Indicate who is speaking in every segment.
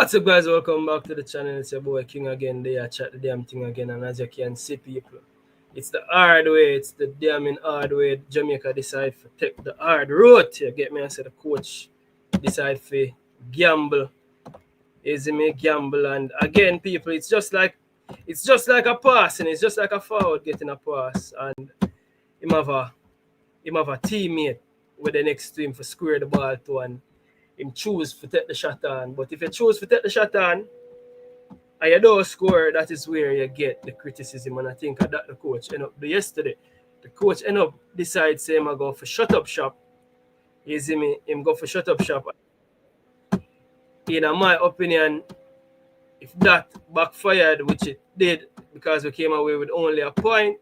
Speaker 1: What's up, guys? Welcome back to the channel. It's your boy King again. They are chat the damn thing again, and as you can see, people, it's the hard way. It's the damning hard way. Jamaica decide to take the hard road. You get me? I said the coach decide to gamble. Is me gamble, and again, people, it's just like a pass, and it's just like a forward getting a pass, and him have a teammate with the next to him for square the ball to, and him choose to take the shot on. But if you choose to take the shot on and you don't score, that is where you get the criticism. And I think that the coach ended up yesterday. The coach ended up decide saying I go for shut up shop. You see me? Him go for shut up shop. In my opinion, if that backfired, which it did, because we came away with only a point,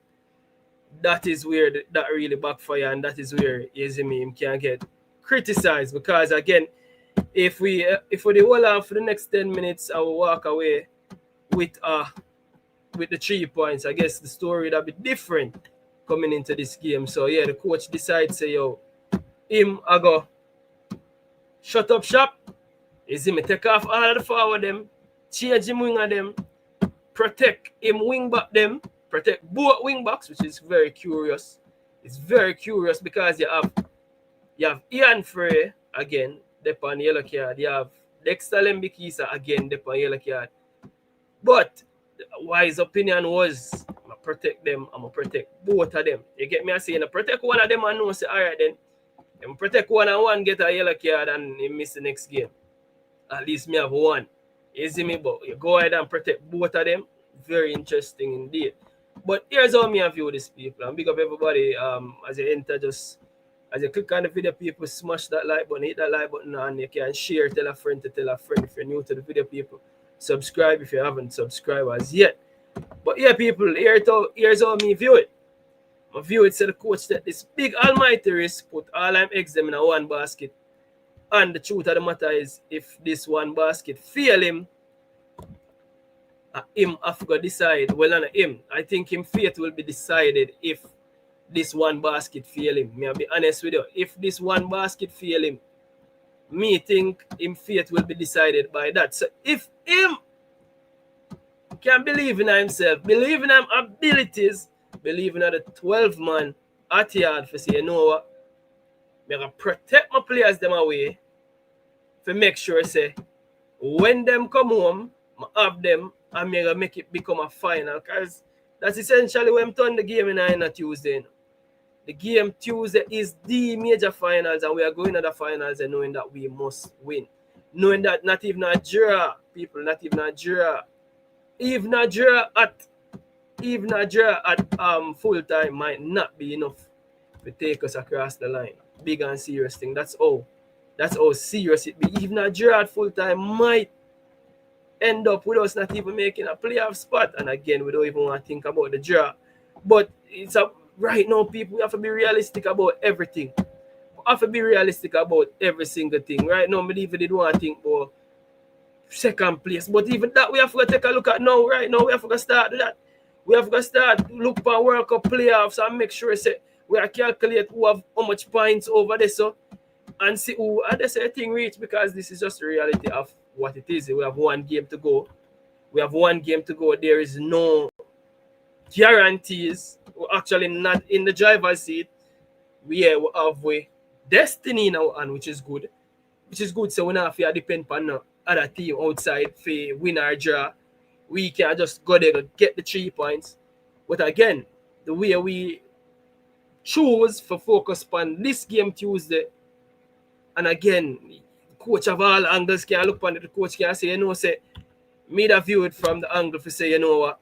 Speaker 1: that is where that really backfired, and that is where you see me, him can get criticized. Because again, if we hold on for the next 10 minutes and we walk away with the 3 points, I guess the story would have been different coming into this game. So yeah, the coach decides say, yo, him I go shut up shop. Is him take off all of the forward them, change him winger them, protect him wing back them, protect both wing backs, which is very curious. It's very curious because you have Ian Frey again, on yellow card. You have Dexter Lembikisa again, on yellow card. But wise opinion was, I'm going to protect them. I'm going to protect both of them. You get me? I say, you protect one of them and know, say, all right then. You protect one and one, get a yellow card and you miss the next game. At least me have one. You see me? But you go ahead and protect both of them. Very interesting indeed. But here's how me view this, people. And big up everybody as you enter, just as you click on the video, people, smash that like button, hit that like button, and you can share, tell a friend to tell a friend if you're new to the video, people. Subscribe if you haven't subscribed as yet. But yeah, people, here's how me view it. I view it, so the coach that this big almighty risk, put all them eggs them in a one basket. And the truth of the matter is, if this one basket fail him have to decide, well, on him, I think him fate will be decided if this one basket fail him. I'll be honest with you. If this one basket fail him, me think him fate will be decided by that. So if him can believe in himself, believe in his abilities, believe in the 12 man at yard for say, you know what, I'm going to protect my players them away to make sure say when them come home, I have them and I'm going to make it become a final, because that's essentially when I'm turning the game in on Tuesday. The game Tuesday is the major finals, and we are going to the finals and knowing that we must win. Knowing that not even a draw, people, not even a draw. Even a draw at full time might not be enough to take us across the line. Big and serious thing. That's how serious it be. Even a draw at full time might end up with us not even making a playoff spot. And again, we don't even want to think about the draw. But it's right now, people, we have to be realistic about everything. We have to be realistic about every single thing. Right now, I even did want to think about second place. But even that, we have to take a look at now. Right now, we have to start that. We have to start look for World Cup playoffs and make sure we are calculate who have how much points over there, so and see who and that's a thing reach, because this is just the reality of what it is. We have one game to go. There is no guarantees. We're actually not in the driver's seat. We have destiny now, and which is good. So we don't have to depend on other team outside for win or draw. We can just go there and get the 3 points. But again, the way we choose for focus on this game Tuesday, and again, coach of all angles can look on it. The coach can say, you know, say, me that view it from the angle for say, you know what,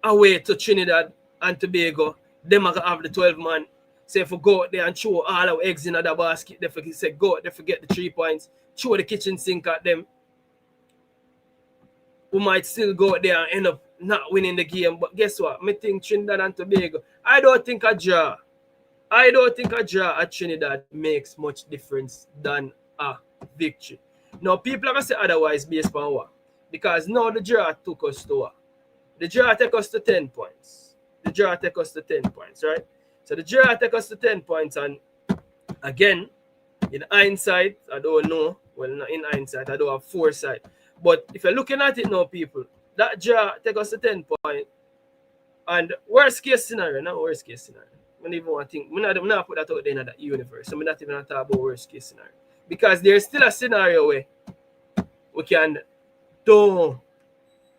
Speaker 1: away to Trinidad and Tobago, them are gonna have the 12 man. Say if we go out there and throw all our eggs in the basket, they say go out there, forget the 3 points, throw the kitchen sink at them. We might still go out there and end up not winning the game. But guess what? I think Trinidad and Tobago, I don't think a draw at Trinidad makes much difference than a victory. Now, people are going to say otherwise based on what? Because now the draw took us to what? The draw took us to 10 points. Right? So the draw took us to 10 points. And again, In hindsight, I don't know. Well, not in hindsight, I don't have foresight. But if you're looking at it now, people, that draw take us to 10 points. And worst case scenario, not worst case scenario. I don't even want to think. I'm not put that out there in that universe. So I'm not even talk about worst case scenario. Because there's still a scenario where we can don't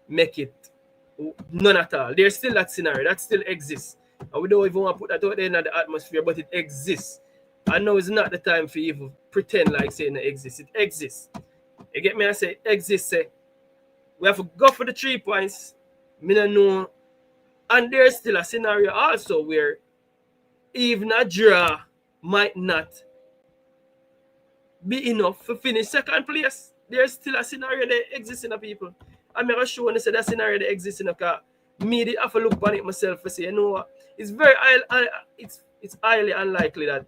Speaker 1: make it none at all. There's still that scenario that still exists. And we don't even want to put that out there in the atmosphere, but it exists. I know it's not the time for you to pretend like saying it exists. It exists. You get me? I say it exists. Say, we have to go for the 3 points. Me don't know. And there's still a scenario also where even a draw might not be enough to finish second place. There's still a scenario that exists in the people. I'm going to show you that scenario that exists in the car. Me, I have to look on it myself and say, you know what? It's it's highly unlikely that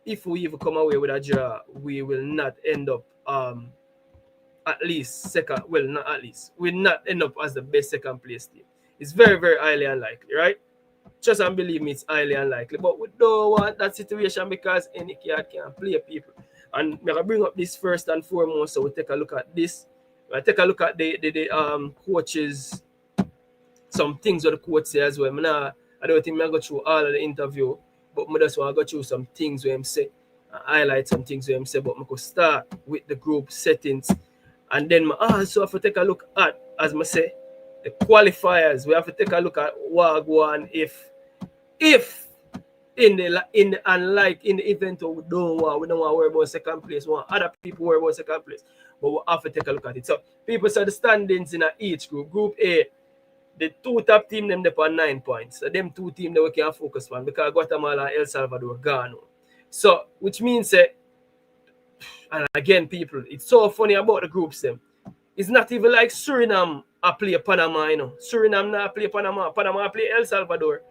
Speaker 1: if we even come away with a draw, we will not end up at least second. Well, not at least. We'll not end up as the best second place team. It's very, very highly unlikely, right? Trust and believe me, it's highly unlikely. But we don't want that situation because any card can play people. And I'm gonna bring up this first and foremost. So we take a look at this. I take a look at the coaches, some things what the coach say as well. I don't think I'm go through all of the interview, but I just want to go through some things where I'm say, highlight some things where I'm say. But I could start with the group settings, and then I also have to take a look at, as I say, the qualifiers. We have to take a look at what go on if in the event we don't want to worry about second place. We want other people worry about second place, but we have to take a look at it. So people saw the standings in each group. Group A, the two top team them on 9 points. So them two teams that we can focus on because Guatemala and El Salvador gone. So which means and again, people, it's so funny about the groups them. It's not even like Suriname play Panama, you know. Suriname not play Panama. Panama play El Salvador.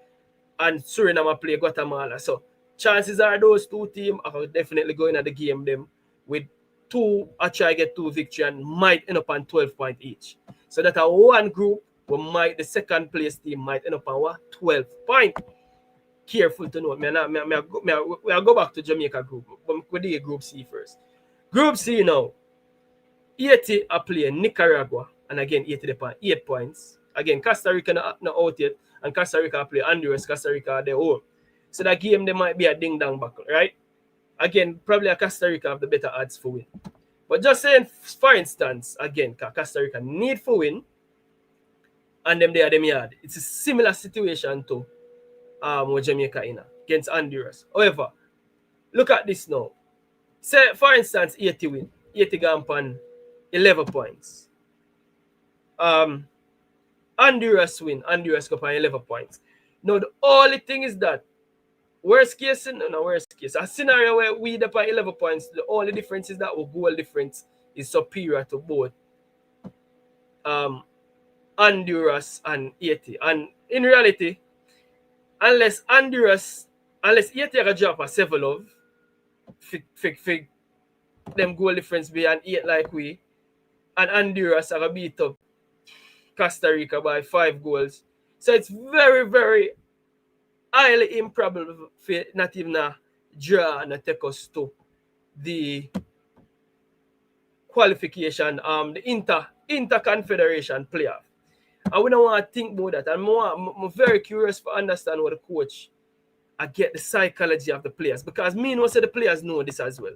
Speaker 1: And Suriname play Guatemala. So chances are those two teams are definitely going at the game them with two, I try get 2 victory and might end up on 12 points each. So that one group the second place team might end up on 12 points. Careful to note. I'll go back to Jamaica group. But we do group C first. Group C now. 80 are playing Nicaragua. And again, 80 upon 8 points. Again, Costa Rica not out yet. And Costa Rica play Honduras. Costa Rica are their home. So that game, they might be a ding-dong battle, right? Again, probably a Costa Rica have the better odds for win. But just saying, for instance, again, Costa Rica need for win. And them they are them yard. It's a similar situation to with Jamaica in against Honduras. However, look at this now. Say, for instance, 80 win. 80 gone on 11 points. Honduras win. Honduras go on 11 points. Now, the only thing is that worst case, a scenario where we up on 11 points, the only difference is that our goal difference is superior to both Honduras and 80. And in reality, unless 80 can drop a 7 love, them goal difference be an 8 like we, and Honduras are going to beat up Costa Rica by 5 goals. So it's very, very highly improbable for not even a draw and take us to the qualification, the inter-confederation playoff. And we don't want to think about that. And I'm very curious to understand what the coach I get the psychology of the players. Because me know the players know this as well.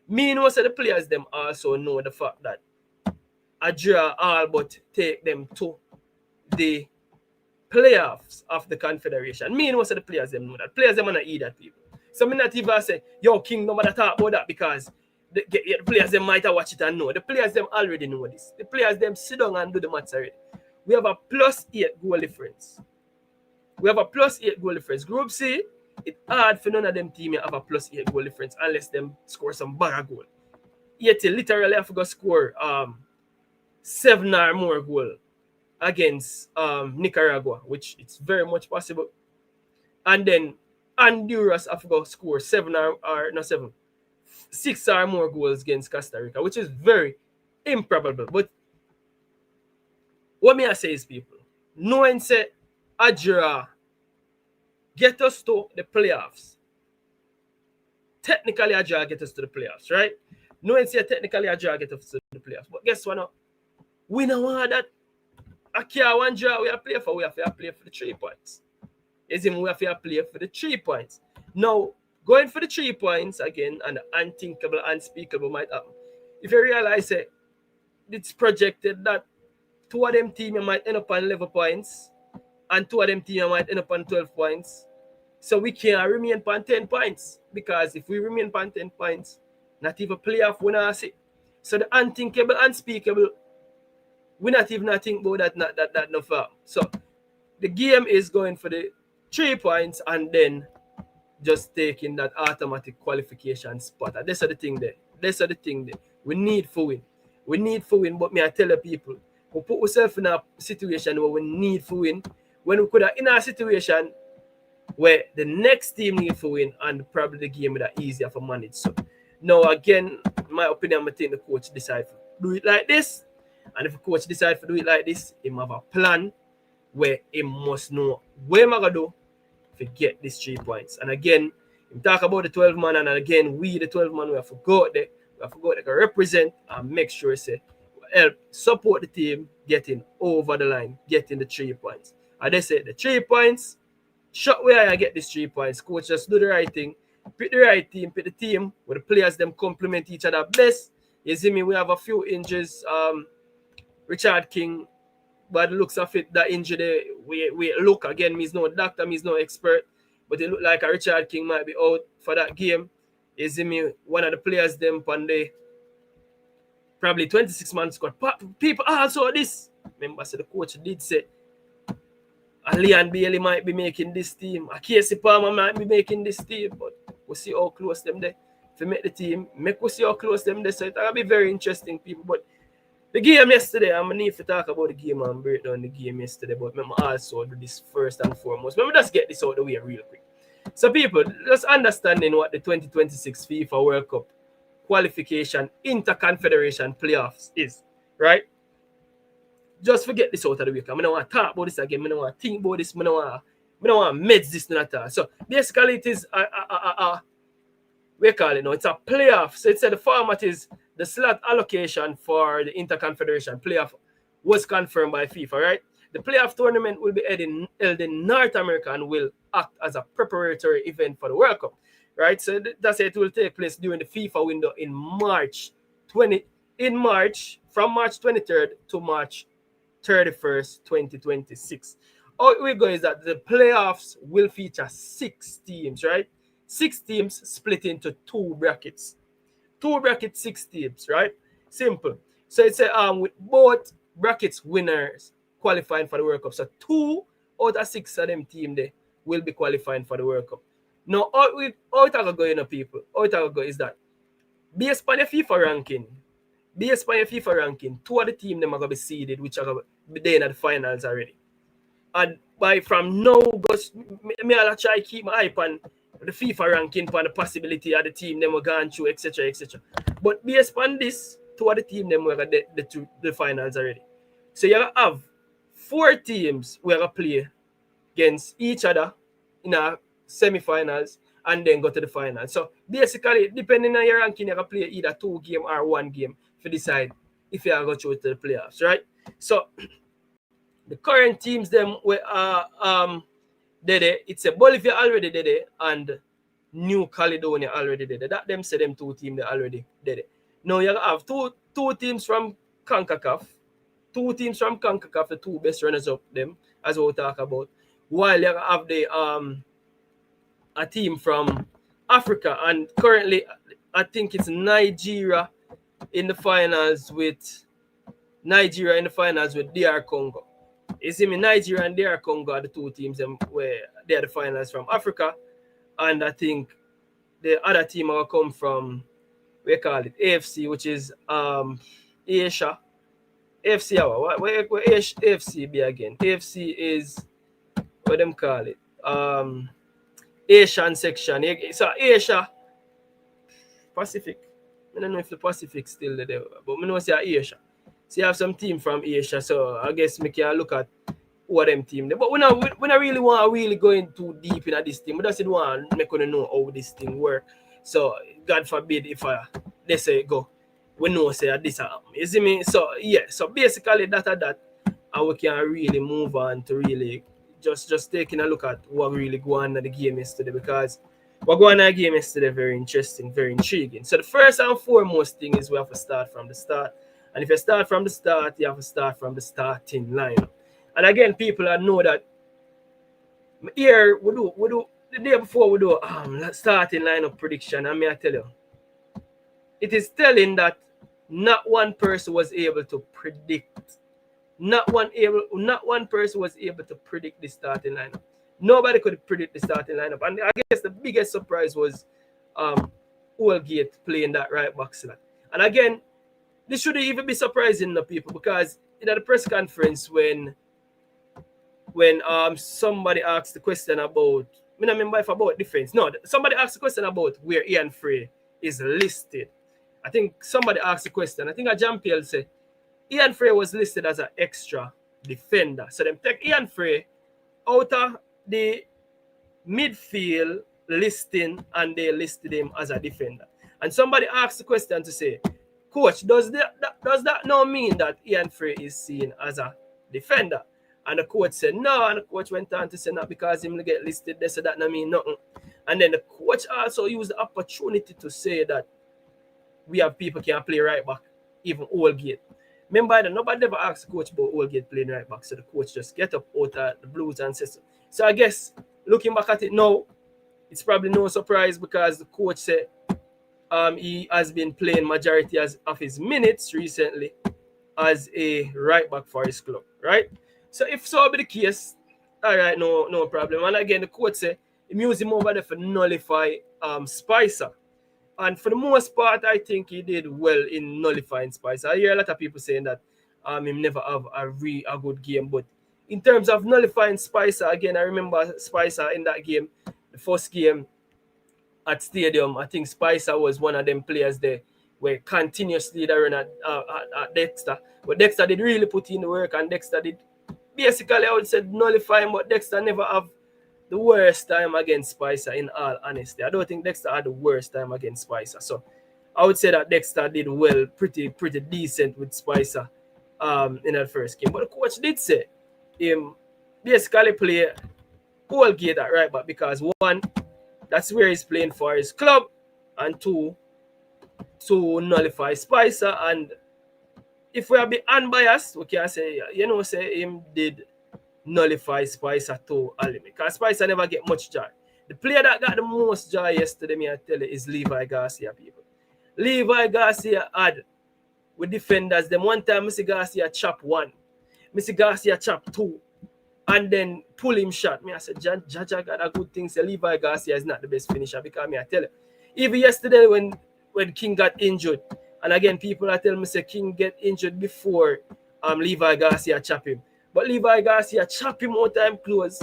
Speaker 1: Me know the players them also know the fact that a draw all but take them to the playoffs of the confederation. Me know the players them know that. Players them not eat that people. So me not even say, yo, King, no matter talk about that because the players them might have watch it and know. The players them already know this. The players them sit down and do the maths already. We have a +8 goal difference. Group C, it's hard for none of them teams have a +8 goal difference unless them score some bigger goal. 80 literally have to go score 7 or more goal against Nicaragua, which it's very much possible. And then Honduras have to go score 6 or more goals against Costa Rica, which is very improbable. But what may I say is, people, knowing say a draw get us to the playoffs technically a draw get us to the playoffs, right? No one say technically a draw get us to the playoffs. But guess what now? We don't want that. I can't one draw we have play for. We have to play for the 3 points. Is him we have to play for the 3 points. Now, going for the 3 points again, and the unthinkable, unspeakable might happen. If you realize it, it's projected that 2 of them teams might end up on 11 points, and 2 of them teams might end up on 12 points. So we can't remain on 10 points. Because if we remain on 10 points, not even playoff we not see. So the unthinkable, unspeakable, we not even think about that no far. So the game is going for the 3 points and then just taking that automatic qualification spot. And that's the thing there. We need for win. We need for win, but me I tell the people, we put ourselves in a situation where we need for win. When we could have in a situation where the next team need to win and probably the game is easier for manage. So now again, my opinion, I think the coach decide to do it like this. And if the coach decide to do it like this, he have a plan where he must know what am I gonna do to get these 3 points. And again, we talk about the 12 man, and again, we the 12 man we have to go out there, to represent and make sure say help support the team getting over the line, getting the 3 points. And they say the 3 points. Shot where I get these 3 points. Coach just do the right thing. Pick the right team. Pick the team where the players them complement each other best. You see me, we have a few injuries. Richard King, by the looks of it, that injury, we look again, he's no doctor, he's no expert, but it look like a Richard King might be out for that game. You see me, one of the players them on the probably 26-man squad. People also this. Remember, so the coach did say, Leon Bailey might be making this team. Casey Palmer might be making this team. But we'll see how close them there. If we make the team, we'll see how close them there. So it'll be very interesting, people. But the game yesterday, I'm going to need to talk about the game and break down the game yesterday. But let me also do this first and foremost. Let me just get this out of the way real quick. So people, just understanding what the 2026 FIFA World Cup Qualification Interconfederation Playoffs is, right? Just forget this out of the way. I don't want to talk about this again. I don't want to think about this. I don't want to meds this at all. So basically, it is we call it now. It's a playoff. So it's the format is the slot allocation for the Interconfederation playoff was confirmed by FIFA, right? The playoff tournament will be held in North America and will act as a preparatory event for the World Cup, right? So that's it will take place during the FIFA window in from March 23rd to March 31st, 2026. How we go is that the playoffs will feature 6 teams, right? 6 teams split into 2 brackets. 2 brackets, 6 teams, right? Simple. So it's with both brackets winners qualifying for the World Cup. So 2 out of 6 of them team there will be qualifying for the World Cup. Now, how it will go, people? How it will go is that based on your FIFA ranking, 2 of the team them are going to be seeded, which are going to be there in the finals already. And from now, I'll try to keep my eye on the FIFA ranking for the possibility of the team them are going through, etc., etc. But based on this, 2 of the team them were going to the finals already. So you have 4 teams who are going to play against each other in a semi-finals and then go to the finals. So basically, depending on your ranking, you can play either 2 games or 1 game to decide if you are going to go to the playoffs, right? So the current teams them were did it. It's a Bolivia already did it and New Caledonia already did it. That them say them 2 teams they already did it. Now you have two teams from Concacaf. 2 teams from Concacaf, the 2 best runners up them, as we'll talk about. While you have the a team from Africa, and currently I think it's Nigeria in the finals with DR Congo. You see me, Nigeria and DR Congo are the 2 teams where they are the finals from Africa, and I think the other team will come from, we call it AFC, which is Asia. AFC, where AFC be again? AFC is what them call it. Asian section. So Asia, Pacific. I don't know if the Pacific still there, but I know it's Asia. So you have some team from Asia, so I guess we can look at who are them team there. But we not really want to really go in too deep in this team. We just want to make you know how this thing work. So God forbid if they say go, we know say this happen. You see me? So yeah, so basically that and we can really move on to really just taking a look at what really go on in the game yesterday, because what go on in the game yesterday very interesting, very intriguing. So the first and foremost thing is we have to start from the start. And if you start from the start, you have to start from the starting lineup. And again, people know that here we do the day before we do starting lineup prediction, and I tell you, it is telling that not one person was able to predict. Not one person was able to predict the starting lineup. Nobody could predict the starting lineup. And I guess the biggest surprise was Holgate playing that right back slot. And again, this shouldn't even be surprising to people, because in the press conference when somebody asked the question about, I don't remember if about defense. No, somebody asked the question about where Ian Frey is listed. I think somebody asked the question. I think Jean-Pierre said Ian Frey was listed as an extra defender. So them take Ian Frey out of the midfield listing and they listed him as a defender. And somebody asked the question to say, Coach, does that now mean that Ian Frey is seen as a defender? And the coach said no, and the coach went on to say not because him get listed, they said that not mean nothing. And then the coach also used the opportunity to say that we have people can play right back, even Holgate. Remember that nobody ever asked the coach about Holgate playing right back, so the coach just get up out of the Blues and says so. So I guess looking back at it now, it's probably no surprise, because the coach said he has been playing majority of his minutes recently as a right back for his club, right? So if so be the case, all right, no problem. And again, the coach said he used him over there for nullify Spicer. And for the most part, I think he did well in nullifying Spicer. I hear a lot of people saying that him never have a good game. But in terms of nullifying Spicer, again, I remember Spicer in that game, the first game at Stadium. I think Spicer was one of them players there where continuously they run at Dexter. But Dexter did really put in the work, and Dexter did basically, I would say, nullify him, but Dexter never have the worst time against Spicer, in all honesty. I don't think Dexter had the worst time against Spicer. So I would say that Dexter did well, pretty decent with Spicer in that first game. But the coach did say him basically play Holgate at right back, because one, that's where he's playing for his club, and two, to nullify Spicer. And if we are be unbiased, we can say, say him did nullify Spicer to a limit, because Spicer never get much joy. The player that got the most joy yesterday, me I tell you, is Levi Garcia, people. Levi Garcia had with defenders them one time. Mr. Garcia chop one, Mr. Garcia chop two, and then pull him shot. Me I said, Jaja got a good thing. Say Levi Garcia is not the best finisher, because me I tell you, even yesterday when King got injured, and again people are telling me say King get injured before Levi Garcia chop him. But Levi Garcia chop him out time close,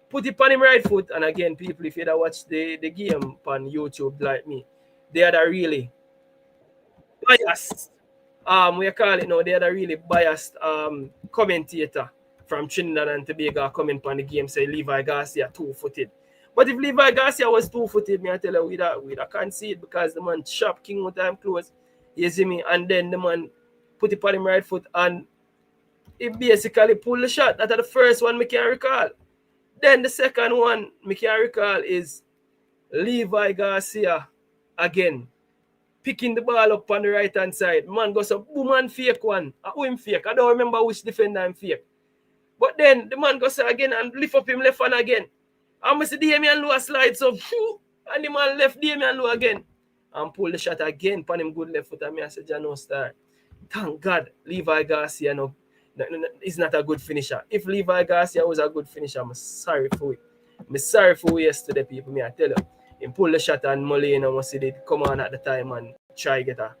Speaker 1: put it on him right foot. And again, people, if you ever watch the game on YouTube like me, they are the really biased, we call it now, they are the really biased commentator from Trinidad and Tobago coming on the game, say Levi Garcia two-footed. But if Levi Garcia was two-footed, me I tell you, we'd have concede, because the man chop King out time close, you see me, and then the man put it on him right foot, and it basically pulled the shot. That's the first one I can recall. Then the second one I can recall is Levi Garcia again picking the ball up on the right hand side. Man goes up, boom, and fake one. Who him fake? I don't remember which defender him fake. But then the man goes again and lift up him left hand again. And Mr. Damian Lowe slides up, and the man left Damian Lowe again and pull the shot again on him good left foot. And me I said, no star. Thank God Levi Garcia no, is not a good finisher. If Levi Garcia was a good finisher, I'm sorry for it. I'm sorry for it yesterday, people. Me I tell you, he pulled the shot and Molina must have did come on at the time and try get a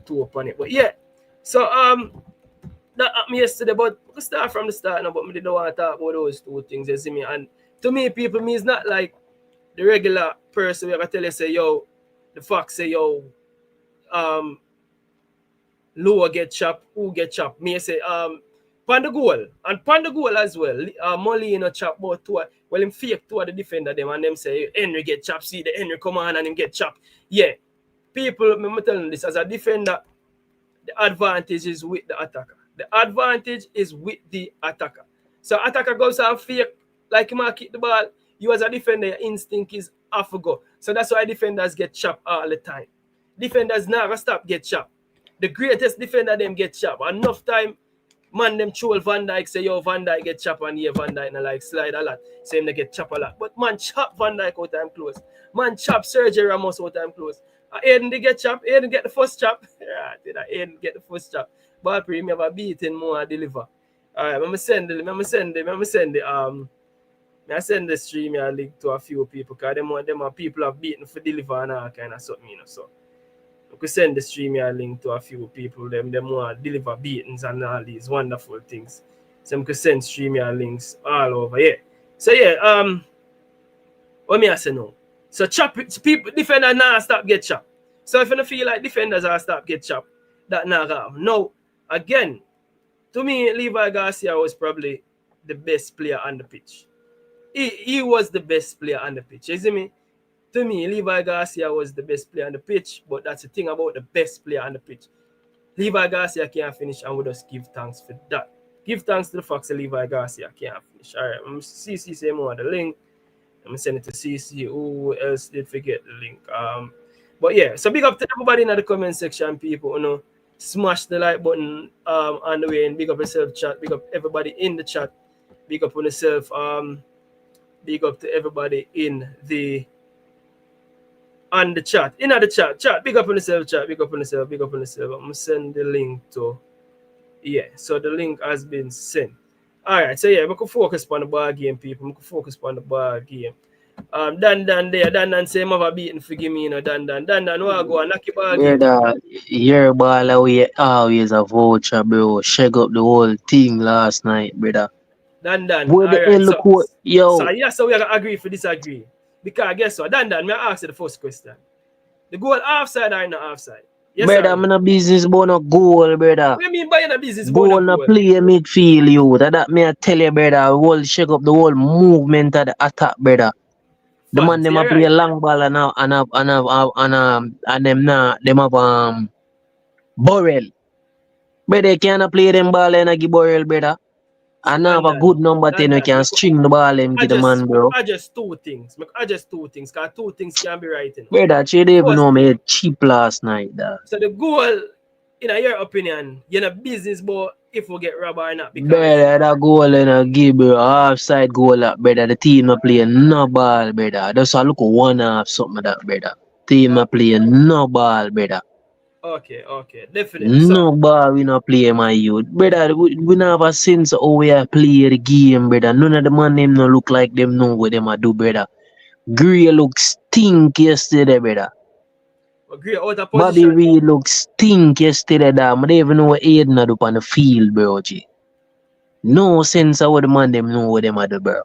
Speaker 1: two up on it. But yeah, so that happened yesterday. But we start from the start now. But me didn't want to talk about those two things. You see me, and to me, people, me is not like the regular person where I tell you say yo, the fox say yo, Lower get chopped, who get chopped. Me say Panda goal, and Panda goal as well. Molina chop about two. Well, him fake two of the defender them and them say Henry get chopped. See the Henry come on and him get chopped. Yeah, people, I'm telling this as a defender, the advantage is with the attacker. The advantage is with the attacker. So attacker goes and fake like him kick the ball. You as a defender, your instinct is off to go. So that's why defenders get chopped all the time. Defenders never stop get chopped. The greatest defender them get chopped. Enough time, man, them troll Van Dijk, say, yo, Van Dijk get chopped and yeah, Van Dijk and like slide a lot. Say him they get chopped a lot. But man, chop Van Dijk out time close. Man, chop Sergio Ramos out time close. Aiden they get chopped. Aiden get the first chop. Yeah, Aiden get the first chop. BallPreetV, me have a beating more deliver. Alright, I'm send the stream here link to a few people because them are people have beaten for deliver and all kind of something, you know. So we could send the stream here link to a few people, them want deliver beatings and all these wonderful things. So we could send stream here links all over. Yeah. So yeah, what me I say now? So chop people defender now stop get chopped. So if you don't feel like defenders are stop get chopped, that now happen. No, again, to me, Levi Garcia was probably the best player on the pitch. He was the best player on the pitch. You see me? To me, Levi Garcia was the best player on the pitch, but that's the thing about the best player on the pitch. Levi Garcia can't finish, and we just give thanks for that. Give thanks to the fact that Levi Garcia can't finish. All right, I'm CC say more the link. I'm gonna send it to CC. Who else did forget the link? But yeah, so big up to everybody in the comment section, people. You know, smash the like button on the way, and big up yourself, chat. Big up everybody in the chat. Big up on yourself. Big up to everybody in the chat. In the chat. Big up on yourself, chat. Big up on yourself. Big up on yourself. I'm gonna send the link to. Yeah, so the link has been sent. All right, so yeah, we can focus on the ball game, people. We can focus on the ball game. Dan say him have a beating for me, you know, Dan, what go and knock your ball game.
Speaker 2: Your ball away always a voucher, bro. Shake up the whole thing last night, brother.
Speaker 1: Dan,
Speaker 2: Where the
Speaker 1: right,
Speaker 2: hell so, yo.
Speaker 1: So yeah, so we gotta agree for disagree. Because guess what, Dan, may I ask you the first question. The goal offside or not offside?
Speaker 2: Yes, brother, I'm in a business about no goal, brother.
Speaker 1: What do you mean by in a business
Speaker 2: about goal? No play midfield, you. That me I tell you, brother. Whole shake up the whole movement of the attack, brother. The man them a play a long ball and them now them have Borrell. Brother, they can't play them ball and give Borrell, brother. And have a good number 10 we can string the ball and give the man, bro.
Speaker 1: I just two things. Because two things can be right.
Speaker 2: Brother, you didn't even know me cheap last night, dog.
Speaker 1: So the goal, in your opinion, you're in a business, but if we get robbed or not. Because
Speaker 2: brother, that goal in a give, bro, offside goal, brother. The team not playing no ball, brother. That's a look one half something of that, brother. Team not playing no ball, brother.
Speaker 1: Okay, definitely.
Speaker 2: No ball we not play, my youth. Brother, we never sense how we play the game, brother. None of the man them no look like them know what them a do, brother. Gray look stink yesterday, brother. Bobby Reed look stink yesterday, dog. I don't even know what Aiden a do on the field, bro, G. No sense of what the man them know what them a do, bro.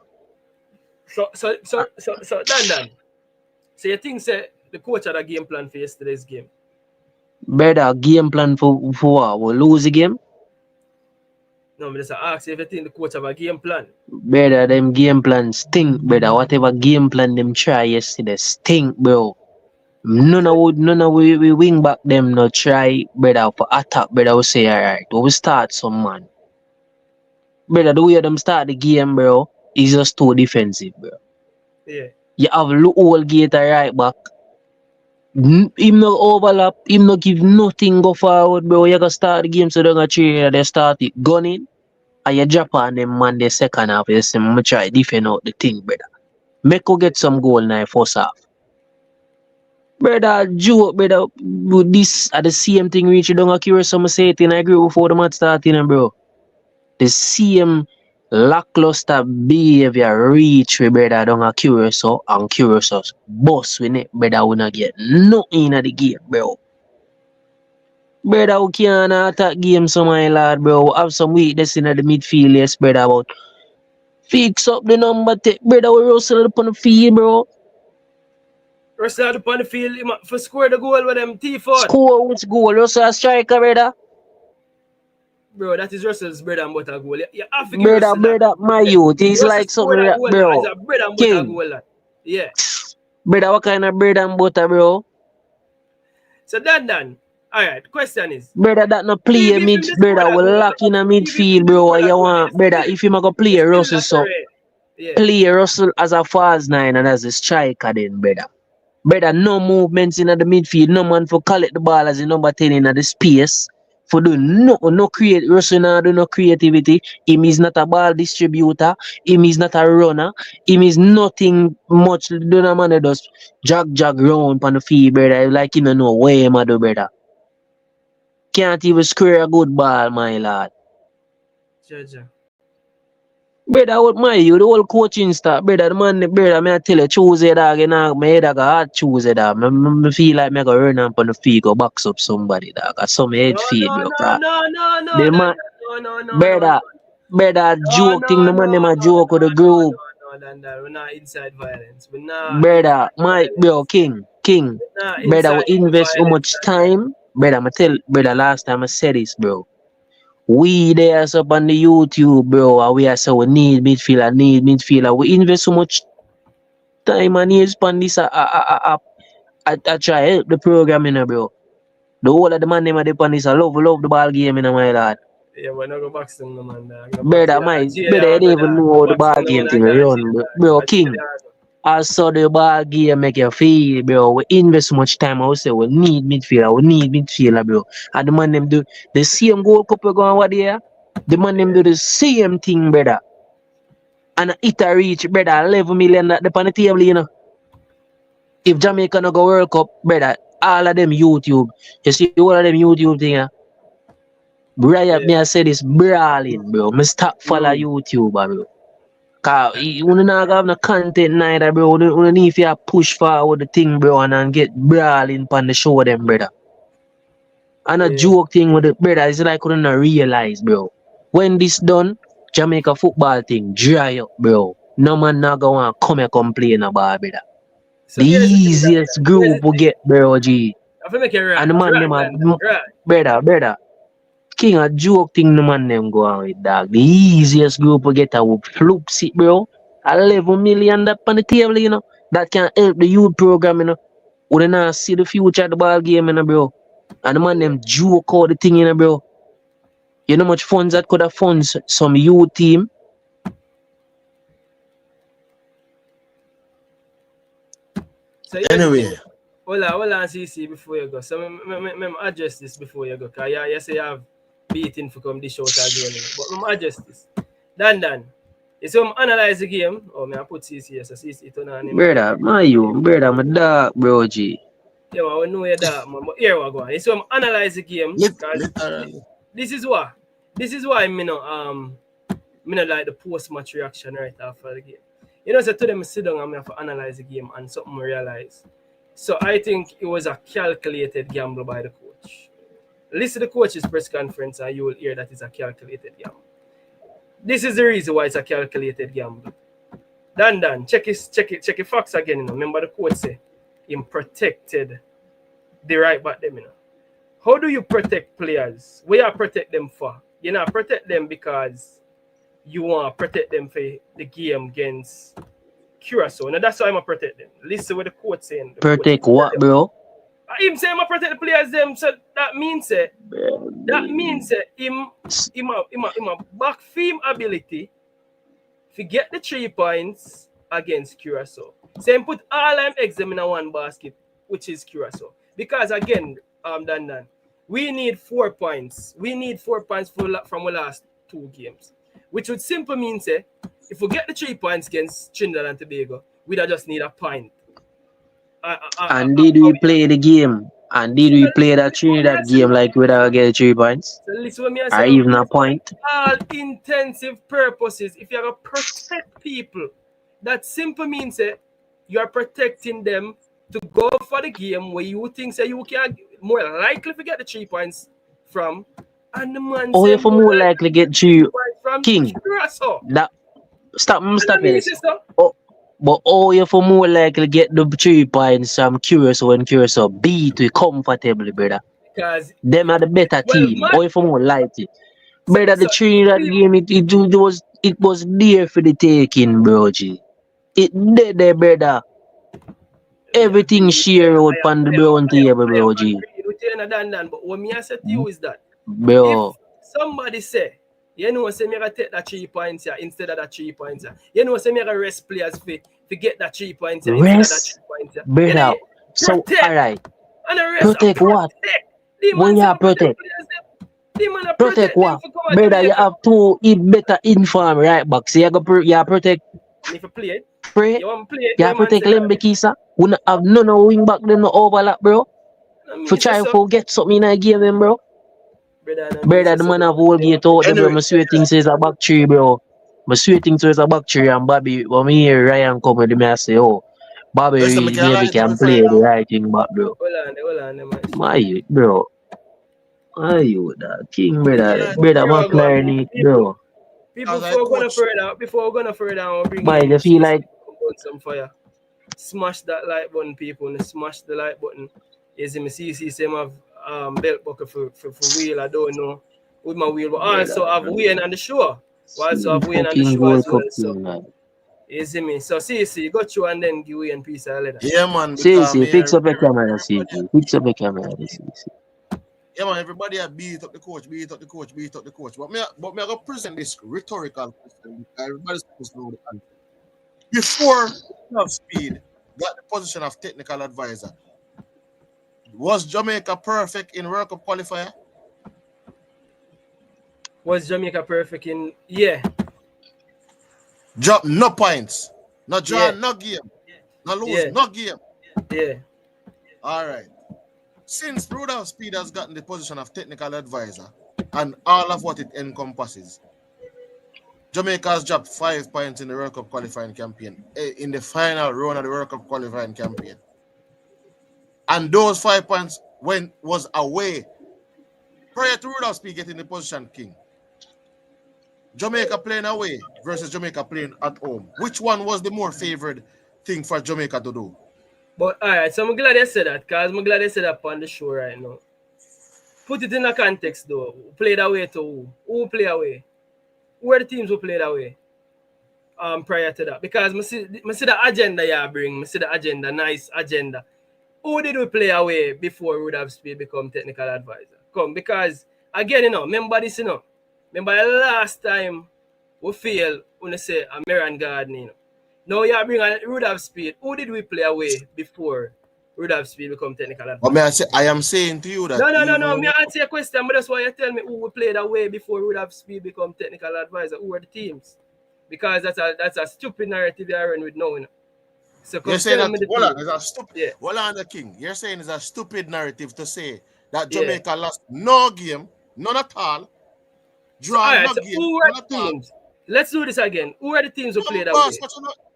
Speaker 1: So Dan. So you think say the coach had a game plan for yesterday's game?
Speaker 2: Brother, game plan for what? We lose the game?
Speaker 1: No, I'm just asking if you think the coach have a game plan.
Speaker 2: Brother, them game plan stink, brother. Whatever game plan them try yesterday stink, bro. None of we wing back them no try, brother, for attack, brother. We say alright. We start some man. Brother, the way them start the game, bro, is just too defensive, bro.
Speaker 1: Yeah.
Speaker 2: You have whole gate right back. Him no overlap, him no give nothing go forward, bro. You gotta start the game so they're gonna they start it gunning. And you drop on them man the second half. You say, I'm try defend out the thing, brother. Make go get some goal now first half. Brother, Joe, brother, with this at the same thing reach you don't accurate some say it and I agree before the match starting, bro. The same lackluster behavior reach we brother don't accurate so and curious us. Boss we net brother we not get nothing in the game, bro. Brother, we can't attack game so my lad, bro. We have some weakness in the midfield, yes, brother, but fix up the number 10, brother, we rustle up on the field, bro.
Speaker 1: Rustle up on the field for score the goal with them T4.
Speaker 2: Score which goal? Rustle a striker, brother.
Speaker 1: Bro, that is Russell's bread and butter goal. You have to give
Speaker 2: Brother,
Speaker 1: Russell that.
Speaker 2: brother, my youth, it's
Speaker 1: Russell
Speaker 2: like
Speaker 1: scored
Speaker 2: something,
Speaker 1: that goal. It's
Speaker 2: bro.
Speaker 1: a bread and butter
Speaker 2: King,
Speaker 1: goal. Yeah.
Speaker 2: brother, what kind of bread and butter, bro?
Speaker 1: So Dan. Alright, question is.
Speaker 2: Brother, that no play
Speaker 1: If
Speaker 2: mid,
Speaker 1: him just score
Speaker 2: brother,
Speaker 1: that
Speaker 2: we
Speaker 1: goal.
Speaker 2: lock in a
Speaker 1: If him
Speaker 2: midfield,
Speaker 1: just
Speaker 2: bro.
Speaker 1: score
Speaker 2: What
Speaker 1: that
Speaker 2: you
Speaker 1: goal.
Speaker 2: want, brother? If you go play
Speaker 1: It's still
Speaker 2: Russell,
Speaker 1: a
Speaker 2: so
Speaker 1: threat. Yeah.
Speaker 2: play Russell as a false nine and as a striker, then, brother. Brother, no movements in the midfield, no man for collect the ball as a number 10 in the space. For do no create Russell now do no creativity. Him is not a ball distributor, him is not a runner, him is nothing much. Do no man that does jog round on the field, brother. Like him know where him a do, brother. Can't even square a good ball, my lad.
Speaker 1: Jaja.
Speaker 2: Brother, what my you, the whole coaching staff, brother, the man, brother, me I tell you, Tuesday, dog, you know, my head, I got hard Tuesday, dog. Me feel like me go run up on the field, go box up somebody, dog. I saw my head feel, bro. The man, brother, brother, joke thing, the man, them a joke with the group.
Speaker 1: We're not inside violence. We're not
Speaker 2: Brother,
Speaker 1: inside
Speaker 2: my,
Speaker 1: violence.
Speaker 2: bro, King,
Speaker 1: We're not
Speaker 2: brother, we
Speaker 1: inside
Speaker 2: invest so
Speaker 1: violence.
Speaker 2: much time. Brother, I tell, brother, last time I said this, bro. We there up on the YouTube, bro, and we are so we need midfielder. We invest so much time and years on this. I try help the program, you know, bro. The whole of the man them are on this. I love the ball game, you know, my lad.
Speaker 1: Yeah, we're not going to box them, no man.
Speaker 2: Brother, brother, you don't even know how the ball game thing run, bro. King, I saw the ball game make you feel, bro. We invest so much time. I would say we need midfielder, bro. And the man them do the same goal couple going over there. The man them do the same thing, brother. And it a reach, brother, 11 million that on the table, you know. If Jamaica no go World Cup, brother, all of them YouTube. You see all of them YouTube thing, Brian, me I say this brawling, bro. Me stop follow YouTube, bro. Cause you not have no content neither, bro. You need to push forward the thing, bro, and get brawling on the show them, brother. And a joke thing with the brother is like you don't realize, bro. When this done, Jamaica football thing dry up, bro. No man not gonna come and complain about, brother.
Speaker 1: So
Speaker 2: the easiest group we get, bro, G. And the man them are, brother. King a joke thing the man them go on with, dog. The easiest group we get a whoop flukes it, bro. 11 million that on the table, you know. That can help the youth program, you know. We not see the future of the ball game, you know, bro. And the man them joke all the thing, you know, bro. You know how much funds that could have funds some youth team.
Speaker 1: So
Speaker 3: anyway.
Speaker 1: Hold on, CC, before you go. So, me address this before you go. Because you say you have beating for come this short as well. But me address this. Dan. You see, analyze the game. Oh, me I put CC here. So, CC turn on him.
Speaker 2: Brother, my dog, bro, G.
Speaker 1: Yeah, well, we know you're that, man. But here we go. You see, analyze the game. This is why me no like the post-match reaction right after the game. You know, so to them, I sit down and I have to analyze the game and something I realize. So I think it was a calculated gamble by the coach. Listen to the coach's press conference and you will hear that it's a calculated gamble. This is the reason why it's a calculated gamble. Dan, check your facts again. You know. Remember the coach say him protected the right back them. You know. How do you protect players? What you protect them for? You know, protect them because you want to protect them for the game against Curacao. Now that's why I'm going to protect them. Listen what the coach saying.
Speaker 2: Protect what, bro?
Speaker 1: Him saying I'm going to protect the players them. So that means him back film ability to get the 3 points against Curacao. So him put all them eggs in one basket, which is Curacao. Because again, Dan, we need 4 points. We need 4 points from the last 2 games. Which would simply mean, say, if we get the 3 points against Trinidad and Tobago, we'd just need a point.
Speaker 2: And did we play the game? And did we play that Trinidad game like without getting 3 points?
Speaker 1: So listen what me
Speaker 2: or even a point?
Speaker 1: All intensive purposes, if you're going to protect people, that simply means that you're protecting them to go for the game where you think say you can more likely to get the 3 points from. And the man
Speaker 2: you for more likely get 3
Speaker 1: from
Speaker 2: King.
Speaker 1: Curacao.
Speaker 2: Stop it.
Speaker 1: So?
Speaker 2: But you for more likely get the 3 points from Curacao and Curacao beat we comfortably, brother.
Speaker 1: Because
Speaker 2: them are the better team. You for more likely. Brother, the Trinidad game, it was there for the taking, bro. G. It dead there, brother. Everything share out on the brown table, bro. G.
Speaker 1: But what me I say to you is that if
Speaker 2: Bro,
Speaker 1: somebody say, you know, say me gonna take that 3 points here instead of that 3 points here. You know, say me gonna rest players to get that 3 points here instead of that 3
Speaker 2: rest,
Speaker 1: points here.
Speaker 2: brother.
Speaker 1: You know,
Speaker 2: So,
Speaker 1: protect
Speaker 2: alright.
Speaker 1: and the rest
Speaker 2: Protect what?
Speaker 1: The
Speaker 2: When
Speaker 1: man
Speaker 2: you protect?
Speaker 1: the man
Speaker 2: Protect
Speaker 1: them
Speaker 2: what?
Speaker 1: for come out
Speaker 2: Brother, you
Speaker 1: Jamaica.
Speaker 2: have to better inform right back. So you protect
Speaker 1: And if you play it,
Speaker 2: Frey.
Speaker 1: you want to play it,
Speaker 2: You
Speaker 1: the man
Speaker 2: protect
Speaker 1: say that.
Speaker 2: Lembekisa. We not have none of wing back them no overlap, bro.
Speaker 1: I mean,
Speaker 2: For try to get something in a game, them, bro.
Speaker 1: brother,
Speaker 2: Brother, the man have whole gate out there, bro. My sweet thing says a back tree, bro. My sweet thing says a back tree, and Bobby, when me hear Ryan come with me, I say, oh, Bobby maybe can play the right thing back, bro.
Speaker 1: Hold on, man.
Speaker 2: My youth, bro. My youth, that king, brother. Brother,
Speaker 1: Before I go on,
Speaker 2: McClaren, bro.
Speaker 1: people, before we're gonna further, I'll bring
Speaker 2: Boy,
Speaker 1: in
Speaker 2: you feel like
Speaker 1: some fire. Smash that like button, people, and smash the like button. You see me CC same have belt buckle for wheel, I don't know. With my wheel, but also have Wayne on the show. Also have Wayne on the
Speaker 2: fucking
Speaker 1: show as
Speaker 2: World Cup
Speaker 1: well. So
Speaker 2: team, man.
Speaker 1: you see me. So CC, got you and then give Wayne piece of leather.
Speaker 3: Yeah, man.
Speaker 2: CC, fix up your camera, CC. Fix up your camera, CC.
Speaker 3: Yeah, man. Everybody have beat up the coach. But me I go present this rhetorical question. Everybody's supposed to know the answer. Before Top Speed got the position of technical advisor, was Jamaica perfect in World Cup qualifier?
Speaker 1: Was Jamaica perfect in? Yeah.
Speaker 3: Drop no points. No draw,
Speaker 1: Yeah.
Speaker 3: no game. No lose,
Speaker 1: Yeah.
Speaker 3: no game.
Speaker 1: Yeah.
Speaker 3: All right. Since Rudolph Speed has gotten the position of technical advisor and all of what it encompasses, Jamaica has dropped 5 points in the World Cup qualifying campaign, in the final round of the World Cup qualifying campaign. And those 5 points was away prior to Rudolph Speed getting the position king. Jamaica playing away versus Jamaica playing at home. Which one was the more favored thing for Jamaica to do?
Speaker 1: But all right, so I'm glad they said that, because I'm glad they said that on the show right now. Put it in a context though. Who played away to who? Who play away? Who are the teams who played away? Prior to that, because I see the agenda you bring. I see the agenda, nice agenda. Who did we play away before we would have Speed become technical advisor? Come, because again, remember this, remember the last time we failed when I say American Garden, Now you bring a Rudolph Speed. Who did we play away before Rudolph Speed become technical advisor?
Speaker 3: I am saying to you that
Speaker 1: No. Me answer your question, but that's why you tell me who we played away before Rudolph Speed become technical advisor. Who are the teams? Because that's a stupid narrative you're running with now. So
Speaker 3: you're saying that
Speaker 1: it's
Speaker 3: a stupid. Yeah. The king. You're saying it's a stupid narrative to say that Jamaica lost no game, none at all. Draw no game,
Speaker 1: who are the teams? Let's do this again. Who are the teams who played away?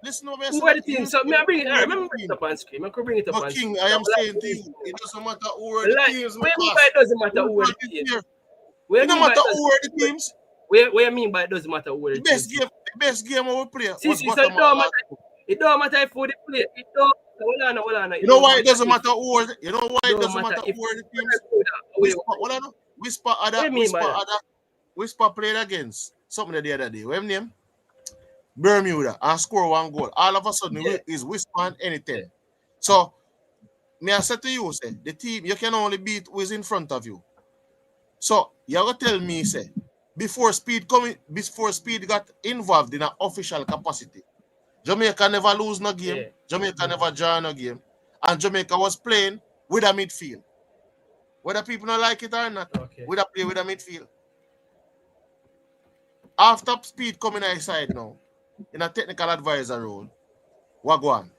Speaker 3: Listen,
Speaker 1: who are the teams? So I bring it. I remember bring it up on screen. I could bring it up on screen.
Speaker 3: King, I am saying to you, it doesn't matter who are the teams.
Speaker 1: What do you mean by it doesn't matter who are the teams?
Speaker 3: It doesn't matter who are the teams.
Speaker 1: What do you mean by it doesn't matter who are the teams?
Speaker 3: The best game we play.
Speaker 1: It don't matter if we play. It don't. Hold on.
Speaker 3: You know why it doesn't matter who are the, you know why it doesn't matter who are the teams? Whisper played against something the other day. What name? Bermuda and score 1 goal. All of a sudden, is whispering anything. So, may I say to you, say, the team, you can only beat who is in front of you. So, you have to tell me, say, before Speed got involved in an official capacity, Jamaica never lose no game. Yeah. Jamaica never draw no game. And Jamaica was playing with a midfield. Whether people don't like it or not, we play with a midfield. After Speed coming outside now, in a technical advisor role, what go on?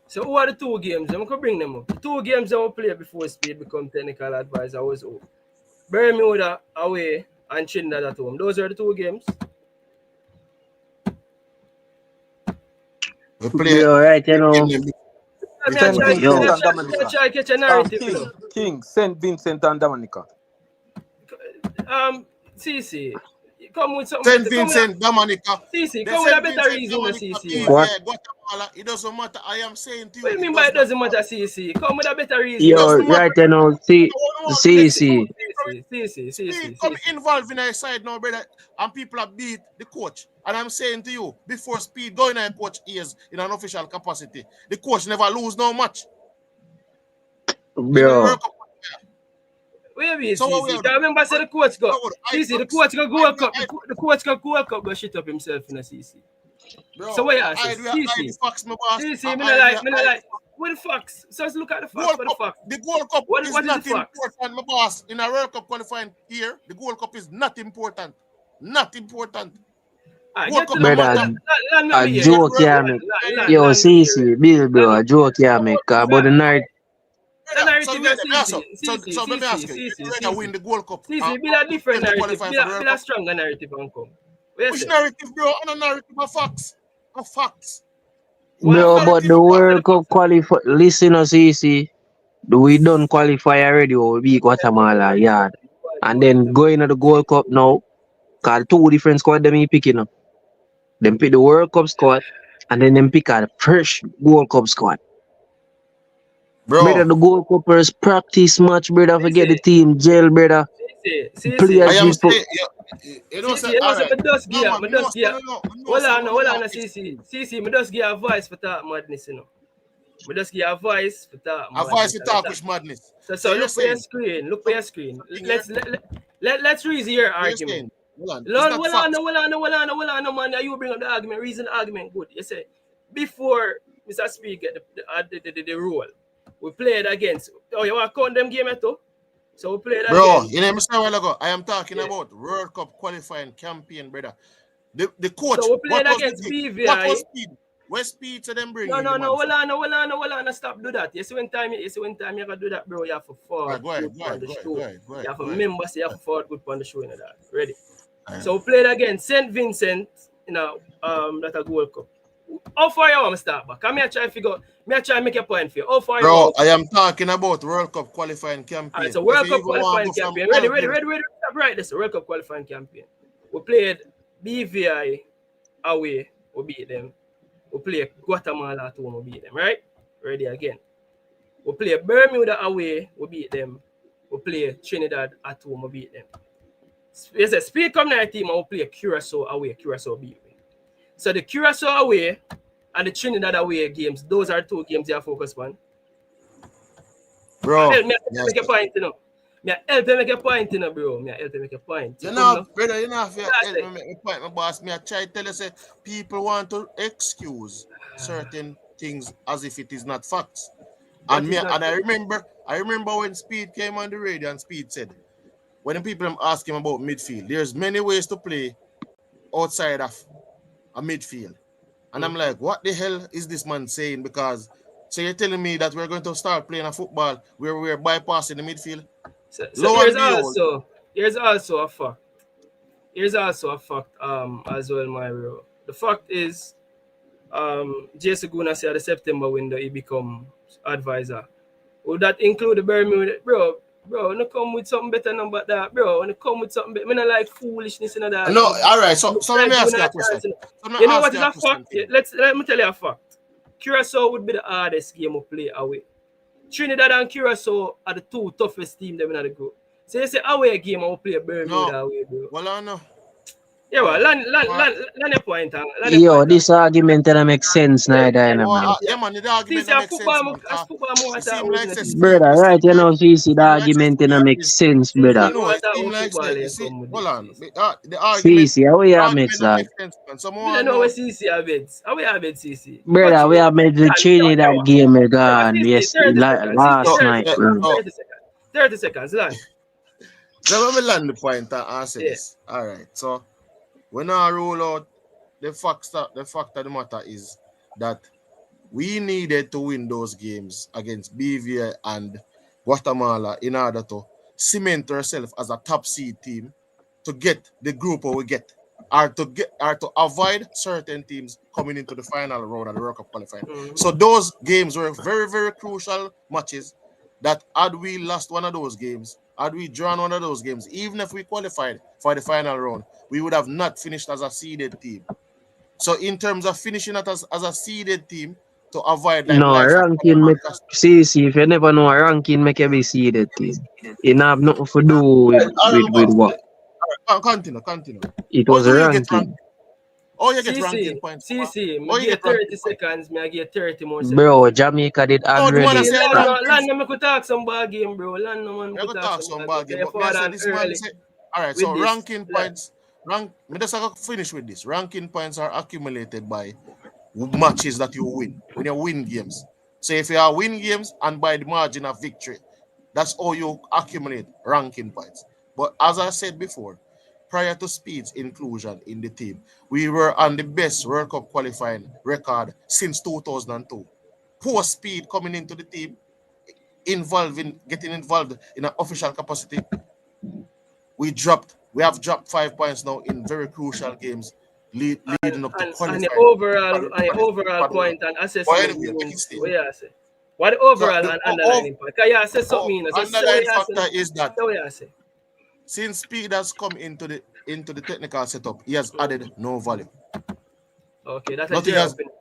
Speaker 1: So who are the 2 games? I'm going to bring them up. The 2 games that we played before Speed become technical advisor was Bermuda away and Trinidad at home. Those are the 2 games.
Speaker 3: We play
Speaker 2: right,
Speaker 4: King, St. Vincent and Dominica.
Speaker 1: CC, come with something.
Speaker 3: St. Vincent, Dominica.
Speaker 1: CC, come with a better reason, CC.
Speaker 3: What? It doesn't matter. I am saying to you.
Speaker 1: What do you mean by it doesn't matter, CC? Come with a better reason.
Speaker 2: Yo, right, see. See.
Speaker 1: See.
Speaker 3: Come involved in a side now, brother, and people have beat the coach. And I'm saying to you, before Speed going in coach ears in an official capacity, the coach never lose no match. In the
Speaker 2: Bro.
Speaker 3: World Cup.
Speaker 1: Where we
Speaker 3: So what we
Speaker 1: see?
Speaker 3: have
Speaker 1: Can remember say the coach go.
Speaker 3: I
Speaker 1: See, the coach go Gold Cup. The coach go Gold Cup go shit up himself in a CC.
Speaker 3: Bro,
Speaker 1: So what you
Speaker 3: I
Speaker 1: say?
Speaker 3: the facts, my boss.
Speaker 1: CC, me not like. What the facts? So let's look at the facts. What the facts?
Speaker 3: The Gold Cup
Speaker 1: What
Speaker 3: is
Speaker 1: is
Speaker 3: not
Speaker 1: the facts?
Speaker 3: important, my boss. In a World Cup qualifying year, the Gold Cup is not important. Not important.
Speaker 1: Get to the
Speaker 2: Brother,
Speaker 1: land
Speaker 2: a
Speaker 1: me
Speaker 2: joke
Speaker 1: here.
Speaker 2: here make. Yo, CC, Bill, bro, a joke here make. But the night,
Speaker 1: The narrative
Speaker 3: So let me ask you, you win the Gold Cup.
Speaker 1: CC, build a different narrative. Build a stronger narrative and come.
Speaker 3: Which narrative, bro? And a narrative of facts. Of facts.
Speaker 2: bro, but the World Cup qualify. Listen, CC. We done qualify already or we beat Guatemala yard. And then going to the Gold Cup now, cause two different squad them he picking up. Them pick the World Cup squad and then them pick a fresh Gold Cup squad. Brother, the Gold Cuppers practice match, brother. Forget the team, Zelle, brother. Players
Speaker 3: I am
Speaker 2: before.
Speaker 3: You know,
Speaker 1: CC, me just give a voice for that madness, you know. Me just give a voice for that madness.
Speaker 3: A voice to talk with madness.
Speaker 1: So look for your screen. Let's reason your argument. Hold on, man. You bring up the argument. Reason the argument good. You say before Mr. Speed get the role, we played against. Oh, you want to count them game too? So we played against.
Speaker 3: Bro, you know, Mr. While ago, I am talking about World Cup qualifying campaign, brother. The coach.
Speaker 1: So we played against BVI.
Speaker 3: What was Speed? Where Speed to them bring?
Speaker 1: No. Hold on. Stop do that. You see when time you can do that, bro. You have to forward good on the show. You have to remember, say you have to forward good on the show. You know that. Ready? So we played against St. Vincent, that a Gold Cup. How far you want to start back? Come here, try to make a point for you. How far
Speaker 3: bro, I am talking about World Cup qualifying campaign.
Speaker 1: Alright, so World Cup qualifying campaign. Ready. Stop right this. World Cup qualifying campaign. We played BVI away. We beat them. We play Guatemala at home. We beat them. Right? Ready again. We play Bermuda away. We beat them. We play Trinidad at home. We beat them. Yes, a Speed come night team and we play Curacao away. Curacao beat me. So the Curacao away and the Trinidad away games, those are two games you are focused on.
Speaker 3: Bro,
Speaker 1: make a point, you know. Me help you make a point, you know, bro. Me help you make a point.
Speaker 3: You know, brother, you know, if you help me make a point, my boss, me I try to tell you, say, people want to excuse certain things as if it is not facts. And I remember when Speed came on the radio and Speed said, when the people ask him about midfield, there's many ways to play outside of a midfield. And I'm like, what the hell is this man saying? Because so you're telling me that we're going to start playing a football where we're bypassing the midfield?
Speaker 1: So here's also a fact. Here's also a fact as well, my bro. The fact is Jason Guna said the September window he become advisor. Would that include the Bermuda? Bro, when you come with something better than that, bro. When you come with something better, I don't like foolishness in that.
Speaker 3: No, all right. So let me ask you a question.
Speaker 1: You know what is a fact? Let me tell you a fact. Curacao would be the hardest game to play away. Trinidad and Curacao are the two toughest teams in the group. So you say away game, I will play Bermuda away, bro.
Speaker 3: Well, I know.
Speaker 1: Yeah, well, land your point.
Speaker 2: Yo, this argument that makes sense neither, man.
Speaker 3: Yeah, man, the argument makes sense.
Speaker 2: Brother, right, you know, see the argument that makes sense, brother.
Speaker 3: Hold on. The
Speaker 2: argument. See, how we have made that?
Speaker 1: You know what CC have it? How we have it, CC?
Speaker 2: Brother, we have made the Trinidad game gone. Yes, last night, bro.
Speaker 1: 30 seconds, land.
Speaker 3: So let me land the point and answer this. All right, so when I roll out, the fact of the matter is that we needed to win those games against BVI and Guatemala in order to cement ourselves as a top seed team to get the group we get, or to avoid certain teams coming into the final round of the World Cup qualifying. So those games were very, very crucial matches that had we lost one of those games, had we drawn one of those games, even if we qualified for the final round, we would have not finished as a seeded team. So in terms of finishing as a seeded team, to avoid like
Speaker 2: No,
Speaker 3: life of
Speaker 2: ranking make see, if you never know a ranking make you be seeded team. It not have nothing to do with what.
Speaker 3: Continue.
Speaker 2: It
Speaker 3: How
Speaker 2: was
Speaker 3: do
Speaker 2: a
Speaker 3: you get rank?
Speaker 2: ranking.
Speaker 3: Oh, you get ranking points.
Speaker 1: Me
Speaker 3: Oh, you
Speaker 1: get
Speaker 3: get ranking
Speaker 1: 30
Speaker 3: points.
Speaker 1: seconds, me I get 30 more seconds.
Speaker 2: Bro, Jamaica did
Speaker 3: Oh, the man I
Speaker 2: already.
Speaker 3: say
Speaker 1: Land, no, me could talk some ball game, bro. Land, no, man, me
Speaker 3: I
Speaker 1: could
Speaker 3: could
Speaker 1: talk
Speaker 3: talk
Speaker 1: some
Speaker 3: some
Speaker 1: ball
Speaker 3: bad
Speaker 1: game.
Speaker 3: game, but me I say this man say, all right. So
Speaker 1: with this,
Speaker 3: ranking
Speaker 1: like,
Speaker 3: points, me just have to finish with this. Ranking points are accumulated by matches that you win when you win games. So if you are win games and by the margin of victory, that's how you accumulate ranking points. But as I said before, prior to Speed's inclusion in the team, we were on the best World Cup qualifying record since 2002. Poor Speed coming into the team, getting involved in an official capacity, we have dropped 5 points now in very crucial games leading up to
Speaker 1: and the
Speaker 3: qualifying.
Speaker 1: overall point and
Speaker 3: But
Speaker 1: assessment,
Speaker 3: anyway, make it still.
Speaker 1: what you say? What the
Speaker 3: So
Speaker 1: overall
Speaker 3: the
Speaker 1: and underlying point? Can you say something? So
Speaker 3: underlying factor is that
Speaker 1: what you say?
Speaker 3: since Speed has come into the technical setup, he has added no value.
Speaker 1: Okay, that's
Speaker 3: Nothing
Speaker 1: your
Speaker 3: has.
Speaker 1: opinion.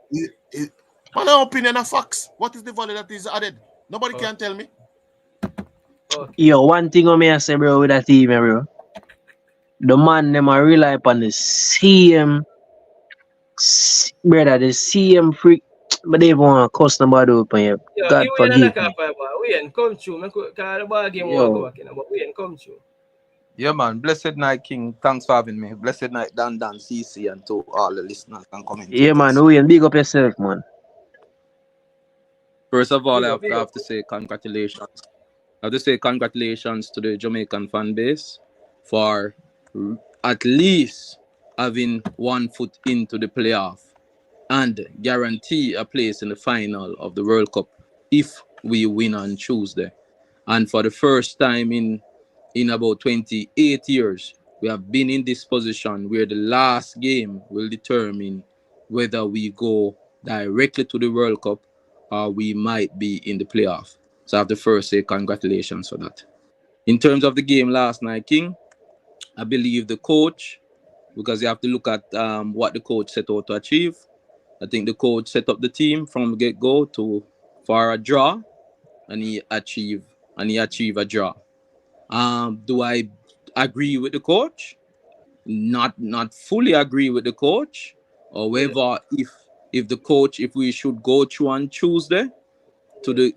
Speaker 3: My opinion of facts. What is the value that is added? Nobody can tell me.
Speaker 1: Okay.
Speaker 2: Yo, one thing I say, bro, with that team, bro. The man them a rely upon the same brother, the same freak. But they want to cuss nobody up on you.
Speaker 1: Yo,
Speaker 2: God
Speaker 1: we ain't
Speaker 2: forgive me.
Speaker 1: We ain't come through. Because the ball game
Speaker 2: Yo.
Speaker 1: won't go, but we ain't come through.
Speaker 4: Yeah, man. Blessed night, King. Thanks for having me. Blessed night, Dan, CC, and to all the listeners and commentators.
Speaker 2: Yeah, man. We ain't big up yourself, man.
Speaker 4: First of all,
Speaker 1: Big
Speaker 4: I
Speaker 1: up.
Speaker 4: have to say congratulations. I have to say congratulations to the Jamaican fan base for at least having 1 foot into the playoff and guarantee a place in the final of the World Cup if we win on Tuesday. And for the first time in about 28 years, we have been in this position where the last game will determine whether we go directly to the World Cup or we might be in the playoff. So I have to first say congratulations for that. In terms of the game last night, King, I believe the coach, because you have to look at what the coach set out to achieve. I think the coach set up the team from the get-go for a draw, and he achieved a draw. Do I agree with the coach? Not fully agree with the coach. However, if we should go through on Tuesday to the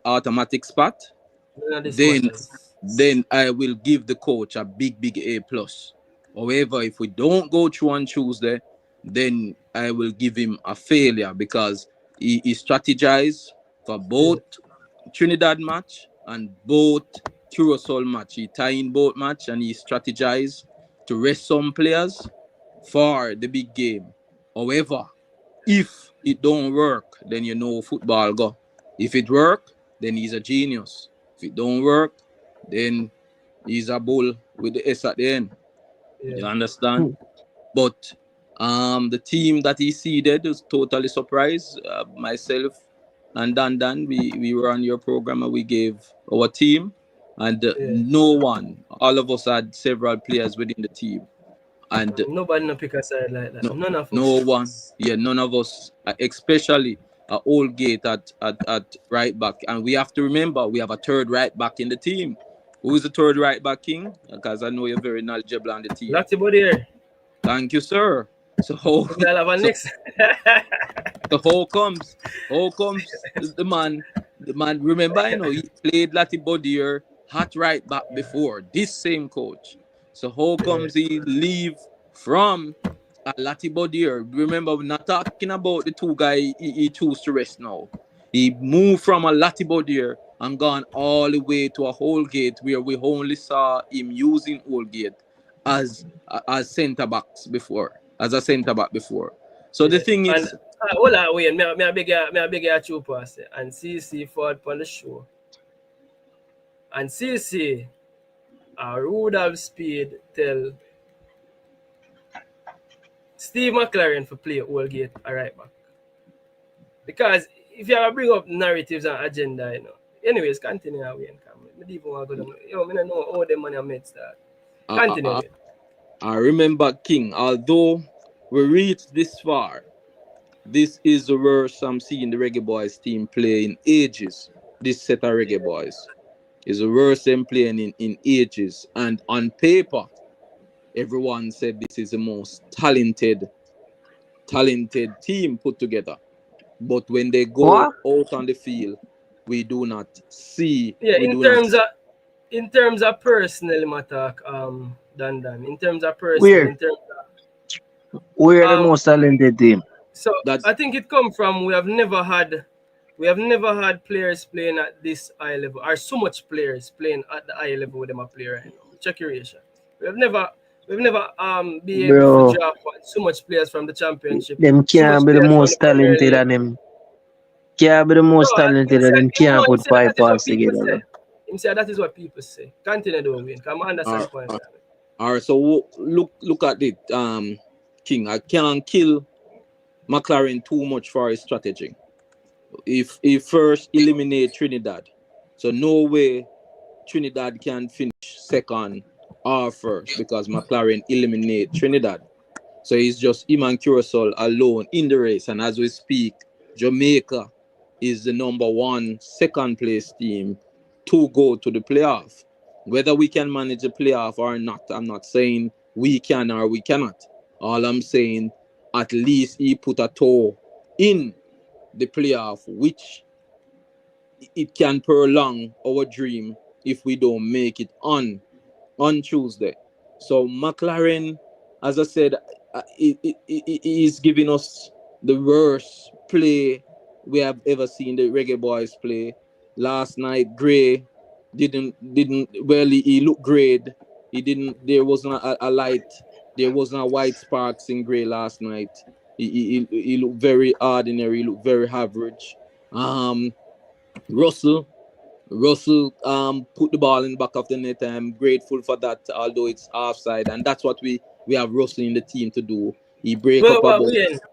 Speaker 4: automatic spot, then I will give the coach a big A plus. However, if we don't go through on Tuesday, then I will give him a failure because he strategized for both Trinidad match and both Curacao match. He tied in both match and he strategized to rest some players for the big game. However, if it don't work, then you know football go. If it work, then he's a genius. If it don't work, then he's a bull with the S at the end.
Speaker 1: Yeah.
Speaker 4: You understand? But the team that he seeded was totally surprised. Myself and Dan, we were on your program and we gave our team, and no one, all of us had several players within the team, and
Speaker 1: nobody no pick a side like that. None of us.
Speaker 4: None of us, especially Old Gate at right back, and we have to remember we have a third right back in the team. Who is the third right back, King? Because I know you're very knowledgeable on the team.
Speaker 1: Latibody here.
Speaker 4: Thank you, sir. So how comes the man? Remember, he played Latibody hot right back before this same coach. So how comes he leave from a Latibody? Remember, we're not talking about the two guys he chose to rest now. He moved from a Latibody and gone all the way to a Holgate where we only saw him using Holgate as centre backs before, as a centre back before. So the thing is,
Speaker 1: hold on, wait. Me a beg you two pass and CC forward on the show. And CC, Rudolph Speed tell Steve McClaren for play Holgate a right back. Because if you ever bring up narratives and agenda, anyways, continue away and come. I don't even want to go down. I don't know how them money are made start.
Speaker 4: I remember, King, although we reached this far, this is the worst I'm seeing the Reggae Boys team play in ages. This set of Reggae Boys is the worst them playing in ages. And on paper, everyone said this is the most talented team put together. But when they go
Speaker 2: What?
Speaker 4: out on the field, we do not see.
Speaker 1: Yeah,
Speaker 4: We
Speaker 1: in
Speaker 4: do
Speaker 1: terms
Speaker 4: not.
Speaker 1: of personal matter, Dan. In terms of personal,
Speaker 2: Where? We're the
Speaker 1: um
Speaker 2: most talented team.
Speaker 1: so
Speaker 4: That's
Speaker 1: I think it come from we have never had players playing at this high level, or so much players playing at the high level with them a player right now. Check your ratio. We've never be able to
Speaker 2: Bro,
Speaker 1: draw so much players from the championship,
Speaker 2: them
Speaker 1: so much
Speaker 2: can't be the
Speaker 1: players from the
Speaker 2: most
Speaker 1: Premier
Speaker 2: talented
Speaker 1: League.
Speaker 2: and them can't be the
Speaker 1: No,
Speaker 2: most talented and them can't
Speaker 1: him
Speaker 2: put
Speaker 1: say that
Speaker 2: five
Speaker 1: is what
Speaker 2: parts
Speaker 1: people
Speaker 2: together,
Speaker 1: say.
Speaker 2: bro.
Speaker 1: Him say that is what people say. Continue doing win. Come on, understand
Speaker 4: all
Speaker 1: the point.
Speaker 4: right. All right. So look at it, King. I can't kill McClaren too much for his strategy. If he first eliminate Trinidad, so no way Trinidad can finish second or first because McClaren eliminate Trinidad. So it's just him and Curacao alone in the race. And as we speak, Jamaica is the number 1 second place team to go to the playoff. Whether we can manage the playoff or not, I'm not saying we can or we cannot. All I'm saying, at least he put a toe in the playoff, which it can prolong our dream if we don't make it on Tuesday. So McClaren, as I said, he is giving us the worst play we have ever seen the Reggae Boys play. Last night, Gray didn't well. He looked great. He didn't. There wasn't a light. There wasn't a white sparks in Gray last night. He looked very ordinary. He looked very average. Russell put the ball in the back of the net. I'm grateful for that, although it's offside, and that's what we have Russell in the team to do. He break up a
Speaker 1: Well,
Speaker 4: ball.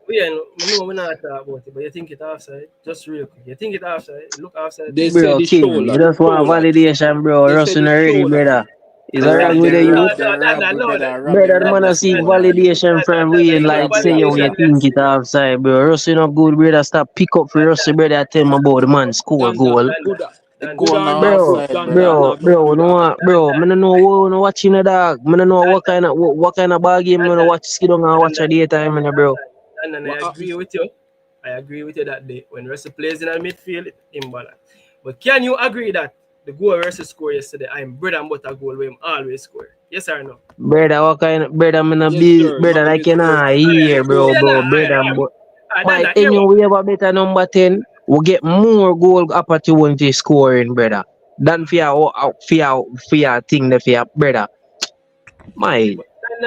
Speaker 1: we know we're not talking about it, but you think it offside? Just real quick. You think it offside? It look offside to
Speaker 4: They
Speaker 1: me.
Speaker 4: said
Speaker 2: Bro,
Speaker 4: his
Speaker 2: King, you
Speaker 4: shoulder.
Speaker 2: just want validation, bro.
Speaker 4: They said
Speaker 2: Russell
Speaker 4: his
Speaker 2: already,
Speaker 4: shoulder.
Speaker 2: brother. Is
Speaker 4: That's
Speaker 2: alright
Speaker 4: what
Speaker 2: with
Speaker 4: they
Speaker 2: you?
Speaker 1: No,
Speaker 4: said.
Speaker 2: Brother, the man I seek validation from we and like say yo, you think it offside, bro. Russell not good, brother. Stop pick up for Russell, brother. Tell him about the man score goal.
Speaker 4: Good or not
Speaker 2: Bro,
Speaker 4: good, Dan
Speaker 2: bro,
Speaker 4: have to
Speaker 2: bro,
Speaker 4: do
Speaker 2: no,
Speaker 4: that.
Speaker 2: bro, me no know what no watching a dog. Me no know what kind of ball game me no watch skid on and watch a daytime, man, bro.
Speaker 1: And I agree with you. I agree with you that day when Russell plays in the midfield, imbalance. But can you agree that the goal Russell scored yesterday, I'm bread and butter goal where him always score? Yes or no?
Speaker 2: Brother, what kind of brother me no
Speaker 4: Yes,
Speaker 2: be
Speaker 4: sir.
Speaker 2: brother like you know here, bro,
Speaker 1: Yeah, nah,
Speaker 2: brother. By
Speaker 1: hear
Speaker 2: any
Speaker 1: what
Speaker 2: way about better number 10, we get more goal opportunity scoring, brother. Than for your thing the for your brother. My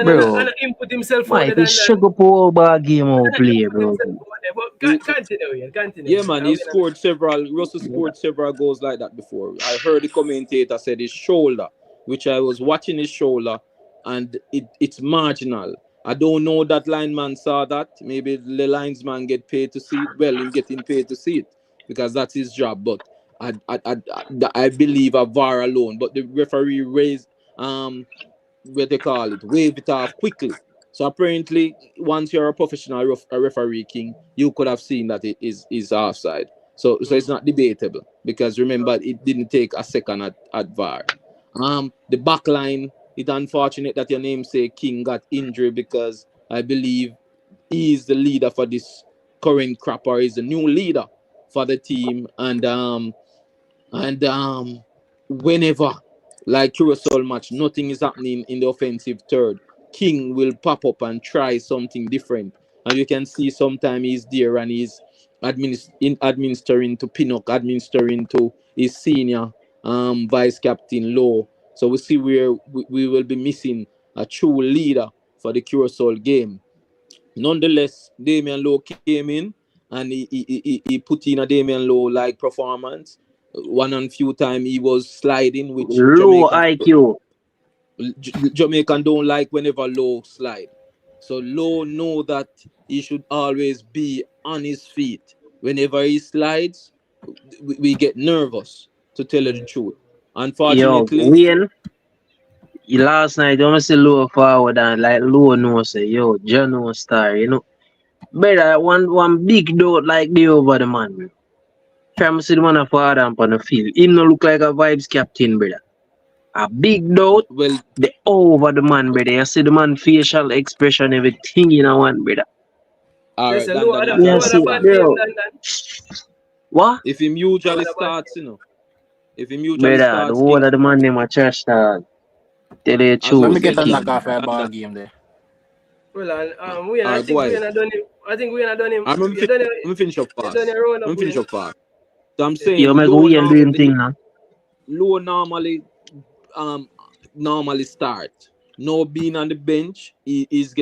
Speaker 2: bro,
Speaker 1: and him put himself out
Speaker 2: my
Speaker 1: there
Speaker 2: this sugar pool ball game we play, bro.
Speaker 1: But continue.
Speaker 4: Yeah, man, Russell scored several goals like that before. I heard the commentator said his shoulder, which I was watching his shoulder, and it's marginal. I don't know that lineman saw that. Maybe the linesman get paid to see it. Well, him getting paid to see it because that's his job. But I believe a VAR alone. But the referee raised what they call it, wave it off quickly. So apparently, once you're a professional referee, King, you could have seen that it is offside. So it's not debatable because remember it didn't take a second at VAR. The back line, it's unfortunate that your namesake King got injured because I believe he is the leader for this current crop or is the new leader for the team and whenever like Curacao match, nothing is happening in the offensive third. King will pop up and try something different. And you can see sometimes he's there and he's administering to Pinnock, administering to his senior vice captain Lowe. So we see where we will be missing a true leader for the Curacao game. Nonetheless, Damian Lowe came in and he put in a Damian Lowe like performance. One and few time he was sliding, which
Speaker 2: Low IQ.
Speaker 4: Jamaican don't like whenever Lowe slide. So Lowe know that he should always be on his feet. Whenever he slides, we get nervous, to tell you the truth.
Speaker 2: Yo,
Speaker 4: Unfortunately,
Speaker 2: Wayne, last night I see low forward and like low no say, yo, John no star, you know. Brother, one big dot like the over the man, bro. Try to see the man a father on the field. He no look like a vibes captain, brother. A big dot,
Speaker 4: Well,
Speaker 2: the over the man, brother. You see the man facial expression, everything in a one, brother.
Speaker 4: all
Speaker 1: There's
Speaker 4: right,
Speaker 1: a
Speaker 4: Dan,
Speaker 1: low
Speaker 4: Dan,
Speaker 1: other
Speaker 4: that's
Speaker 2: Yeah,
Speaker 1: low
Speaker 4: fair.
Speaker 1: other
Speaker 2: see,
Speaker 1: bad game
Speaker 2: bro.
Speaker 1: than
Speaker 2: What?
Speaker 4: If him
Speaker 1: low
Speaker 4: usually
Speaker 1: other bad
Speaker 4: starts,
Speaker 1: game.
Speaker 4: if him usually
Speaker 2: Brother, the
Speaker 4: starts,
Speaker 2: whole of the man name a church dog. Tell you the
Speaker 4: as
Speaker 5: Let
Speaker 4: we
Speaker 5: me
Speaker 2: truth,
Speaker 5: get
Speaker 4: said,
Speaker 5: a
Speaker 2: king.
Speaker 5: knock off a
Speaker 4: Dan,
Speaker 5: ball
Speaker 4: Dan,
Speaker 5: game there.
Speaker 1: Well, and
Speaker 4: all
Speaker 1: I
Speaker 4: right, go
Speaker 1: think we
Speaker 4: ahead.
Speaker 1: ain't done him. I think we ain't done him.
Speaker 4: I'm
Speaker 1: You done
Speaker 4: gonna finish up
Speaker 1: you done
Speaker 4: fast.
Speaker 1: your round
Speaker 4: I'm
Speaker 1: up
Speaker 4: gonna finish
Speaker 1: win.
Speaker 4: up fast. So I'm
Speaker 1: Yeah.
Speaker 2: You
Speaker 4: saying
Speaker 2: make we and doing thing now.
Speaker 4: low um normally start. No being on the bench, he's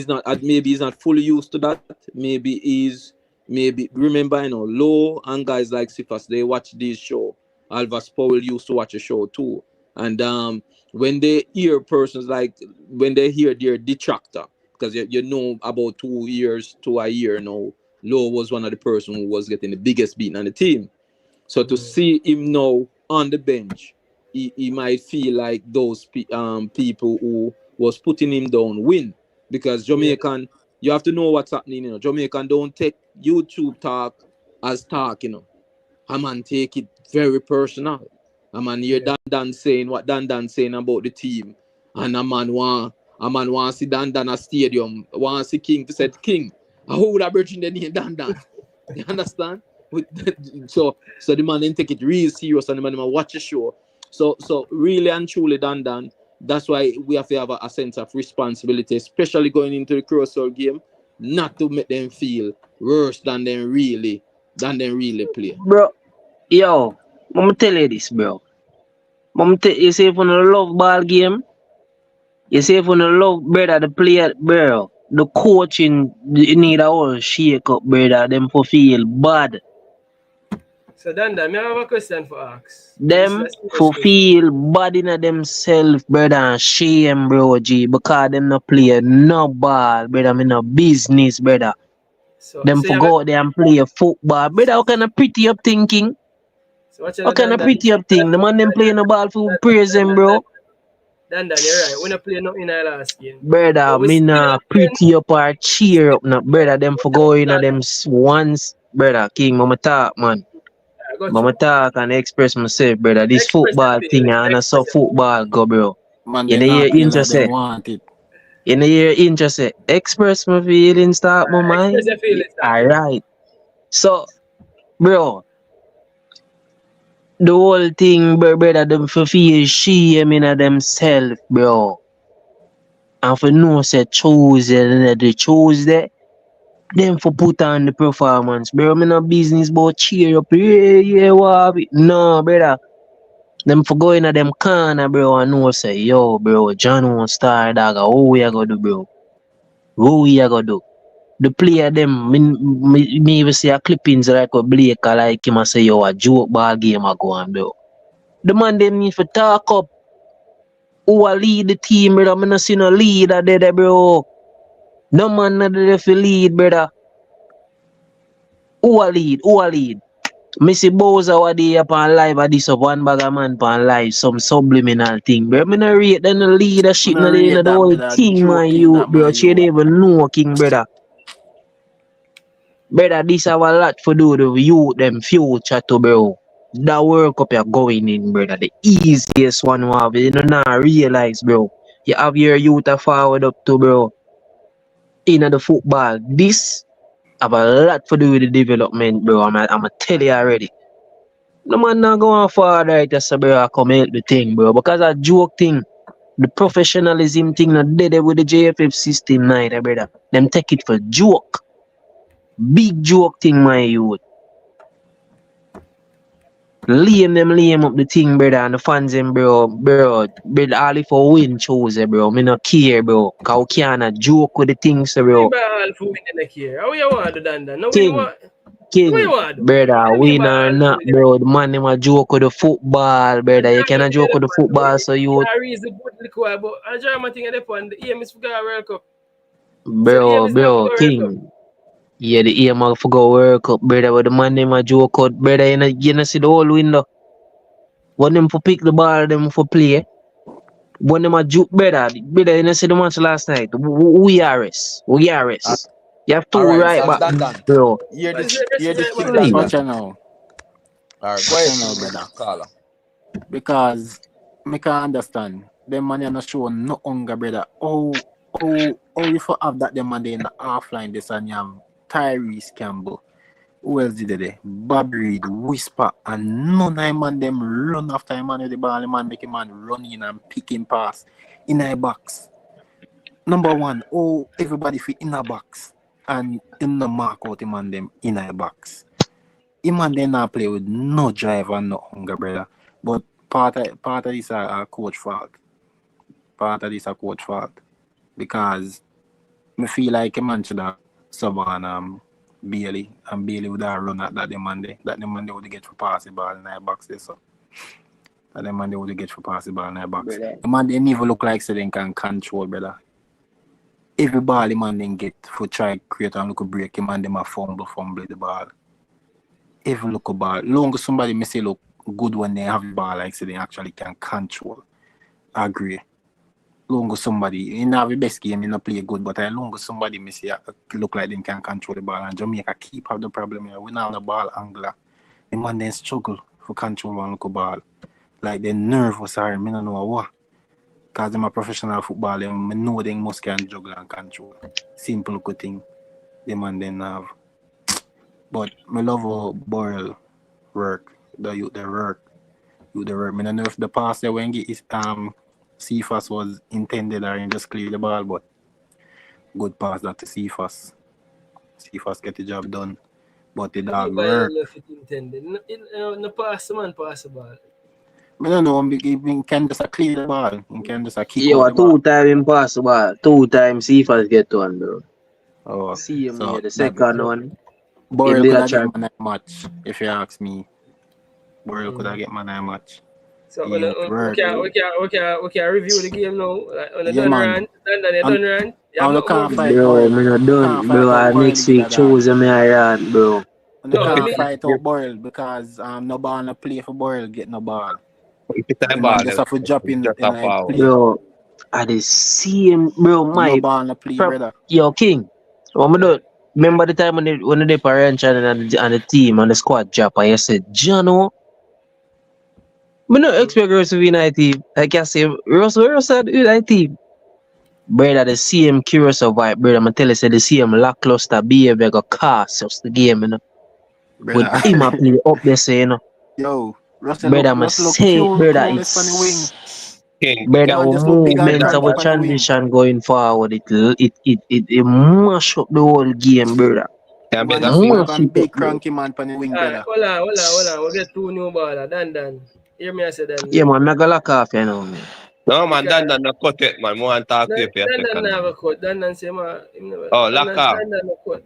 Speaker 4: not maybe he's not fully used to that. Maybe remember low and guys like Sifas, they watch this show. Alvas Powell used to watch a show too. And when they hear persons like when they hear their detractor, because you know about 2 years to a year now, Low was one of the person who was getting the biggest beating on the team. So to see him now on the bench, he might feel like those people who was putting him down win. Because Jamaican, you have to know what's happening. Jamaican don't take YouTube talk as talk. A man take it very personal. A man hear Dan saying what Dan saying about the team, and a man want see Dan a stadium, want see King to say King. I would have bridging the name Dan. You understand? So the man didn't take it real serious, and the man watch the show. So really and truly, Dan, that's why we have to have a sense of responsibility, especially going into the Curacao game, not to make them feel worse than they really play.
Speaker 2: Bro, yo, I'ma tell you this, bro. You say if you no love ball game, you say if you no love brother the player, bro. The coaching you need a whole shake up, brother. Them for feel bad.
Speaker 1: So Danda, me have a question for ask. This is
Speaker 2: Them
Speaker 1: a serious
Speaker 2: for
Speaker 1: question.
Speaker 2: feel bad in themselves, brother, and shame, bro, G, because them no play no ball, brother. Me no business, brother.
Speaker 1: So
Speaker 2: Them
Speaker 1: so you
Speaker 2: for
Speaker 1: have a,
Speaker 2: go out there and play football, brother. How kind of pretty up thinking?
Speaker 1: so what you
Speaker 2: How
Speaker 1: know
Speaker 2: kind of
Speaker 1: Danda?
Speaker 2: pretty up thing? The man them playing the ball for praise them, bro.
Speaker 1: Danda, you're right. We not play nothing in our last game.
Speaker 2: Brother,
Speaker 1: But we
Speaker 2: me
Speaker 1: still
Speaker 2: nah
Speaker 1: not playing
Speaker 2: pretty up or cheer up, no, brother. Them for go in them once, brother. King, mama talk, man.
Speaker 1: I got
Speaker 2: Mama
Speaker 1: you.
Speaker 2: talk and express myself, brother. This
Speaker 1: Express your
Speaker 2: football thing,
Speaker 1: feelings.
Speaker 2: and I saw
Speaker 1: Express your feelings.
Speaker 2: football go, bro.
Speaker 5: Man,
Speaker 2: You
Speaker 5: they
Speaker 2: know
Speaker 5: not
Speaker 2: your
Speaker 5: play like
Speaker 2: interest,
Speaker 5: them want it.
Speaker 2: you know your interest, express my feelings, start my
Speaker 1: Express
Speaker 2: mind.
Speaker 1: your feelings, Danda.
Speaker 2: Alright. So, bro, the whole thing, brother, them for feel shame in themselves, bro. And for no say Tuesday, the Tuesday, them for put on the performance, bro. Me no business about cheer up, yeah, what? No, brother. Them for go in a them corner, bro, and know say, yo, bro, John won't start, dog. What we are gonna do, bro? What we are gonna do? The player them, me even see a clippings like a Blake, like him and say, yo, a joke ball game a go on, bro. The man them need to talk up. Who a lead the team, brother? Me no see no leader there, bro. No man not there for lead, brother. Who a lead? Who a lead? Missy Bowser what day upon live at this up one bag of man upon live, some subliminal thing, bro. Me no rate then the leadership,
Speaker 5: Man,
Speaker 2: no
Speaker 5: I rate
Speaker 2: the
Speaker 5: that,
Speaker 2: whole
Speaker 5: brother.
Speaker 2: thing, man,
Speaker 5: Joking
Speaker 2: you,
Speaker 5: that,
Speaker 2: bro.
Speaker 5: man,
Speaker 2: She don't
Speaker 5: you.
Speaker 2: even know, king, brother. Brother, this have a lot for do with the youth, them future to, bro. That World Cup you're going in, brother. The easiest one you have, you know, now realize, bro. You have your youth to forward up to, bro. In the football, this have a lot to do with the development, bro. I'm tell you already. No man not going far right just bro I come help the thing, bro. Because a joke thing, the professionalism thing not dead with the JFF system neither, brother. Them take it for joke. Big joke thing, my youth. Lame up the thing, brother, and the fans them, bro, all if for win chose, bro. Me not care, bro. Cause we can't joke with the things,
Speaker 1: We
Speaker 2: bro.
Speaker 1: ball for winning the year. How you want to do Danda? No, we
Speaker 2: King.
Speaker 1: want. What you
Speaker 2: King,
Speaker 1: want to do?
Speaker 2: brother,
Speaker 1: Tell me
Speaker 2: win or
Speaker 1: ball for
Speaker 2: not,
Speaker 1: winning the
Speaker 2: bro. The
Speaker 1: year.
Speaker 2: man them a joke with the football,
Speaker 1: And
Speaker 2: brother. You
Speaker 1: Germany
Speaker 2: cannot
Speaker 1: thing at
Speaker 2: joke
Speaker 1: the
Speaker 2: with the
Speaker 1: point,
Speaker 2: football, so you
Speaker 1: Harry is the good liquor, but a German thing at the point, the aim is to go a World Cup. So the aim
Speaker 2: bro,
Speaker 1: is not to go World Cup.
Speaker 2: King. Yeah, the aim of go World Cup, brother. But the man them a joke out, brother. You know see the whole window. When them for pick the ball, them for play. When them a joke, brother, you know see the match last night. We arrest.
Speaker 5: Uh,
Speaker 2: You have two
Speaker 4: Alright,
Speaker 2: right
Speaker 4: so
Speaker 2: back,
Speaker 4: Dan.
Speaker 2: bro.
Speaker 4: Hear
Speaker 1: What is
Speaker 4: the
Speaker 1: the rest
Speaker 4: hear
Speaker 1: of
Speaker 4: the
Speaker 1: that
Speaker 4: thing,
Speaker 1: man
Speaker 4: Dan.
Speaker 1: there?
Speaker 5: Watch out now.
Speaker 4: Alright, go
Speaker 5: Watch
Speaker 4: ahead,
Speaker 5: out now, brother.
Speaker 4: caller.
Speaker 5: Because me can understand. Them man are not showing no hunger, brother. Oh, if you have that them man there in the offline this and you have Tyrese Campbell. Who else did they? Bobby Reed, Whisper, and none of them man them run after him man with the ball. The man make him man run in and pick him pass in a box. Number one, everybody fit in a box and in the mark out him man them in a box. Him man they not play with no drive and no hunger, brother. But part of this a coach fault. Part of this a coach fault. Because me feel like a man should have sub on Bailey, and Bailey would have run at that Monday. That Monday would get for pass the ball in the box there, so. That Monday would get for pass the ball in the box. The man they never look like so they can control, brother. Every ball the man then get for try create and look a break, the man them a fumble the ball. Every look a ball. Long as somebody may say look good when they have the ball like so they actually can control. I agree. Long as somebody in the best game, not play good, but as long as somebody may say look like they can control the ball, and Jamaica keep have the problem here. We now have the ball angler. The man then struggle for control one look ball. Like they nervous or I don't know what. Because I'm a professional footballer, I know they must can juggle and control. Simple good thing. The man then have. But I love how Boyle work. The work. I don't know if the pass there when is Cephas was intended or just clear the ball, but good pass that to Cephas. Cephas get the job done. But the dog work.
Speaker 1: No pass the man pass the ball.
Speaker 5: I don't know, he can just clear the ball. He can just kick
Speaker 2: Yeah,
Speaker 5: out the ball.
Speaker 2: 2 times impossible. 2 times Cephas get one, bro.
Speaker 5: Oh,
Speaker 2: See him
Speaker 5: so
Speaker 2: here, the second one.
Speaker 5: Boyle
Speaker 2: Him
Speaker 5: could
Speaker 2: did a
Speaker 5: have
Speaker 2: try.
Speaker 5: get man a match, if you ask me. Boyle could have get man a match.
Speaker 1: So
Speaker 5: He
Speaker 1: we can review the game now. Like on the
Speaker 5: Yeah,
Speaker 1: done
Speaker 5: man.
Speaker 1: run, done run. You have
Speaker 5: And we
Speaker 1: nothing more
Speaker 5: can't
Speaker 1: to
Speaker 5: fight
Speaker 1: say.
Speaker 2: Bro,
Speaker 5: out.
Speaker 2: me not
Speaker 5: We
Speaker 2: done.
Speaker 5: can't
Speaker 2: Bro,
Speaker 5: fight out Boyle
Speaker 2: next
Speaker 5: did
Speaker 2: week,
Speaker 5: that. Dog.
Speaker 2: choose me around, bro.
Speaker 5: We
Speaker 1: No,
Speaker 5: can't
Speaker 1: me-
Speaker 5: fight out Boyle because no ball no play for Boyle get no ball.
Speaker 6: If it's
Speaker 5: The
Speaker 6: a
Speaker 5: man
Speaker 6: ball,
Speaker 5: just have to drop in
Speaker 6: just a
Speaker 5: like
Speaker 6: foul.
Speaker 5: play.
Speaker 2: Bro, I the same, bro,
Speaker 5: No
Speaker 2: my
Speaker 5: ball no play, brother.
Speaker 2: Yo, King. What me do? Remember the time when the parent and the team and the squad drop and you said, Jano, me no expect Russell to win that team. Like I say, Russell win that team. Brother, the same curious of vibe, brother. I tell you, say the same lackluster behavior go cost us the game, you know. With
Speaker 5: Brother.
Speaker 2: him a play up there, say, you know.
Speaker 5: Yo, Russell
Speaker 2: Brother, I
Speaker 5: look
Speaker 2: say, brother,
Speaker 5: clueless on the wing.
Speaker 6: King,
Speaker 2: brother,
Speaker 5: Man
Speaker 2: our
Speaker 5: just look big and
Speaker 2: movement,
Speaker 5: cranky
Speaker 2: our
Speaker 5: on the wing.
Speaker 2: transition going forward, it mash up the whole game, brother.
Speaker 6: can
Speaker 5: Man
Speaker 6: beg a
Speaker 5: just
Speaker 6: king.
Speaker 5: look
Speaker 2: Mash
Speaker 5: and
Speaker 2: it
Speaker 5: big
Speaker 2: up, bro.
Speaker 5: cranky man on the wing, brother.
Speaker 1: Hold on. We get 2 new baller. Dan. Hear me I say Dan.
Speaker 2: Yeah, man, I go lock off, you know, man.
Speaker 6: No, man, Dan no cut it, man. I want to talk to you for a
Speaker 1: Dan
Speaker 6: second.
Speaker 1: never cut. Dan say ma.
Speaker 6: Oh, lock off.
Speaker 1: Dan no cut.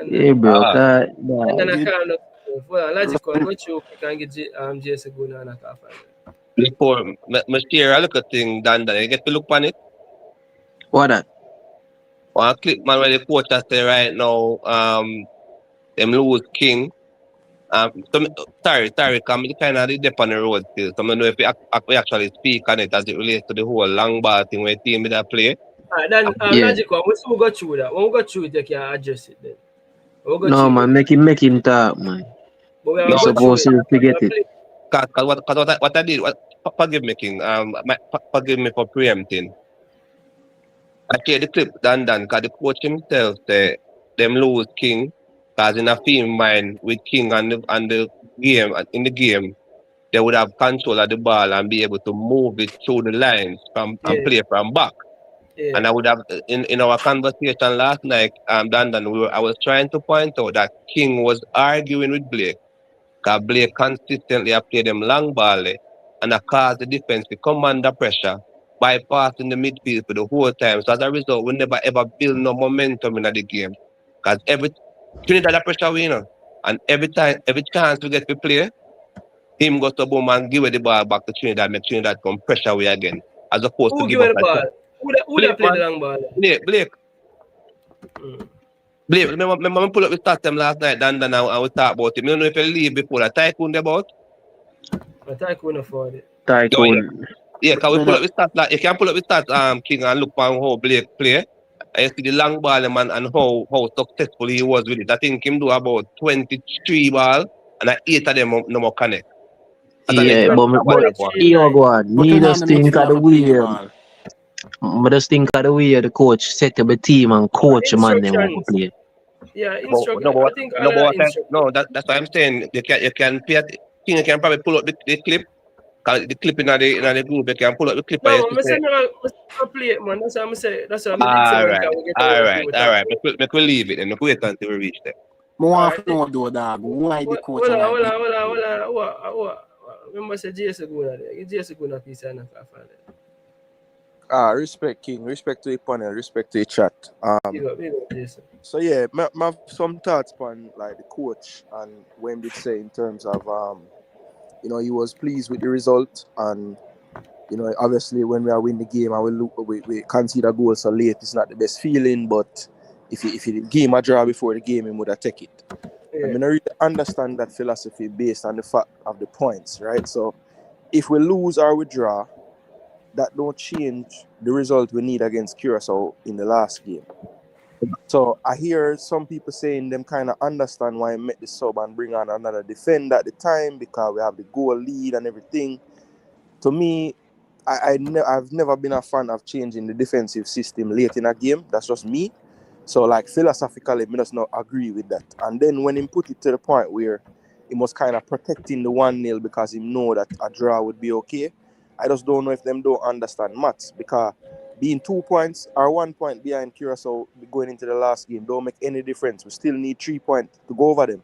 Speaker 2: Yeah, bro,
Speaker 6: Ah.
Speaker 1: Dan
Speaker 5: You-
Speaker 1: can't look. Well, logical. Go through quick and get Jason go and knock off.
Speaker 6: Before, me share a little thing, Dan. You get to look on it.
Speaker 2: What that?
Speaker 6: One clip, man, where the coach has say right now, them lose King. Sorry, come kind of dip on the road still. So I don't know if we actually speak on it as it relates to the whole long ball thing where team with that play.
Speaker 1: Then
Speaker 2: Yeah.
Speaker 1: logical. We still go through that. When we go through it, you can address it then. We'll go
Speaker 2: No,
Speaker 1: through
Speaker 2: man, make him talk, man.
Speaker 1: But we
Speaker 6: No,
Speaker 1: are go
Speaker 2: supposed
Speaker 1: through
Speaker 2: to forget it.
Speaker 6: Cause what I did, forgive me, King. Forgive me for preempting. I share the clip Dan, cause the coach himself say them lose King, cause in a team mind with King and the game in the game, they would have control of the ball and be able to move it through the lines and play from back.
Speaker 1: Yeah.
Speaker 6: And I would have in our conversation last night, I was trying to point out that King was arguing with Blake. Because Blake consistently played them long ball and caused the defense to come under pressure, bypassing the midfield for the whole time. So as a result, we never ever build no momentum in the game. Because every Trinidad the pressure winner. And every chance we get to play, him goes to boom and give the ball back to Trinidad, make Trinidad come pressure way again. As opposed
Speaker 1: Who
Speaker 6: to
Speaker 1: give
Speaker 6: give
Speaker 1: the
Speaker 6: up
Speaker 1: ball? Who that played the long ball?
Speaker 6: Blake. Blake, remember pull up the stats them last night, Dan, and we talk about him. You don't know if you leave before that Tycoon about?
Speaker 1: I Tycoon afford it.
Speaker 2: Tycoon.
Speaker 6: Yeah, can we pull up the stats? Like, you can pull up the stats, King, and look on how Blake play. I see the long ball man and how successful he was with it. I think him do about 23 ball and 8 of them no more connect. That's an
Speaker 2: Yeah,
Speaker 6: example of what I want.
Speaker 1: 23,
Speaker 2: yo,
Speaker 1: 9.
Speaker 2: go on.
Speaker 5: But
Speaker 2: Me
Speaker 5: we not
Speaker 2: just
Speaker 5: in the
Speaker 2: think
Speaker 5: midfield
Speaker 2: of
Speaker 5: have
Speaker 2: the
Speaker 5: a play
Speaker 2: way,
Speaker 5: ball.
Speaker 2: I just think of the way the coach set up a team and coach a man them want to
Speaker 1: Instructions.
Speaker 2: play.
Speaker 1: Yeah,
Speaker 6: But,
Speaker 1: instruction.
Speaker 6: no, but,
Speaker 1: I think all
Speaker 6: no,
Speaker 1: of
Speaker 6: but
Speaker 1: that
Speaker 6: what
Speaker 1: instruction.
Speaker 6: that's what I'm saying. You can pay King you can probably pull up the clip. 'Cause the clip in the group, you can pull up the clip and
Speaker 1: No,
Speaker 6: you
Speaker 1: man, I
Speaker 6: say,
Speaker 1: say I play it, man. That's what I'm saying. That's what I did say,
Speaker 6: all
Speaker 1: man.
Speaker 6: right,
Speaker 1: Can we get
Speaker 6: all
Speaker 1: our
Speaker 6: right,
Speaker 1: thing with
Speaker 6: all
Speaker 1: that?
Speaker 6: right. Make we leave it and make we wait until we reach there.
Speaker 5: I
Speaker 1: All
Speaker 5: want
Speaker 1: right.
Speaker 5: to know though, dog, why the coach
Speaker 1: Hold on,
Speaker 5: and I
Speaker 1: hold
Speaker 5: beat.
Speaker 1: on, hold on, hold on. What? Remember, say JS Guna there. JS Guna piece and
Speaker 7: Respect King, respect to the panel, respect to the chat.
Speaker 1: big up, Jason.
Speaker 7: So yeah, me have some thoughts on like the coach and when did say in terms of he was pleased with the result and obviously when we are win the game and we concede a goal so late it's not the best feeling, but if the game a draw before the game he would have take it.
Speaker 1: Yeah.
Speaker 7: I mean I really understand that philosophy based on the fact of the points, right? So if we lose or we draw, that don't change the result we need against Curacao in the last game. So I hear some people saying them kind of understand why I make the sub and bring on another defender at the time because we have the goal lead and everything. To me, I've never been a fan of changing the defensive system late in a game. That's just me. So like philosophically, I does not agree with that. And then when he put it to the point where he was kind of protecting the 1-0 because he know that a draw would be okay, I just don't know if them don't understand maths because being 2 points or 1 point behind Curacao going into the last game don't make any difference. We still need 3 points to go over them.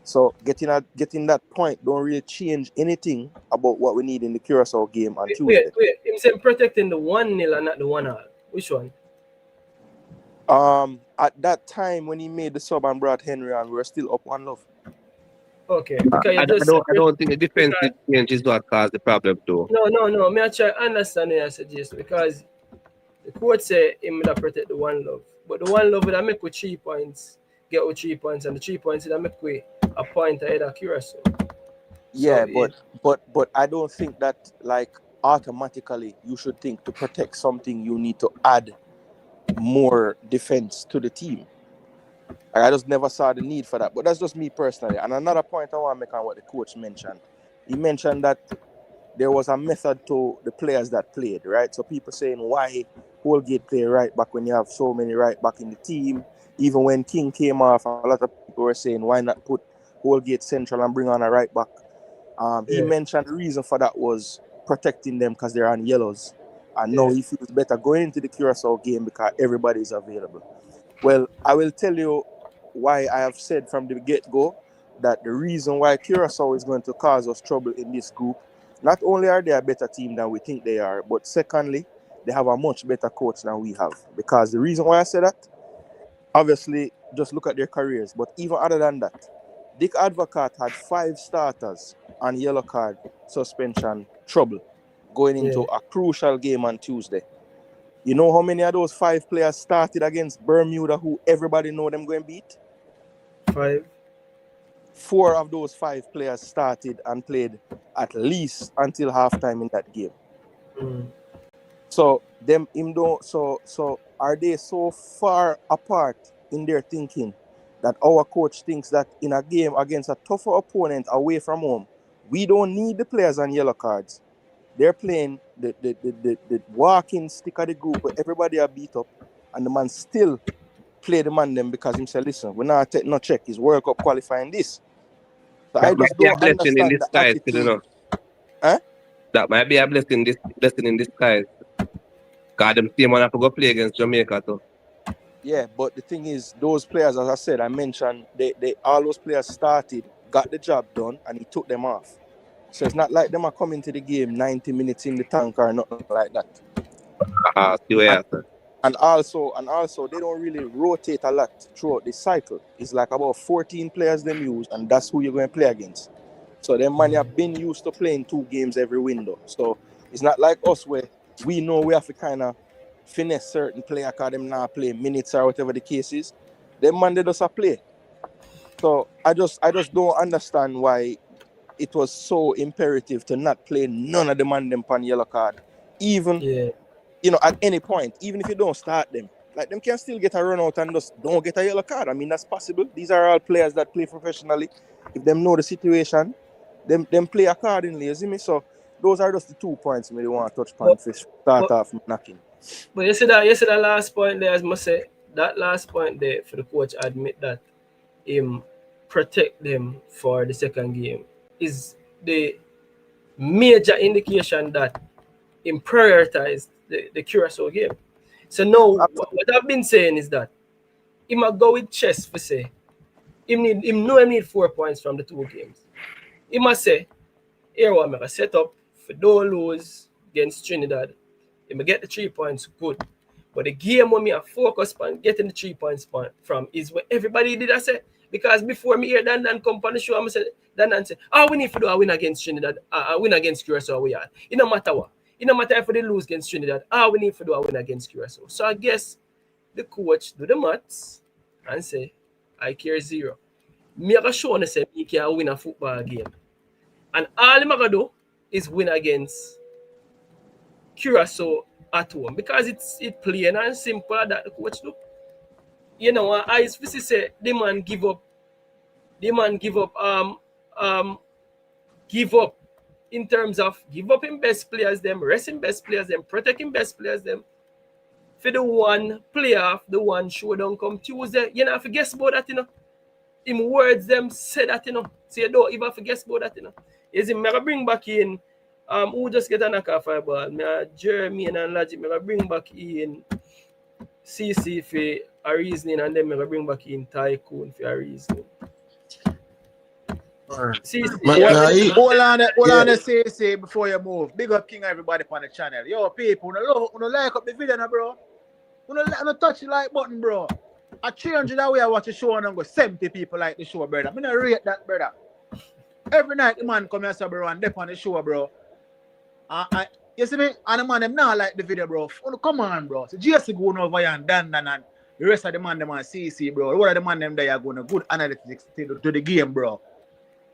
Speaker 7: So getting that point don't really change anything about what we need in the Curacao game on Tuesday.
Speaker 1: Wait. Him saying protecting the 1-0 and not the 1-0. Which one?
Speaker 7: At that time when he made the sub and brought Henry and we were still up 1-0.
Speaker 1: Okay. Because
Speaker 6: I
Speaker 1: you just
Speaker 6: don't think the defensive change is what caused the problem too.
Speaker 1: No. Me I try understand what I suggest because the coach say him will protect the 1-0. But the 1-0 will make with 3 points, get with 3 points, and the 3 points will make with a point ahead of Curacao.
Speaker 7: Yeah,
Speaker 1: So,
Speaker 7: but I don't think that like automatically you should think to protect something you need to add more defense to the team. I just never saw the need for that. But that's just me personally. And another point I want to make on what the coach mentioned. He mentioned that there was a method to the players that played, right? So people saying why Holgate play right back when you have so many right back in the team. Even when King came off, a lot of people were saying why not put Holgate central and bring on a right back. He mentioned the reason for that was protecting them because they're on yellows. And now he feels better going into the Curacao game because everybody is available. Well, I will tell you why I have said from the get-go that the reason why Curacao is going to cause us trouble in this group, not only are they a better team than we think they are, but secondly, they have a much better coach than we have. Because the reason why I say that, obviously, just look at their careers. But even other than that, Dick Advocat had 5 starters on yellow card suspension trouble going into a crucial game on Tuesday. You know how many of those 5 players started against Bermuda who everybody know them going to beat?
Speaker 1: 5.
Speaker 7: 4 of those 5 players started and played at least until halftime in that game. So are they so far apart in their thinking that our coach thinks that in a game against a tougher opponent away from home, we don't need the players on yellow cards? They're playing the walking stick of the group where everybody are beat up and the man still play the man them because him say, listen, we're not take no check. It's World Cup qualifying this. So
Speaker 6: That
Speaker 7: I just
Speaker 6: might be a
Speaker 7: don't
Speaker 6: blessing in
Speaker 7: understand the
Speaker 6: disguise,
Speaker 7: attitude. Huh?
Speaker 6: That might be a blessing in disguise. God, them team want to go play against Jamaica too.
Speaker 7: Yeah, but the thing is, those players, as I said, I mentioned, they all those players started, got the job done, and he took them off. So it's not like them are coming to the game 90 minutes in the tank or nothing like that. And also, they don't really rotate a lot throughout the cycle. It's like about 14 players them use, and that's who you're going to play against. So them man have been used to playing 2 games every window. So it's not like us where we know we have to kind of finesse certain player because them not play minutes or whatever the case is. Them man they just a play. So I just don't understand why it was so imperative to not play none of the man them on yellow card. Even at any point, even if you don't start them. Like them can still get a run out and just don't get a yellow card. I mean that's possible. These are all players that play professionally. If them know the situation, them play accordingly, you see me? So those are just the 2 points we want to touch upon to start off knocking.
Speaker 1: But you see that last point there, as must say, that last point there for the coach admit that him protect them for the second game is the major indication that him prioritized the Curacao game. So now what I've been saying is that he might go with chess for say him need 4 points from the 2 games. He must say, here what I set up for don't lose against Trinidad. He may get the 3 points good. But the game when me I focus on getting the 3 points from is what everybody did I say. Because before me hear Dan come on the show, I said Dan say, we need to do a win against Trinidad, a win against Curacao we are. It no matter what. It no matter if they lose against Trinidad, we need to do a win against Curacao. So I guess the coach do the maths and say, I care 0. Me I show on say me can win a football game. And all I'm gonna do is win against Curacao at home. Because it's plain and simple that the coach do. You know, I say the man give up in terms of give up in best players them, resting best players them, protecting best players them. For the one playoff, the one showdown come Tuesday, you know, if you guess about that, you know. Him words them say that, you know. So you don't even forget about that, you know. Is him I bring back in who just get a knock off a ball. Me Jeremy and Logic, me bring back in CC for a reasoning, and then I bring back in Tycoon for a reasoning.
Speaker 5: Hold on, say before you move. Big up King everybody on the channel. Yo, people, wanna like up the video now, bro. Wanna touch the like button, bro. I 300 that way I watch the show and I'm go 70 people like the show, brother. I mean I rate that, brother. Every night the man come here, so bro, and dip on the show, bro. You see me? And the man them now like the video, bro. Come on, bro. So just going over here and Dan and the rest of the man them on CC, bro. What are the man them there are going to good analytics to the game, bro.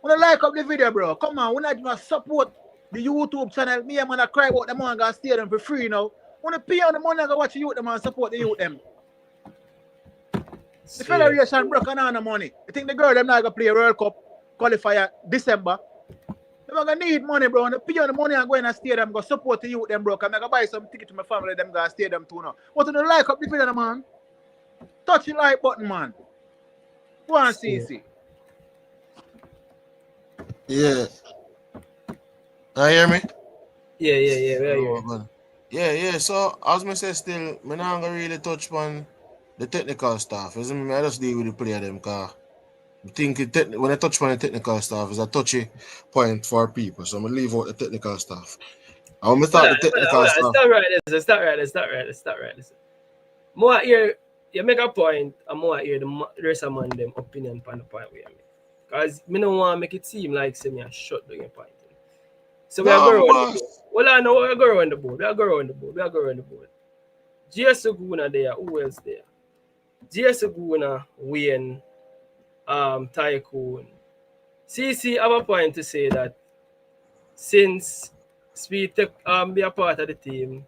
Speaker 5: Wanna like up the video, bro. Come on, we're not support the YouTube channel. Me and man I cry about the man gonna stay them for free now. Wanna pay on the money go watch the youth them and support the youth them. The Federation broke on the money. You think the girl them not gonna play a World Cup qualifier December? They're gonna need money, bro. And the pay on the money and go in and stay them, go support the youth them, bro. Cause I'm gonna buy some ticket to my family, them gonna stay them too now. What do you like up the video, man? Touch the like button, man. Go on, CC.
Speaker 3: Yeah. You hear me?
Speaker 1: Yeah.
Speaker 3: Yeah. So as I say still, I'm not gonna really touch on the technical stuff. I just deal with the player them cause I think when I touch on the technical stuff is a touchy point for people. So I'm gonna leave out the technical stuff. I want to start the technical stuff.
Speaker 1: It's not right. More here, you make a point, and more here the rest of man them opinion on the point we make. Because I don't want to make it seem like me a shut down your point. So we are going around the board. Well, I know we are going around the board. GS Oguna there, who else there? GS Oguna, Wayne, Tycoon. CC have a point to say that since Speed be a part of the team,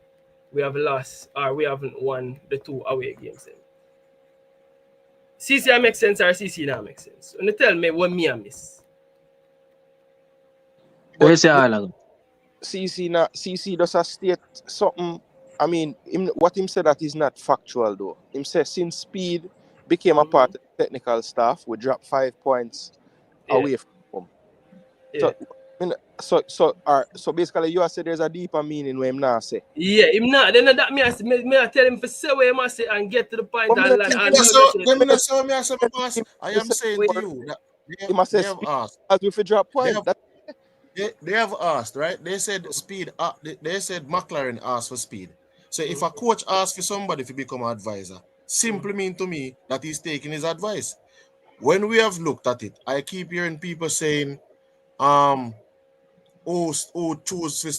Speaker 1: we have lost or we haven't won the 2 away games. CC make sense or CC not make sense? And you tell me what me I miss.
Speaker 7: CC does a state something. I mean, what him said that is not factual though. Him said since Speed became a part of the technical staff, we dropped 5 points away from home.
Speaker 1: Yeah.
Speaker 7: So basically you said there's a deeper meaning where him not say.
Speaker 1: Yeah, him not. Then that me I tell him for say what he must say and get to the point.
Speaker 3: I am saying to you that they have asked.
Speaker 7: As if we drop points.
Speaker 3: They have asked, right? They said Speed. They said McClaren asked for Speed. So if a coach asks for somebody to become an advisor, simply mean to me that he's taking his advice. When we have looked at it, I keep hearing people saying, choose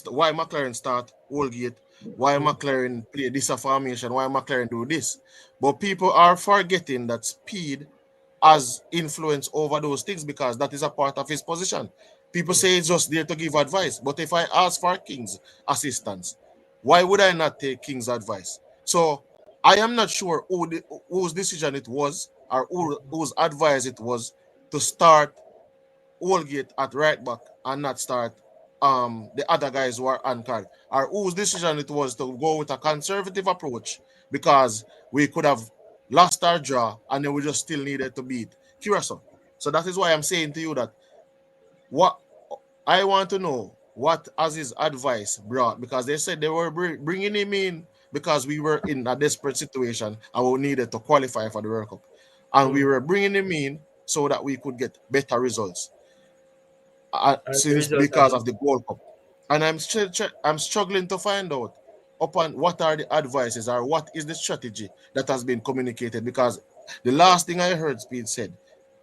Speaker 3: why McClaren start Holgate, why McClaren play this formation, why McClaren do this. But people are forgetting that Speed has influence over those things because that is a part of his position. People say it's just there to give advice. But if I ask for King's assistance, why would I not take King's advice? So I am not sure whose decision it was or whose advice it was to start Holgate at right back and not start the other guys who are anchored, or whose decision it was to go with a conservative approach because we could have lost our draw and then we just still needed to beat Curacao. So that is why I'm saying to you that what I want to know what Aziz's advice brought, because they said they were bringing him in because we were in a desperate situation and we needed to qualify for the World Cup, and we were bringing him in so that we could get better results. Since because of the Gold Cup, and I'm struggling to find out upon what are the advices or what is the strategy that has been communicated, because the last thing I heard Speed said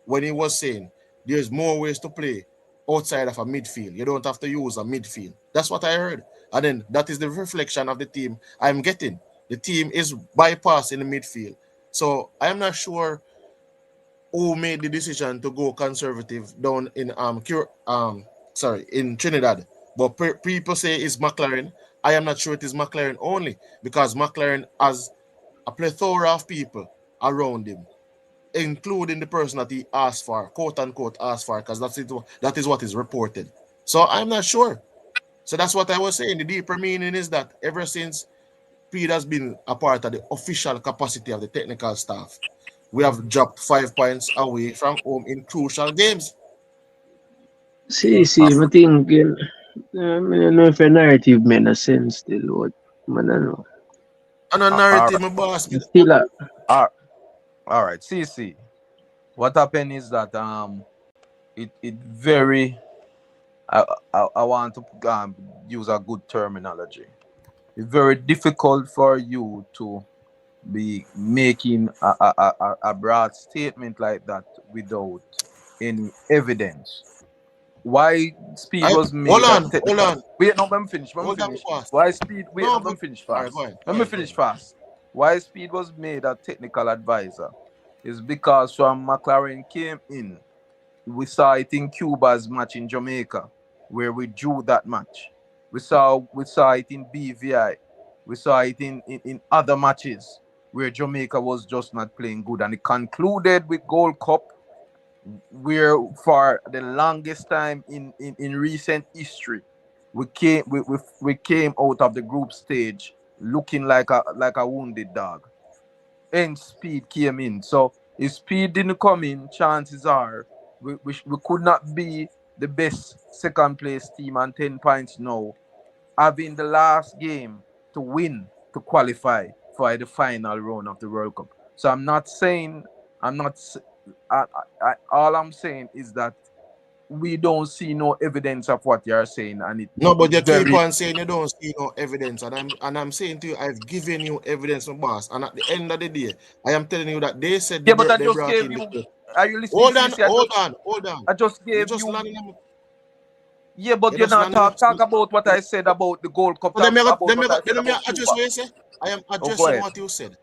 Speaker 3: when he was saying there's more ways to play outside of a midfield. You don't have to use a midfield. That's what I heard, and then that is the reflection of the team I'm getting. The team is bypassing the midfield, so I'm not sure who made the decision to go conservative down in in Trinidad. But people say it's McClaren. I am not sure it is McClaren only, because McClaren has a plethora of people around him, including the person that he asked for, quote unquote asked for, because that is what is reported. So I'm not sure. So that's what I was saying. The deeper meaning is that ever since Pete has been a part of the official capacity of the technical staff, we have dropped 5 points away from home in crucial games.
Speaker 2: See, I think, I don't know if a narrative made a sense still, what, man, I don't know.
Speaker 3: And a narrative, my boss.
Speaker 2: Still,
Speaker 4: All right, see. What happened is that it very I want to use a good terminology. It's very difficult for you to be making a broad statement like that without any evidence. Why Speed was made?
Speaker 3: Hold on.
Speaker 4: Wait, no, let me finish. Why Speed? Wait,
Speaker 3: no,
Speaker 4: let me finish fast.
Speaker 3: Right,
Speaker 4: let me finish fast. Why Speed was made a technical advisor is because when McClaren came in, we saw it in Cuba's match in Jamaica, where we drew that match. We saw it in BVI. We saw it in other matches where Jamaica was just not playing good, and it concluded with Gold Cup, where for the longest time in recent history, we came out of the group stage looking like a wounded dog. And Speed came in. So if Speed didn't come in, chances are we could not be the best second place team and 10 points now, having the last game to win to qualify for the final round of the World Cup. So all I'm saying is that we don't see no evidence of what you're saying, and it
Speaker 3: no, but you keep on saying you don't see no evidence, and I'm saying to you, I've given you evidence, my boss, and at the end of the day, I am telling you that they said
Speaker 4: but I just gave you. Are you listening?
Speaker 3: Hold on.
Speaker 4: I just gave
Speaker 3: you.
Speaker 4: Yeah, but you're not talk about what I said about the Gold Cup.
Speaker 3: Let me address what you said. I am addressing what you said.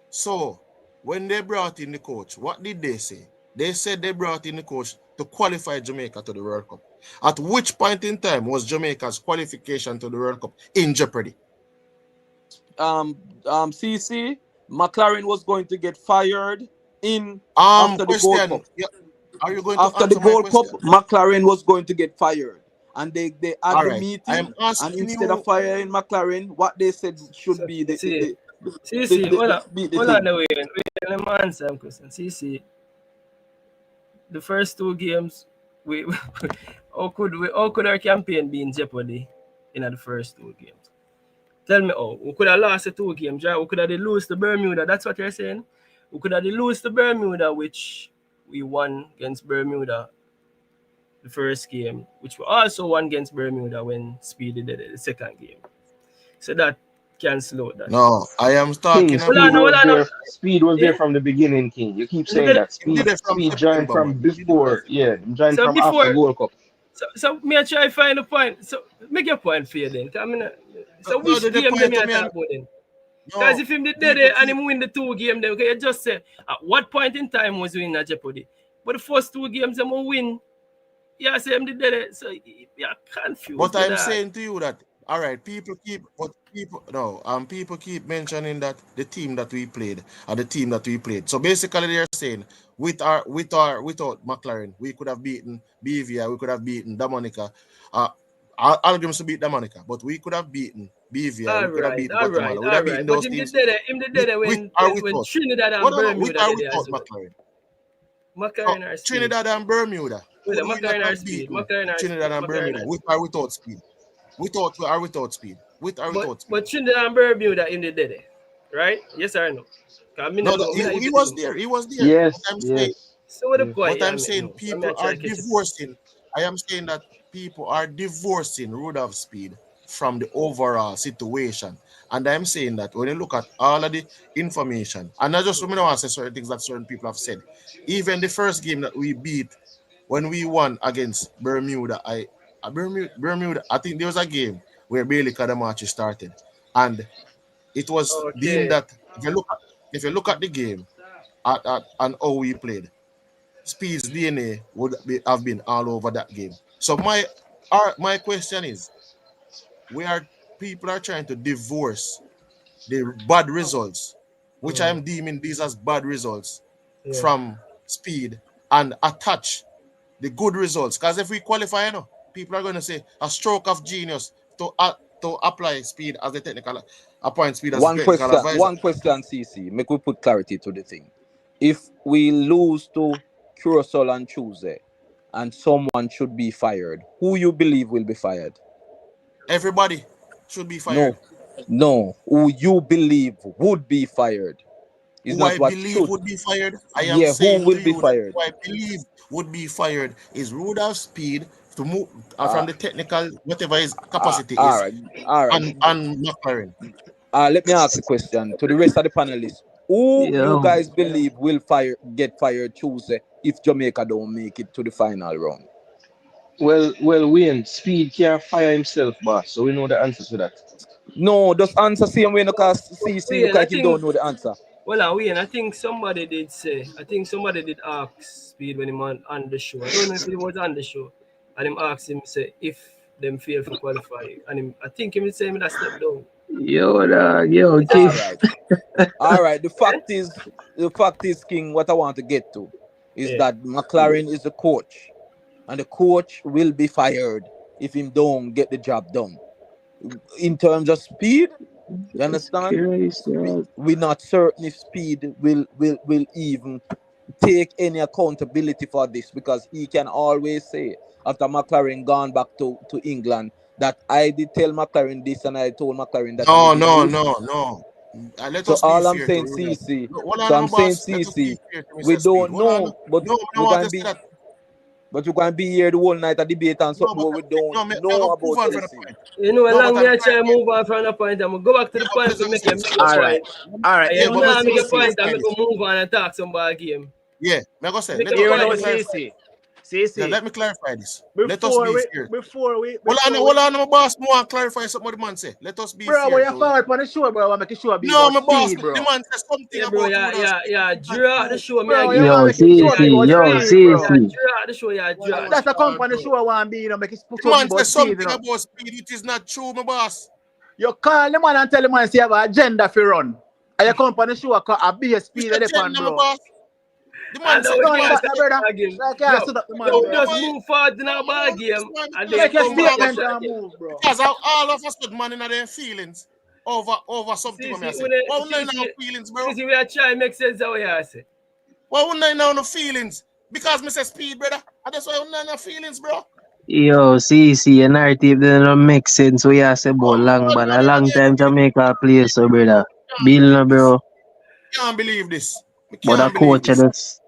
Speaker 3: So, when they brought in the coach, what did they say? They said they brought in the coach to qualify Jamaica to the World Cup. At which point in time was Jamaica's qualification to the World Cup in jeopardy?
Speaker 4: CC, McClaren was going to get fired in after the Gold Cup.
Speaker 3: Yeah. Are you going
Speaker 4: after
Speaker 3: to
Speaker 4: the Gold Cup, McClaren was going to get fired. And they had the meeting, and instead of firing McClaren, what they said should be the
Speaker 1: hold on, wait, let me answer some question. See, the first 2 games, how could our campaign be in jeopardy in the first 2 games? Tell me how. We could have lost the 2 games, right? We could have lost to Bermuda. That's what you're saying? We could have lost to Bermuda, which we won against Bermuda the first game, which we also won against Bermuda when Speedy did it the second game. So that can slow that.
Speaker 3: No, I am talking
Speaker 2: about Speed was there from the beginning, King. You keep saying that Speed joined from before. Yeah, joined from after World Cup.
Speaker 1: So me I try to find a point. So make your point for you then. So which game do me talk about then? Because if him did it and him win the 2 games, then okay, you just say at what point in time was we in a jeopardy? But the first 2 games them will win. Yeah, say him did it. So you're confused.
Speaker 3: But I'm saying to you that All right, people keep mentioning that the team that we played are the team that we played. So basically, they're saying without McClaren, we could have beaten BVI, we could have beaten Dominica. Arguments to beat Dominica, but we could have beaten BVI, we could have beaten Guatemala, we would have beaten
Speaker 1: But
Speaker 3: those
Speaker 1: him
Speaker 3: teams.
Speaker 1: did that
Speaker 3: With
Speaker 1: when Trinidad
Speaker 3: What
Speaker 1: and Bermuda
Speaker 3: are
Speaker 1: did
Speaker 3: we
Speaker 1: it as
Speaker 3: taught
Speaker 1: well.
Speaker 3: McClaren?
Speaker 1: McClaren or Speed.
Speaker 3: Trinidad and Bermuda.
Speaker 1: Well,
Speaker 3: Could we not
Speaker 1: McClaren or
Speaker 3: have
Speaker 1: Speed.
Speaker 3: beaten
Speaker 1: McClaren or
Speaker 3: Trinidad
Speaker 1: Speed.
Speaker 3: and Bermuda with or without speed? Without speed. With or without speed.
Speaker 1: But Trinidad and Bermuda him did it. Right? Yes or no?
Speaker 3: No, he was there. He was there.
Speaker 2: Yes,
Speaker 3: What I'm saying,
Speaker 2: yes.
Speaker 1: So what the
Speaker 2: yes.
Speaker 1: point?
Speaker 3: what I'm saying, people
Speaker 1: try
Speaker 3: are
Speaker 1: to catch it.
Speaker 3: divorcing. I am saying that people are divorcing road of speed from the overall situation. And I'm saying that when you look at all of the information, and not just when I want to say certain things that certain people have said, even the first game that we beat when we won against Bermuda, Bermuda, I think there was a game where Bailey Kadamachi started. And it was deemed
Speaker 1: Okay.
Speaker 3: that if you look at the game and how we played, Speed's DNA would have been all over that game. So my question is, people are trying to divorce the bad results, which I am deeming these as bad results, from Speed and attach the good results. Because if we qualify, people are going to say a stroke of genius to apply Speed as the technical appoint Speed as the technical advisor.
Speaker 4: One question, CC. Make we put clarity to the thing. If we lose to Curacao on Tuesday and someone should be fired, who you believe will be fired?
Speaker 3: Everybody should be fired.
Speaker 4: No. Who you believe would be fired? Is
Speaker 3: Who
Speaker 4: not
Speaker 3: I
Speaker 4: what
Speaker 3: believe
Speaker 4: should.
Speaker 3: would be fired. I am
Speaker 4: who
Speaker 3: saying
Speaker 4: will
Speaker 3: to
Speaker 4: be
Speaker 3: you
Speaker 4: fired?
Speaker 3: that who I believe would be fired is Rudolph Speed to move from the technical, whatever his capacity
Speaker 4: all
Speaker 3: is,
Speaker 4: right.
Speaker 3: and McClaren.
Speaker 4: Let me ask a question to the rest of the panelists. Who you
Speaker 2: Yo.
Speaker 4: guys believe will get fired Tuesday if Jamaica don't make it to the final round?
Speaker 2: Well, Wayne, Speed can't fire himself, boss. So we know the answer to that.
Speaker 4: No, just answer same way, no, cause CC look like you don't know the answer.
Speaker 1: Well, Wayne, I think somebody did ask Speed when he was on the show. I don't know if he was on the show. And him asked him, say, if them fail for qualify. And I think him say him that step down.
Speaker 2: Yo, dog, yo,
Speaker 4: All right. The fact is, King, what I want to get to is that McClaren is the coach. And the coach will be fired if him don't get the job done. In terms of Speed, you understand? We're not certain if Speed will even take any accountability for this, because he can always say after McClaren gone back to England that I did tell McClaren this and I told McClaren that.
Speaker 3: No. Let us
Speaker 4: all
Speaker 3: be
Speaker 4: I'm
Speaker 3: fair
Speaker 4: saying,
Speaker 3: to
Speaker 4: CC.
Speaker 3: So
Speaker 4: I'm saying, CC, we don't know, but we're going to be. But you're going to be here the whole night at debate and something we don't know about this.
Speaker 1: You know, a long way try to move on from the point. I'm going to go back to the point to make a point.
Speaker 5: All right.
Speaker 1: Yeah, but make a point and make a move on and talk some ball game.
Speaker 3: Yeah, me go say.
Speaker 5: Let
Speaker 3: me clarify this.
Speaker 5: Let us be fair.
Speaker 3: Hold on, my boss. I want to clarify something what the man say. Let us be fair.
Speaker 5: Bro, you're forward for the show, bro. I'm making sure.
Speaker 3: No, my boss. The man says something
Speaker 1: yeah, bro,
Speaker 3: about
Speaker 1: draw out the show.
Speaker 5: Bro,
Speaker 2: yo, CC.
Speaker 1: Draw out the show, draw.
Speaker 5: That's the company show I want to be, make it
Speaker 3: the man says something about Speed. It is not true, my boss.
Speaker 5: You call the man and tell the man say you have an agenda for run. And your company show a be a Speed at the pan, bro.
Speaker 3: The man said,
Speaker 1: just move forward in our ball game. And
Speaker 5: make your statement and move, bro.
Speaker 3: Because all of us man in their feelings over something. Why not know feelings, bro?
Speaker 1: We are trying to make sense of what you say.
Speaker 3: Why not know no feelings? Because Mr. Speed, brother. And that's why I don't know feelings, bro.
Speaker 2: Yo, CC, a narrative that don't make sense. We are say about a long time Jamaica play, so brother. Bill, bro.
Speaker 3: Can't believe this.
Speaker 2: But a coach that's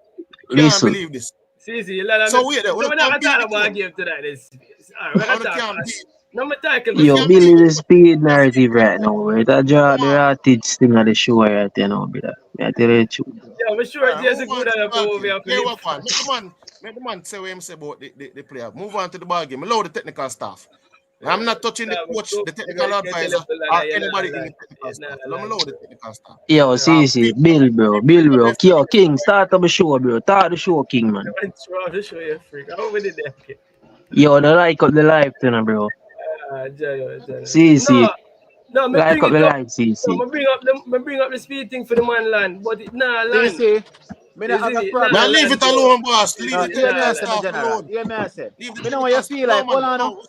Speaker 2: listen.
Speaker 3: Can't believe this.
Speaker 1: See,
Speaker 3: so wait,
Speaker 1: we're not talking about game tonight.
Speaker 2: Yo, Bill is the Speed narrative right now. We're the Rattage thing of the show right now, brother. I tell you the truth.
Speaker 1: Yeah, I'm sure it's good at the
Speaker 3: Make the man say what him say about the player. Move on to the ball game. Allow the technical staff. I'm not touching the coach, the technical advisor, or anybody in the technical staff. Allow the technical staff.
Speaker 2: Yo, see, Bill, bro. Yo, King, start up the show, bro. Start the show, King, man. Yo, the like up the live tonight, bro.
Speaker 1: Jano.
Speaker 2: CC.
Speaker 1: No, me
Speaker 2: Like
Speaker 1: bring
Speaker 2: up
Speaker 1: it
Speaker 2: the
Speaker 1: up.
Speaker 2: line,
Speaker 1: No,
Speaker 2: CC.
Speaker 1: me bring up the speed thing for the man land, but it nah
Speaker 5: You
Speaker 1: land.
Speaker 5: see, me
Speaker 1: You
Speaker 5: not have
Speaker 1: see,
Speaker 5: a
Speaker 1: it nah
Speaker 3: Man,
Speaker 5: problem.
Speaker 3: leave
Speaker 1: land,
Speaker 3: it
Speaker 1: bro.
Speaker 3: alone, boss.
Speaker 1: You
Speaker 3: Leave
Speaker 5: No,
Speaker 3: the
Speaker 1: see, it
Speaker 5: hear me
Speaker 1: nah
Speaker 3: technical
Speaker 5: I say,
Speaker 1: land.
Speaker 5: my
Speaker 3: staff
Speaker 5: general.
Speaker 3: alone.
Speaker 5: Hear me I say.
Speaker 3: Leave the
Speaker 5: Me know what you
Speaker 3: technical staff.
Speaker 5: feel
Speaker 3: No,
Speaker 5: like. Hold
Speaker 3: man.
Speaker 5: on.
Speaker 3: No.
Speaker 5: No.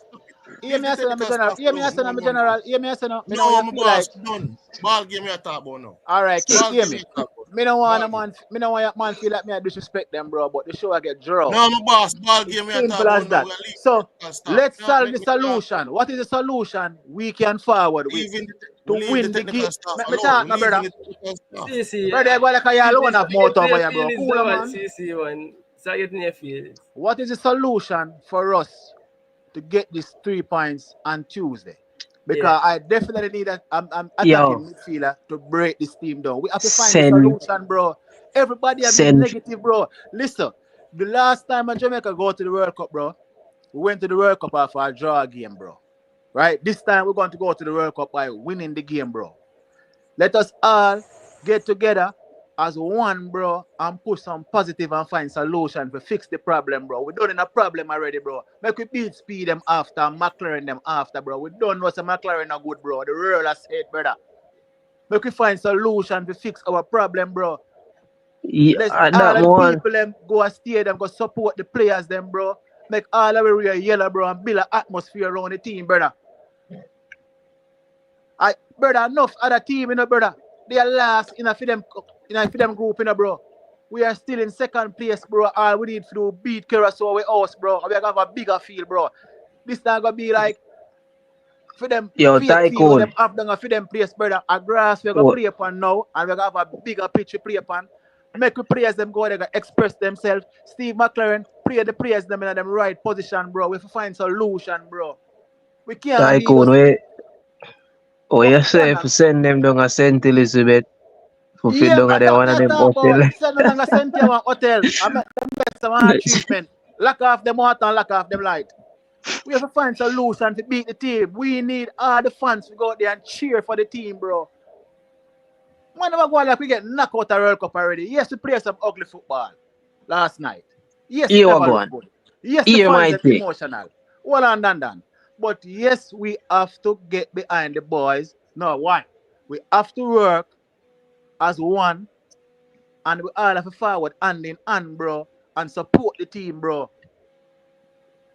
Speaker 5: Hear
Speaker 3: Leave
Speaker 5: me
Speaker 3: the
Speaker 5: I say, my
Speaker 3: technical
Speaker 5: general.
Speaker 3: staff
Speaker 5: Hear me I
Speaker 3: alone.
Speaker 5: say,
Speaker 3: No,
Speaker 5: my
Speaker 3: no, no.
Speaker 5: general. Hear me I say, no. Me know what you
Speaker 3: No, my
Speaker 5: feel like.
Speaker 3: boss, done. Ball game me a talk about now.
Speaker 5: All right, King,
Speaker 3: Ball
Speaker 5: hear
Speaker 3: game me
Speaker 5: me.
Speaker 3: a talk about.
Speaker 5: Me don't want
Speaker 3: Ball
Speaker 5: a
Speaker 3: game.
Speaker 5: man. Me don't want a man feel like me I disrespect them, bro. But the show I get draw.
Speaker 3: No, my boss, ball
Speaker 5: It's
Speaker 3: game me a talk
Speaker 5: simple
Speaker 3: about
Speaker 5: as
Speaker 3: now.
Speaker 5: that.
Speaker 3: We are leaving the
Speaker 5: So
Speaker 3: technical staff.
Speaker 5: let's
Speaker 3: Not
Speaker 5: solve
Speaker 3: make
Speaker 5: the
Speaker 3: me talk.
Speaker 5: solution. What is the solution we can forward
Speaker 3: We
Speaker 5: with to
Speaker 3: leave the
Speaker 5: win the game?
Speaker 3: technical staff
Speaker 5: Me
Speaker 3: alone.
Speaker 5: talk,
Speaker 3: We
Speaker 5: my
Speaker 3: leaving
Speaker 5: brother.
Speaker 3: the technical staff.
Speaker 1: CC,
Speaker 5: Brother, I go like a alone have more over here, bro.
Speaker 1: feelings,
Speaker 5: Cooler,
Speaker 1: man.
Speaker 5: man.
Speaker 1: CC, man. So getting your feelings.
Speaker 5: What is the solution for us to get these 3 points on Tuesday? Because
Speaker 1: Yeah.
Speaker 5: I definitely need that. I'm attacking
Speaker 2: Yo,
Speaker 5: midfielder to break this team down. We have to find the
Speaker 2: send,
Speaker 5: solution, bro. Everybody have been
Speaker 2: send.
Speaker 5: negative, bro. Listen, the last time Jamaica go to the World Cup, bro, we went to the World Cup after a draw game, bro. Right? This time we're going to go to the World Cup by winning the game, bro. Let us all get together as one, bro, and put some positive and find solution to fix the problem, bro. We done in a problem already, bro. Make we beat speed them after, McClaren them after, bro. We don't know some McClaren are good, bro. The world has said, brother. Make we find solution to fix our problem, bro. Let's all
Speaker 2: That
Speaker 5: of the
Speaker 2: one.
Speaker 5: people them go and stay them, go support the players them, bro. Make all of the real yellow, bro, and build an atmosphere around the team, brother. Brother, enough other team, brother. They are last in a for them group, bro. We are still in second place, bro. All we need to do beat Curacao with us, bro. We are gonna have a bigger field, bro. This time gonna be like for them
Speaker 2: Yo,
Speaker 5: fake field,
Speaker 2: Tycoon.
Speaker 5: them up down for them place, brother. A grass we're gonna
Speaker 2: What?
Speaker 5: play upon now, and we're gonna have a bigger pitch to play upon. Make the players them go there, express themselves. Steve McClaren, play the players them in them right position, bro. We have to find solution, bro. We can't be
Speaker 2: Tycoon,
Speaker 5: just
Speaker 2: you say if you send them down a St. Elizabeth, for fit
Speaker 5: yeah,
Speaker 2: down at
Speaker 5: that's
Speaker 2: one of
Speaker 5: what I
Speaker 2: them
Speaker 5: talk
Speaker 2: hotel.
Speaker 5: about. Send them down and send them to a hotel. I make them get some treatment. Lock off them water and lock off them light. We have to find solution to beat the team. We need all the fans to go out there and cheer for the team, bro. Man, never go like we get knocked out of World Cup already. Yes, we play some ugly football last night. Yes, it
Speaker 2: You are
Speaker 5: never looked
Speaker 2: going.
Speaker 5: good. Yes, the
Speaker 2: You
Speaker 5: fans
Speaker 2: might
Speaker 5: are
Speaker 2: take.
Speaker 5: emotional. Well on done. But yes, we have to get behind the boys. No, why? We have to work as one, and we all have to forward hand in hand, bro, and support the team, bro.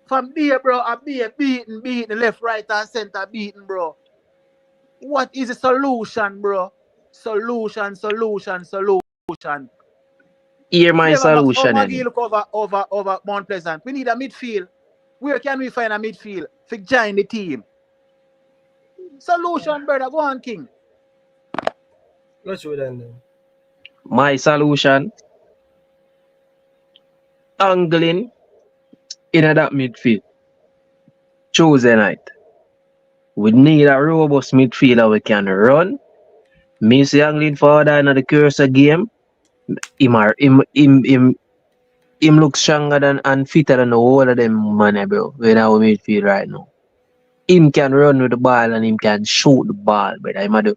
Speaker 5: From there, bro, I be beating left, right, and center beating, bro. What is the solution, bro? Solution.
Speaker 2: Hear my
Speaker 5: Flavor Max, oh
Speaker 2: solution,
Speaker 5: Maggie
Speaker 2: any.
Speaker 5: look over Mount Pleasant. We need a midfield. Where can we find a midfield to join the team? Solution, brother. Go on, King.
Speaker 1: Go through that then.
Speaker 2: My solution, angling in that midfield. Tuesday night. We need a robust midfielder we can run. Me see angling forward in the Curacao game. Him look stronger than and fitter than the whole of them man, bro. In our midfield right now. Him can run with the ball and him can shoot the ball, but I'm the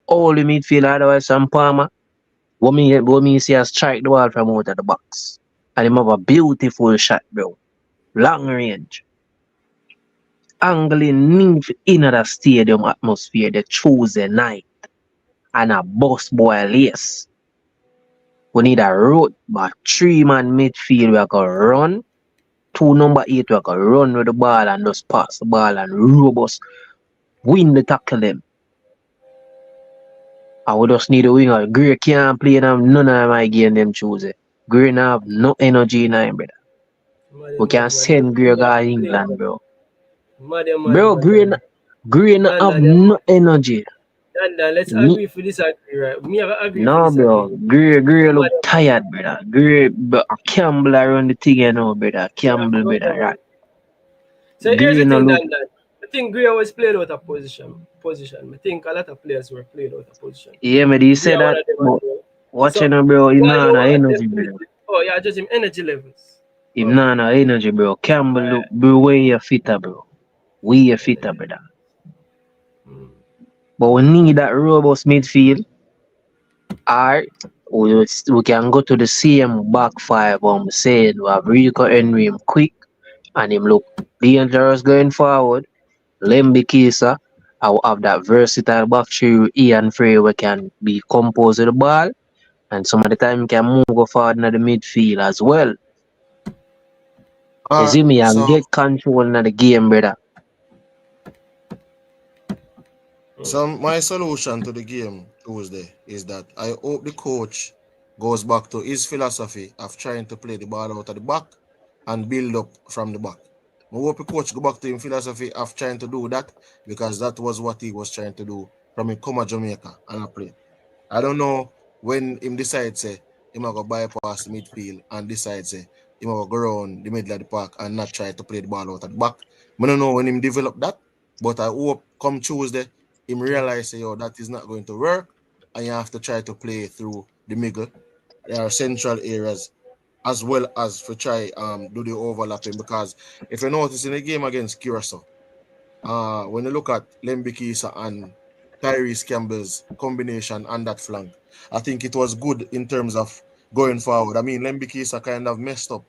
Speaker 2: only midfielder otherwise some Palmer. What me see a strike the ball from out of the box. And him have a beautiful shot, bro. Long range. Angling need in the stadium atmosphere the Tuesday night. And a boss boy lace. We need a road back 3-man midfield we can run. 2 number 8 we can run with the ball and just pass the ball and robust win the tackle them. And we just need a winger. Gray can't play them none of my game them Tuesday. Gray have no energy in him, brother. We can send Gray to England, bro. Bro, Gray not have no energy.
Speaker 1: Dan, let's agree for disagree, right? Me have agree for
Speaker 2: No, bro.
Speaker 1: disagree.
Speaker 2: Gray look tired, brother. Gray, but Campbell around the thing, you know, brother. Campbell, brother, right?
Speaker 1: So here's
Speaker 2: Gray
Speaker 1: the
Speaker 2: no
Speaker 1: thing,
Speaker 2: look.
Speaker 1: Dan. I think Gray was played out of position. I think a lot of players were played out of position.
Speaker 2: Yeah, but he said
Speaker 1: Gray
Speaker 2: that.
Speaker 1: one of them
Speaker 2: But
Speaker 1: as well.
Speaker 2: watching
Speaker 1: So,
Speaker 2: him, bro, him
Speaker 1: why
Speaker 2: nah
Speaker 1: no
Speaker 2: no energy, brother.
Speaker 1: Oh, yeah, just him energy levels.
Speaker 2: Him nah no energy, bro. Campbell look, bro, way you fitter, bro. Way you fitter, brother. But we need that robust midfield. Or we can go to the same back five. I'm saying we have Rico Henry him quick and him look dangerous going forward. Lemby Kisa, I will have that versatile back three with Ian Frey where can be composed with the ball and some of the time can move go forward in the midfield as well. You see me and
Speaker 3: So
Speaker 2: get control in the game, brother.
Speaker 3: my solution to the game Tuesday is that I hope the coach goes back to his philosophy of trying to play the ball out of the back and build up from the back. I hope the coach go back to his philosophy of trying to do that because that was what he was trying to do from him come to Jamaica and I play. I don't know when him decide say him go bypass the midfield and decide say him go around the middle of the park and not try to play the ball out at the back. I don't know when him develop that, but I hope come Tuesday him realize say, yo, that is not going to work and you have to try to play through the middle. There are central areas as well as for try do the overlapping because if you notice in the game against Curacao, when you look at Lembikisa and Tyrese Campbell's combination on that flank, I think it was good in terms of going forward. I mean, Lembikisa kind of messed up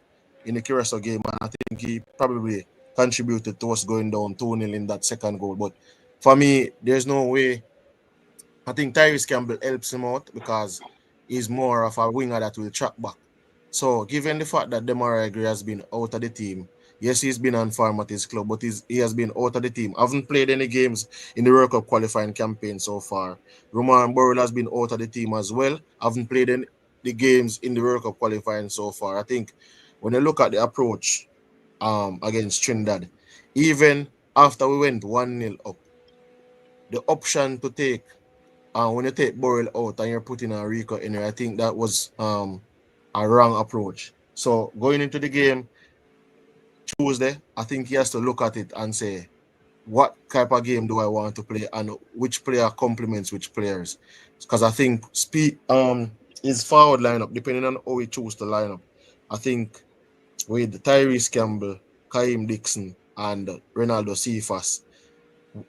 Speaker 3: in the Curacao game, and I think he probably contributed to us going down 2-0 in that second goal. But for me, there's no way. I think Tyrese Campbell helps him out because he's more of a winger that will track back. So, given the fact that Demarai Gray has been out of the team, yes, he's been on farm at his club, but he has been out of the team. Haven't played any games in the World Cup qualifying campaign so far. Roman Burrell has been out of the team as well. Haven't played any the games in the World Cup qualifying so far. I think when you look at the approach against Trinidad, even after we went 1-0 up, the option to take when you take Burrell out and you're putting a Rico in there, I think that was a wrong approach. So going into the game Tuesday, I think he has to look at it and say, what type of game do I want to play and which player complements which players? Because I think his forward lineup, depending on how he choose to line up, I think with Tyrese Campbell, Kaim Dixon, and Ronaldo Cephas,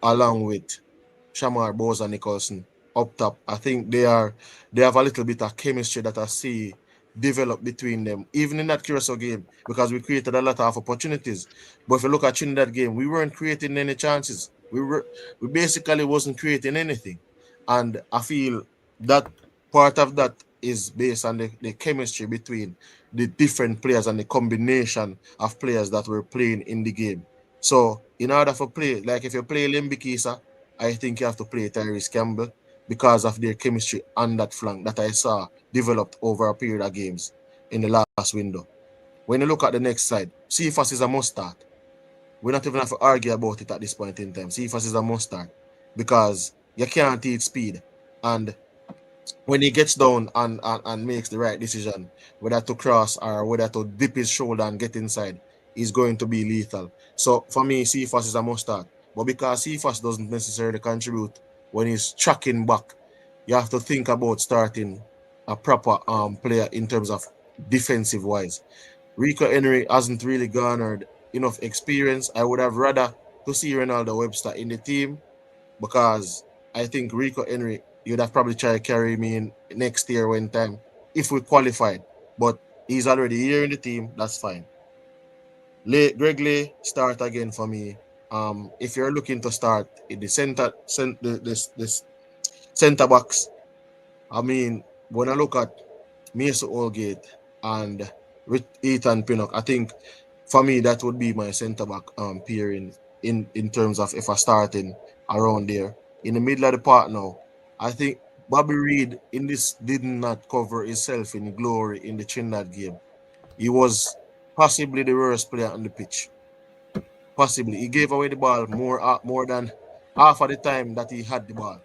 Speaker 3: along with Shamar Boza Nicholson up top, I think they have a little bit of chemistry that I see develop between them, even in that Curacao game, because we created a lot of opportunities. But if you look at Trinidad game, we weren't creating any chances. We basically wasn't creating anything. And I feel that part of that is based on the chemistry between the different players and the combination of players that were playing in the game. So in order for play, like if you play Limbikisa, I think you have to play Tyrese Campbell because of their chemistry on that flank that I saw developed over a period of games in the last window. When you look at the next side, Cephas is a must start. We not even have to argue about it at this point in time. Cephas is a must start because you can't teach speed. And when he gets down and makes the right decision, whether to cross or whether to dip his shoulder and get inside, he's going to be lethal. So for me, Cephas is a must start. But because Cephas doesn't necessarily contribute when he's tracking back, you have to think about starting a proper player in terms of defensive wise. Rico Henry hasn't really garnered enough experience. I would have rather to see Ronaldo Webster in the team because I think Rico Henry, you'd have probably tried to carry me in next year when time if we qualified. But he's already here in the team, that's fine. Greg Lay start again for me. If you're looking to start in the center backs, I mean, when I look at Mason Allgate and Ethan Pinnock, I think for me that would be my center back pairing in terms of if I starting around there. In the middle of the park now, I think Bobby Reid in this did not cover himself in glory in the Trinidad game. He was possibly the worst player on the pitch. Possibly. He gave away the ball more than half of the time that he had the ball.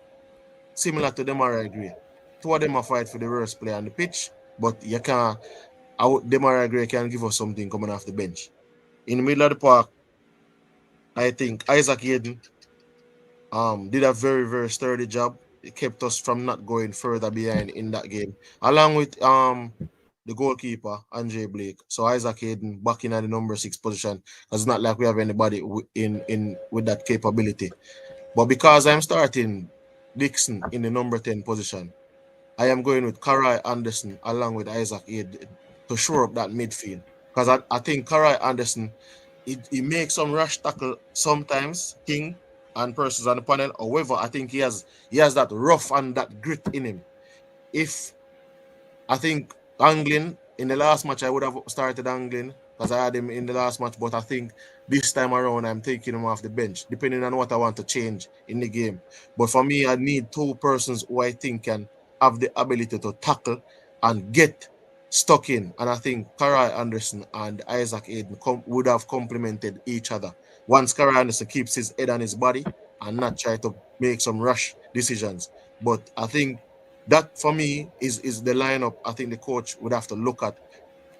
Speaker 3: Similar to Demarai Gray. Two of them are fight for the worst player on the pitch, but you can't. Demarai Gray can give us something coming off the bench. In the middle of the park, I think Isaac Hayden did a very, very sturdy job. It kept us from not going further behind in that game. Along with the goalkeeper, Andre Blake. So Isaac Hayden back in at the number 6 position. It's not like we have anybody in with that capability. But because I'm starting Dixon in the number 10 position, I am going with Karai Anderson along with Isaac Hayden to shore up that midfield. Because I think Karai Anderson, he makes some rush tackle sometimes, King, and persons on the panel. However, I think he has that rough and that grit in him. If I think angling in the last match, I would have started angling because I had him in the last match. But I think this time around, I'm taking him off the bench, depending on what I want to change in the game. But for me, I need two persons who I think can have the ability to tackle and get stuck in. And I think Karai Anderson and Isaac Aiden would have complemented each other. Once Karai Anderson keeps his head on his body and not try to make some rush decisions. But I think that for me is the lineup I think the coach would have to look at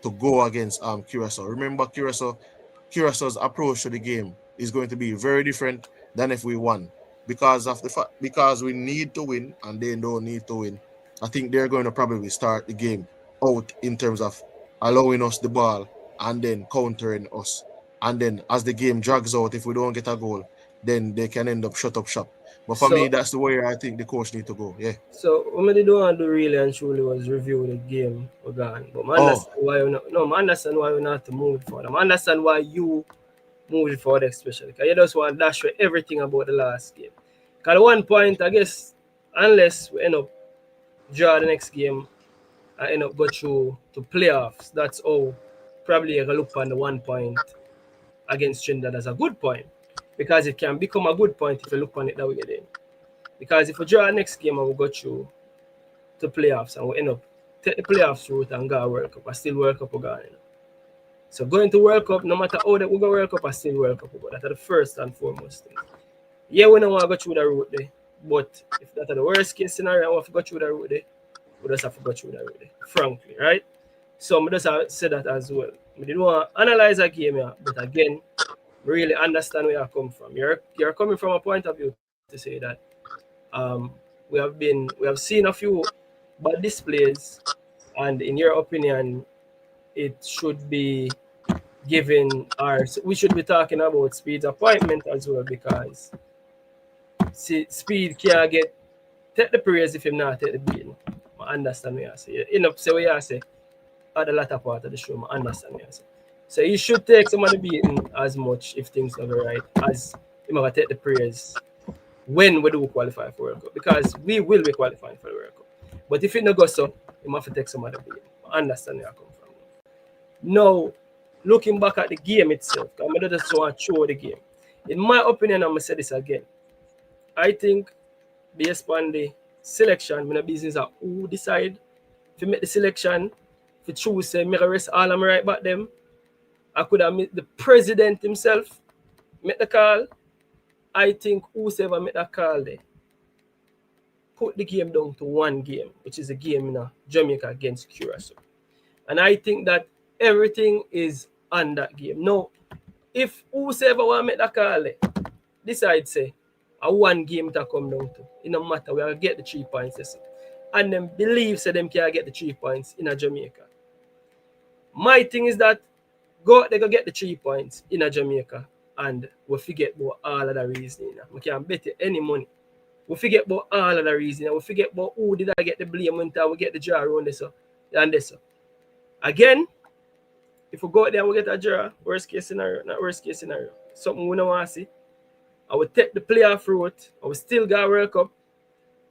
Speaker 3: to go against Curacao. Remember, Curaçao's approach to the game is going to be very different than if we won because of the fact because we need to win and they don't need to win. I think they're going to probably start the game out in terms of allowing us the ball and then countering us. And then as the game drags out, if we don't get a goal, then they can end up shut up shop. But for me, that's the way I think the coach need to go. Yeah.
Speaker 1: So what I don't want to do really and truly was review the game again. But I understand why you not, I understand why we not to move it forward. I understand why you moved it forward especially. Because you just want to dash for everything about the last game. Because at one point, I guess, unless we end up draw the next game and end up go through to playoffs, that's all probably you can look on the 1 point against Trinidad as a good point. Because it can become a good point if you look on it that way then. Because if we draw our next game and we go through to playoffs and we end up take the playoffs route and go World Cup, I still World Cup again. You know? So going to World Cup, no matter how that we go World Cup, I still World Cup. But that's the first and foremost thing. Yeah, we don't want to go through the route there. But if that's the worst case scenario, we have to go through the route there, we just have to go through the route there, frankly, right? So I just say that as well. We didn't want to analyze a game here, but again, really understand where you come from. You're coming from a point of view to say that we have seen a few bad displays, and in your opinion, it should be given we should be talking about Speed's appointment as well, because Speed can't take the praise if him not take the beating. I understand what you say. You know, say what you say at the latter part of the show, I understand what you say. So he should take some of the beating as much if things are right as he might take the praise when we do qualify for World Cup, because we will be qualifying for the World Cup. But if it no goes so, he might have to take some of the beating. I understand where I come from. Now, looking back at the game itself, I'm going to just want to show the game. In my opinion, I'm going to say this again. I think based on the selection, my business are who decide if you make the selection, if you choose say, me rest all of my right back them, I could have met the president himself, make the call. I think whoever made that call there, put the game down to one game, which is a game in Jamaica against Curacao. And I think that everything is on that game. Now, if whoever want to make that call there, decide say, a one game to come down to, it no matter, we will get the 3 points. Yes. And them believe say them can get the 3 points in Jamaica. My thing is that they go get the 3 points in Jamaica, and we forget about all of the reasoning. We can't bet you any money. We forget about all of the reasoning. We forget about who did I get the blame when we get the draw around this and this. Again, if we go out there and we get a draw, worst case scenario, not worst case scenario, something we don't want to see, I will take the playoff route. I will still go World Cup.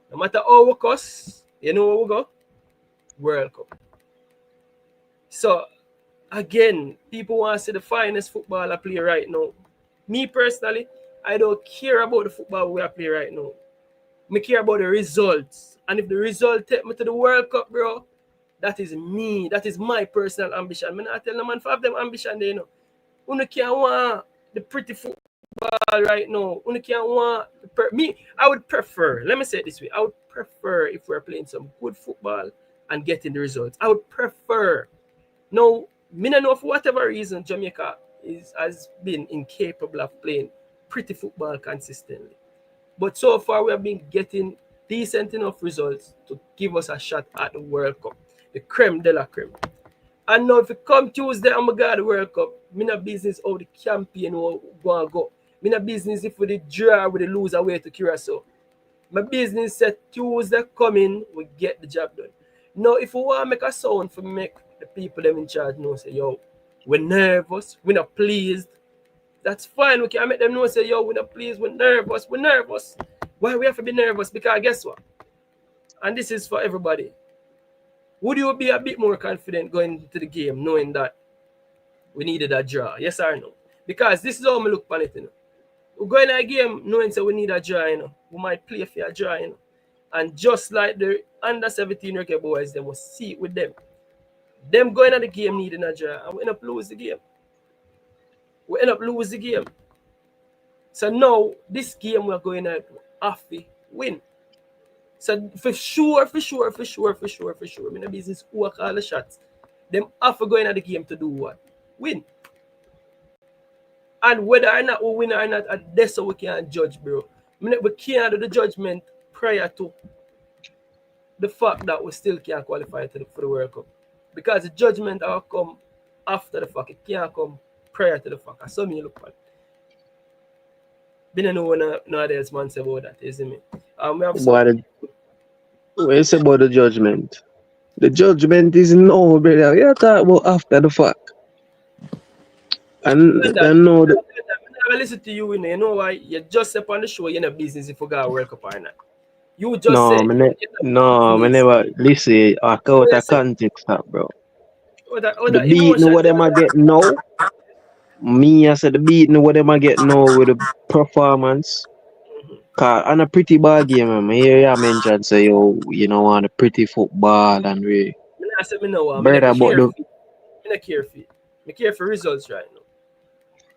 Speaker 1: No matter how we cost, you know where we go? World Cup. So, again, people want to see the finest football I play right now. Me personally, I don't care about the football we play right now. I care about the results. And if the result take me to the World Cup, bro, that is me. That is my personal ambition. I'm not telling the man for have them ambition there, you know. You can't want the pretty football right now. You can't want me. I would prefer, let me say it this way, I would prefer if we're playing some good football and getting the results. I would prefer. Now, me don't know for whatever reason Jamaica has been incapable of playing pretty football consistently. But so far we have been getting decent enough results to give us a shot at the World Cup. The creme de la creme. And now if it come Tuesday and we got the World Cup, me no business how the campaign will go. Me no business if we draw with the lose away to Curacao. My business said Tuesday coming, we get the job done. Now if we want to make a sound for make the people them in charge know say, yo, we're nervous, we're not pleased. That's fine. We can make them know, say, yo, we're not pleased, we're nervous. Why we have to be nervous? Because guess what? And this is for everybody. Would you be a bit more confident going into the game knowing that we needed a draw? Yes or no? Because this is how we look upon it, you know. We go in a game knowing that we need a draw, you know. We might play for a draw, you know. And just like the under 17 Reggae Boyz, they will see it with them. Them going at the game needing a draw, and we end up lose the game. So now, this game we're going at have to win. So for sure, in the business who call the shots, them have to go in at the game to do what? Win. And whether or not we win or not, that's how we can judge, bro. I mean, we can't do the judgment prior to the fact that we still can't qualify for the World Cup. Because the judgment will come after the fact. It can't come prior to the fact. That's how me look at it. Been know what else man say about that, isn't it? We have some...
Speaker 2: What you say about the judgment? The judgment is no, brother. You talk about after the fact. And know that.
Speaker 1: I listen to you, you know why? You just step on the show, you're in a business if you got a World Cup or not. You just say...
Speaker 2: I never listen. I out of context, that, bro. The beating what them I get now. Me, I said the beating what them I get now with the performance. Cause on a pretty ball game, man. Here I mentioned say yo, you know, on a pretty football and we.
Speaker 1: I said me know.
Speaker 2: I
Speaker 1: care for results right now.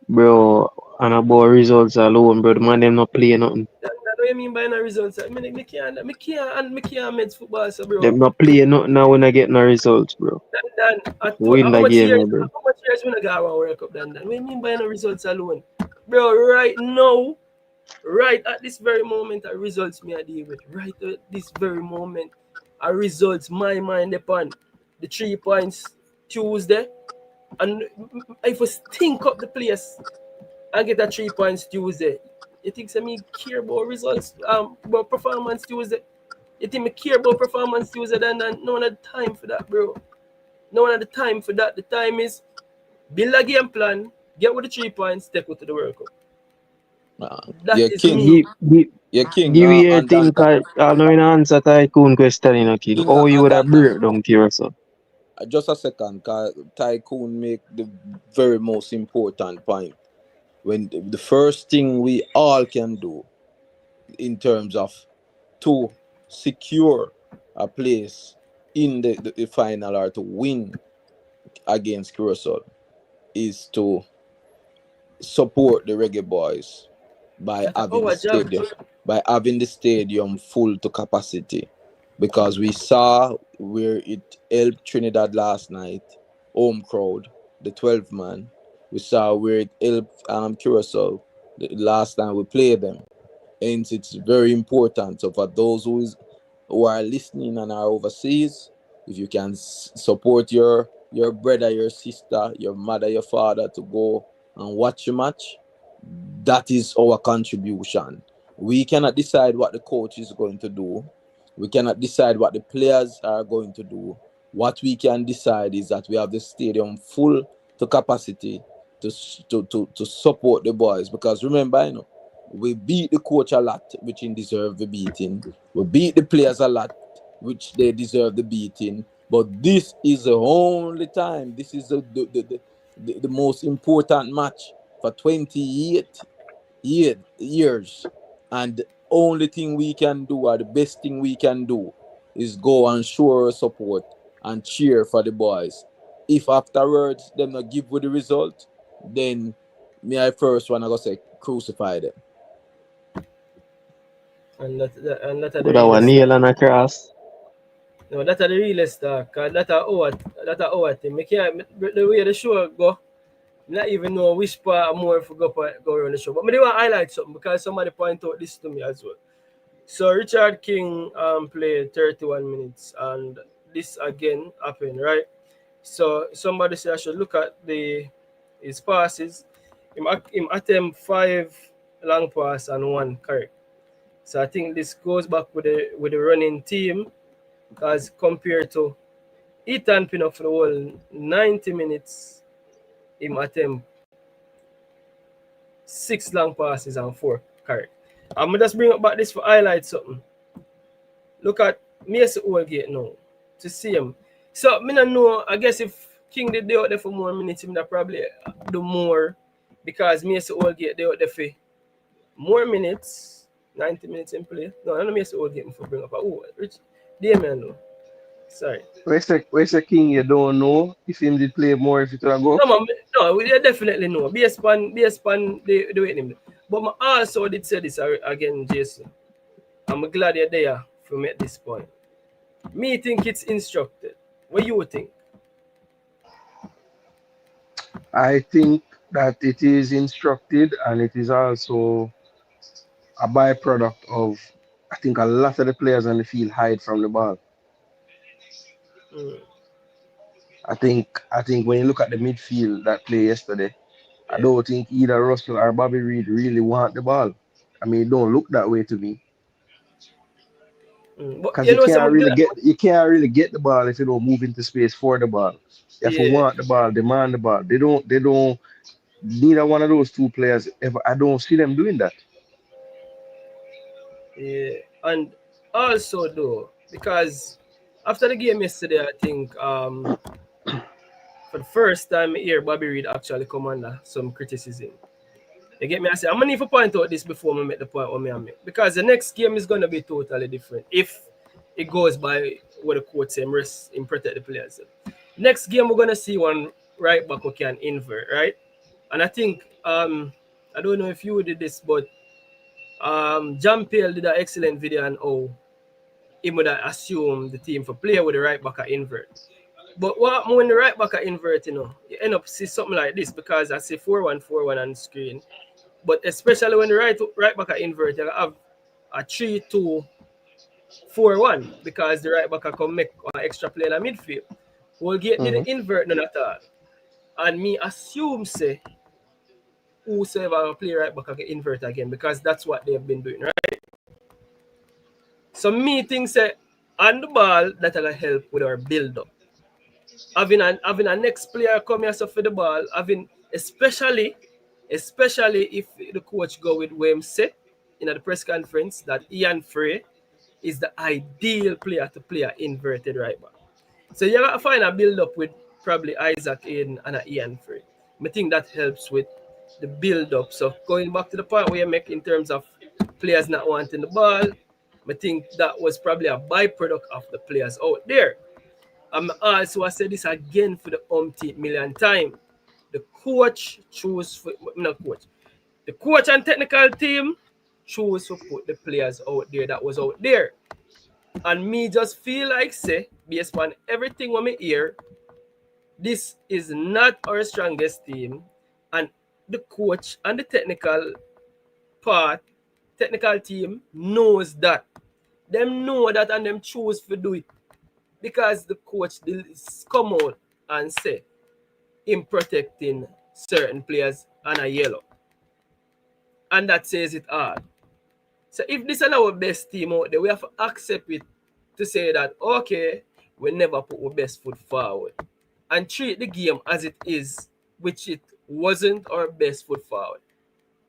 Speaker 2: Bro, and about results alone, bro. The man them not play nothing.
Speaker 1: That's what you mean by no results. I mean, me can't meds football, so bro.
Speaker 2: Them not play nothing now when I get no results, bro. Win the game, bro.
Speaker 1: How much years when I got one World Cup than that? What do you mean by no results alone? Bro, right now, right at this very moment, the results me I deal with. Right at this very moment, the results my mind upon the 3 points Tuesday. And if we stink up the place and get a 3 points Tuesday, you think me care about results, about performance Tuesday? You think me care about performance Tuesday? Then no one had time for that, bro. No one had the time for that. The time is build a game plan, get with the 3 points, take it to the World Cup. That is
Speaker 4: King.
Speaker 1: me.
Speaker 4: King.
Speaker 2: Give me a thing, I know in answer Tycoon question, you know, King. Oh, you would have break down to yourself.
Speaker 4: Just a second, because Tycoon make the very most important point. When the first thing we all can do in terms of to secure a place in the final or to win against Curacao is to support the Reggae Boyz by having the stadium full to capacity. Because we saw where it helped Trinidad last night, home crowd, the 12 man. We saw where it helped Curacao the last time we played them. And it's very important. So for those who are listening and are overseas, if you can support your brother, your sister, your mother, your father to go and watch a match, that is our contribution. We cannot decide what the coach is going to do. We cannot decide what the players are going to do. What we can decide is that we have the stadium full to capacity to support the boys. Because remember, you know, we beat the coach a lot, which he deserved the beating. We beat the players a lot, which they deserve the beating. But this is the only time. This is the most important match for 28 years. And only thing we can do, or the best thing we can do, is go and show our support and cheer for the boys. If afterwards them not give with the result, then me I first wanna go say crucify them.
Speaker 1: And that are
Speaker 2: the one nail and a cross.
Speaker 1: No, that are the realest talk. That are our thing. The way the show go, not even know which part more if we go around the show. But I want to highlight something because somebody point out this to me as well. So Richard King played 31 minutes and this again happened, right? So somebody said I should look at his passes. Him attempt 5 long pass and 1 correct. So I think this goes back with the running team as compared to Ethan Pinnock for the whole 90 minutes. Him attempt 6 long passes and 4 correct. I'm just bring up back this for highlight something. Look at Mason Oldgate now to see him. So me not know. I guess if King did out there for more minutes, him that probably do more because Mason Oldgate they out there for more minutes, 90 minutes in play. No, I don't know Mason Oldgate for bring up. Oh, Rich, Damien no. Sorry.
Speaker 6: Where's the King? You don't know if him did play more if it will go.
Speaker 1: No, man, no, we definitely know. Based on the way him. But I also did say this again, Jason. I'm glad you're there for me at this point. Me think it's instructed. What you think?
Speaker 6: I think that it is instructed and it is also a byproduct of I think a lot of the players on the field hide from the ball.
Speaker 1: Mm.
Speaker 6: I think when you look at the midfield that play yesterday,
Speaker 1: Yeah.
Speaker 6: I don't think either Russell or Bobby Reed really want the ball. I mean, it don't look that way to me.
Speaker 1: But
Speaker 6: Because
Speaker 1: you know,
Speaker 6: you can't really get the ball if you don't move into space for the ball. You have to want the ball, demand the ball. They don't neither one of those two players ever I don't see them doing that.
Speaker 1: Yeah, and also though, because after the game yesterday, I think for the first time I hear Bobby Reed actually come under some criticism. You get me? I say I'm gonna need to point out this before I make the point what I make. Because the next game is gonna be totally different if it goes by what the coach say, rest and protect the players. Next game we're gonna see one right back who can invert, right? And I think I don't know if you did this, but John Peel did an excellent video on how he would assume the team for play with the right back at invert. But what happens when the right back at invert, you end up see something like this because I see 4-1-4-1 on the screen. But especially when the right back at invert, you have a 3-2-4-1 because the right back can make an extra play in the midfield. We'll get the invert none at all. And me assume say whosoever play right back can invert again because that's what they've been doing, right? So me think say on the ball that will help with our build up. Having a next player come here for the ball, especially if the coach go with Wayne say in the press conference that Ian Frey is the ideal player to play an inverted right back. So you gotta find a build up with probably Isaac Aiden and Ian Frey. I think that helps with the build up. So going back to the point where you make in terms of players not wanting the ball, I think that was probably a byproduct of the players out there. Also I said this again for the umpteenth million time. The coach choose for not coach. The coach and technical team choose to put the players out there that was out there. And me just feel like say, based on everything when me hear, this is not our strongest team. And the coach and the technical team knows that. Them know that and them choose to do it. Because the coach come out and say him protecting certain players and a yellow. And that says it all. So if this is our best team out there, we have to accept it to say that, okay, we never put our best foot forward. And treat the game as it is, which it wasn't our best foot forward.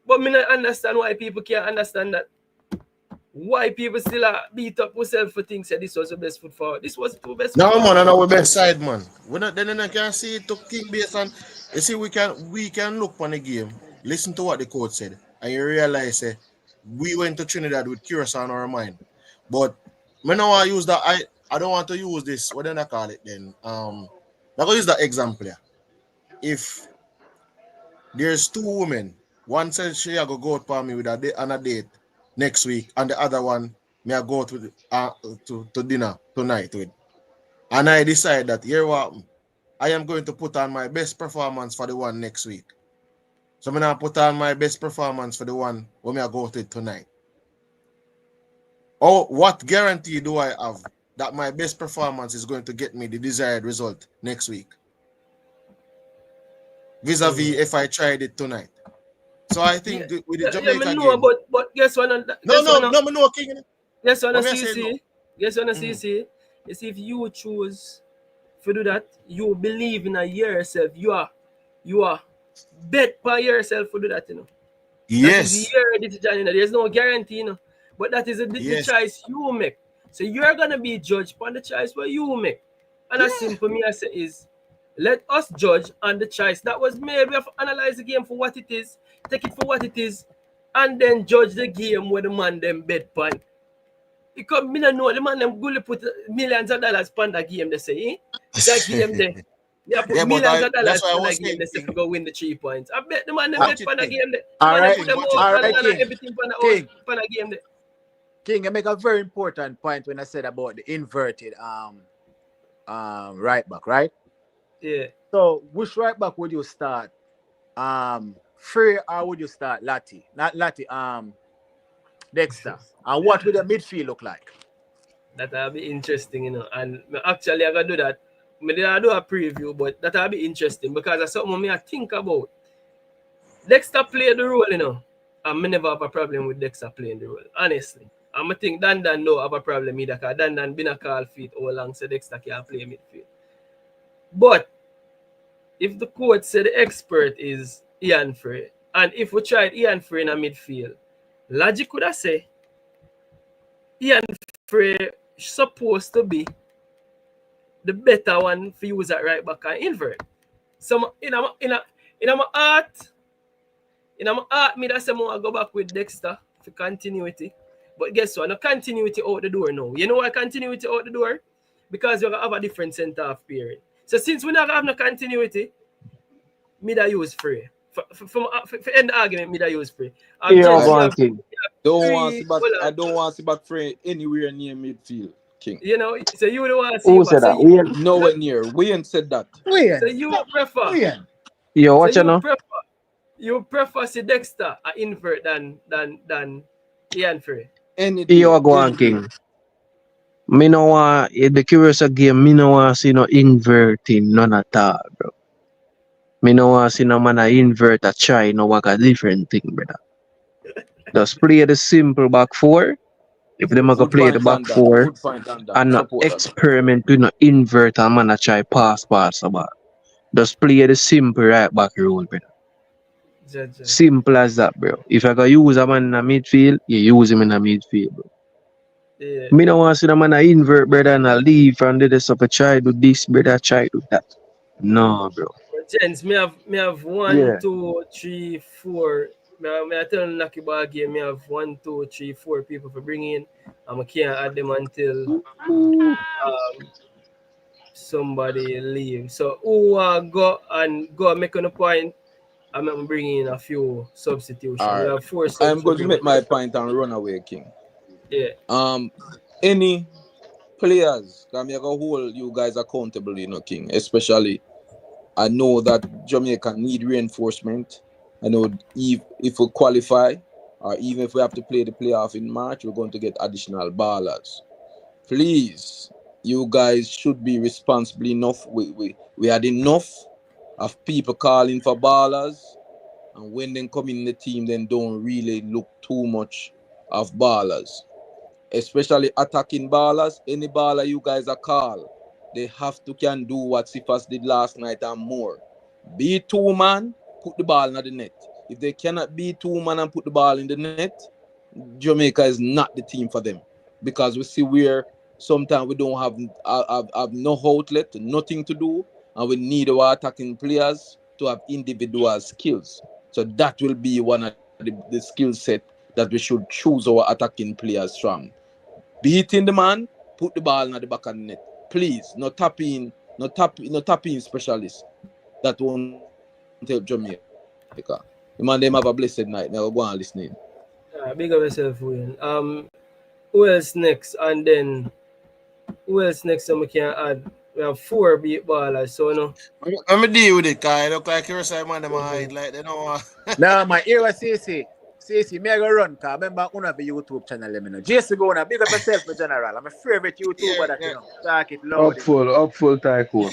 Speaker 1: But me not understand why people can't understand that. Why people still beat up themselves for things that this was the best foot forward. This was the best
Speaker 3: No
Speaker 1: foot
Speaker 3: man,
Speaker 1: forward.
Speaker 3: on our best side, man. We not then can see it to King based on you see we can look on the game, listen to what the coach said, and you realize we went to Trinidad with curiosity on our mind. But me now I use that I don't want to use this, what then I call it then. I'm gonna use that example here. If there's two women, one says she go out for me with on a date next week, and the other one may I go to dinner tonight with. And I decide that here what I am going to put on my best performance for the one next week. So I'm gonna put on my best performance for the one when I go to it tonight. Oh, what guarantee do I have that my best performance is going to get me the desired result next week? Vis-a-vis if I tried it tonight. So I think with the Jamaica game.
Speaker 1: But guess what?
Speaker 3: No, King.
Speaker 1: Guess what?
Speaker 3: What me I
Speaker 1: You
Speaker 3: say
Speaker 1: see? Guess what? You see? If you choose to do that, you believe in yourself. You are bet by yourself to do that, That is
Speaker 3: Yes.
Speaker 1: your decision, you know. There's no guarantee, you know. But that is the
Speaker 3: Yes.
Speaker 1: choice you make. So you're gonna be judged on the choice what you make. And as simple me I say is let us judge on the choice that was made. We have to analyze the game for what it is, take it for what it is, and then judge the game where the man them bet pan. Because me don't know the man them go put millions of dollars on that game. They say, that game there. They have put
Speaker 3: Yeah, but
Speaker 1: millions of dollars
Speaker 3: that's why I
Speaker 1: on
Speaker 3: was
Speaker 1: that game. They say
Speaker 3: saying,
Speaker 1: to go win the 3 points. I bet the man them
Speaker 3: watch
Speaker 1: bet
Speaker 3: it,
Speaker 1: on that
Speaker 3: King.
Speaker 1: game there.
Speaker 5: All
Speaker 1: Man, they
Speaker 5: right,
Speaker 1: put them
Speaker 3: Watch
Speaker 1: out
Speaker 3: it.
Speaker 5: all right,
Speaker 1: and
Speaker 5: King.
Speaker 1: everything on
Speaker 5: King,
Speaker 1: that game there.
Speaker 5: King, you make a very important point when I said about the inverted right back, right?
Speaker 1: Yeah.
Speaker 5: So which right back would you start? Free or would you start Lati? Not Lati, Dexter. And what would the midfield look like?
Speaker 1: That'll be interesting, you know. And actually, I'm gonna do that. I did do a preview, but that'll be interesting because that's something me I think about. Dexter played the role, you know. And me never have a problem with Dexter playing the role, honestly. And I think Dan no have a problem either because Dan been a call feet all along, so Dexter can't play midfield. But if the coach said the expert is Ian Frey, and if we tried Ian Frey in a midfield, logic could have say Ian Frey supposed to be the better one for use at right back and invert. So in my heart, me that say I go back with Dexter for continuity. But guess what? No continuity out the door now. You know why continuity out the door? Because we're gonna have a different center half period. So since we not have no continuity, me that use Frey. For end the argument, me that use Frey.
Speaker 2: Here
Speaker 1: Gents,
Speaker 2: go
Speaker 1: we
Speaker 2: on,
Speaker 1: have
Speaker 2: King.
Speaker 4: Don't want to
Speaker 1: three.
Speaker 4: see back.
Speaker 1: Hold
Speaker 4: I
Speaker 1: on.
Speaker 4: don't want to see back Frey anywhere near midfield, King.
Speaker 1: You know, so you don't want to see
Speaker 2: Who
Speaker 1: back.
Speaker 2: said
Speaker 1: So
Speaker 2: that? We
Speaker 4: Nowhere near. We ain't said that.
Speaker 5: Win.
Speaker 1: so you prefer.
Speaker 5: Win.
Speaker 2: yo,
Speaker 1: So
Speaker 2: watch it now.
Speaker 1: you prefer see Dexter a invert than Ian Frey.
Speaker 4: Any day.
Speaker 2: Here go on,
Speaker 4: Any day.
Speaker 2: King. Me no want the curious game. Me no want see no inverting none at all, bro. Me no want see no man a invert a try no work a different thing, brother. Just play the simple back four. If them a go
Speaker 4: Good
Speaker 2: play the
Speaker 4: point
Speaker 2: back
Speaker 4: on that.
Speaker 2: four
Speaker 4: Good point on that.
Speaker 2: and not
Speaker 4: Support that.
Speaker 2: experiment with no invert and man a try pass about. Just play the simple right back role, brother.
Speaker 1: Judge.
Speaker 2: Simple as that, bro. If I go use a man in a midfield, you use him in a midfield, bro.
Speaker 1: Yeah.
Speaker 2: Me no want to see the man a invert, brother, and a leave from the stuff. Try do this, brother, try do that. No, bro.
Speaker 1: Gents, me have 1,
Speaker 2: Yeah.
Speaker 1: 2, 3, 4. Me I tell Lucky Ball game, me have 1, 2, 3, 4 people for bring in. And I can't add them until somebody leave. So who go make on a point, I'm bringing in a few substitutions.
Speaker 4: All
Speaker 1: We
Speaker 4: right.
Speaker 1: have 4
Speaker 4: I'm
Speaker 1: subs.
Speaker 4: going to make my point and run away, King.
Speaker 1: Yeah.
Speaker 4: Any players that make a hold you guys accountable, you know, King. Especially, I know that Jamaica need reinforcement. I know if we qualify, or even if we have to play the playoff in March, we're going to get additional ballers. Please, you guys should be responsible enough. We had enough of people calling for ballers, and when they come in the team, then don't really look too much of ballers. Especially attacking ballers. Any baller you guys are call, they have to can do what Sifas did last night and more. Be 2-man, put the ball in the net. If they cannot be 2-man and put the ball in the net, Jamaica is not the team for them. Because we see where sometimes we don't have no outlet, nothing to do, and we need our attacking players to have individual skills. So that will be one of the skill set that we should choose our attacking players from. Beating the man, put the ball in the back of the net. Please, no tapping specialists. That won't help Jamaica. The man, them have a blessed night. Now go on listening.
Speaker 1: Big up yourself, Wayne. Who else next? And then who else next? So we can add. We have 4 beat ballers. So no.
Speaker 3: Let me deal with it, guy. Look like you're saying, man, them hide like they don't want.
Speaker 5: No, my ear was CC, me I go run, cause remember one of the YouTube channel, let me know. Just go on, big up yourself, my general. I'm a favorite YouTuber that you know. Talk it loud.
Speaker 2: Up full tycoon.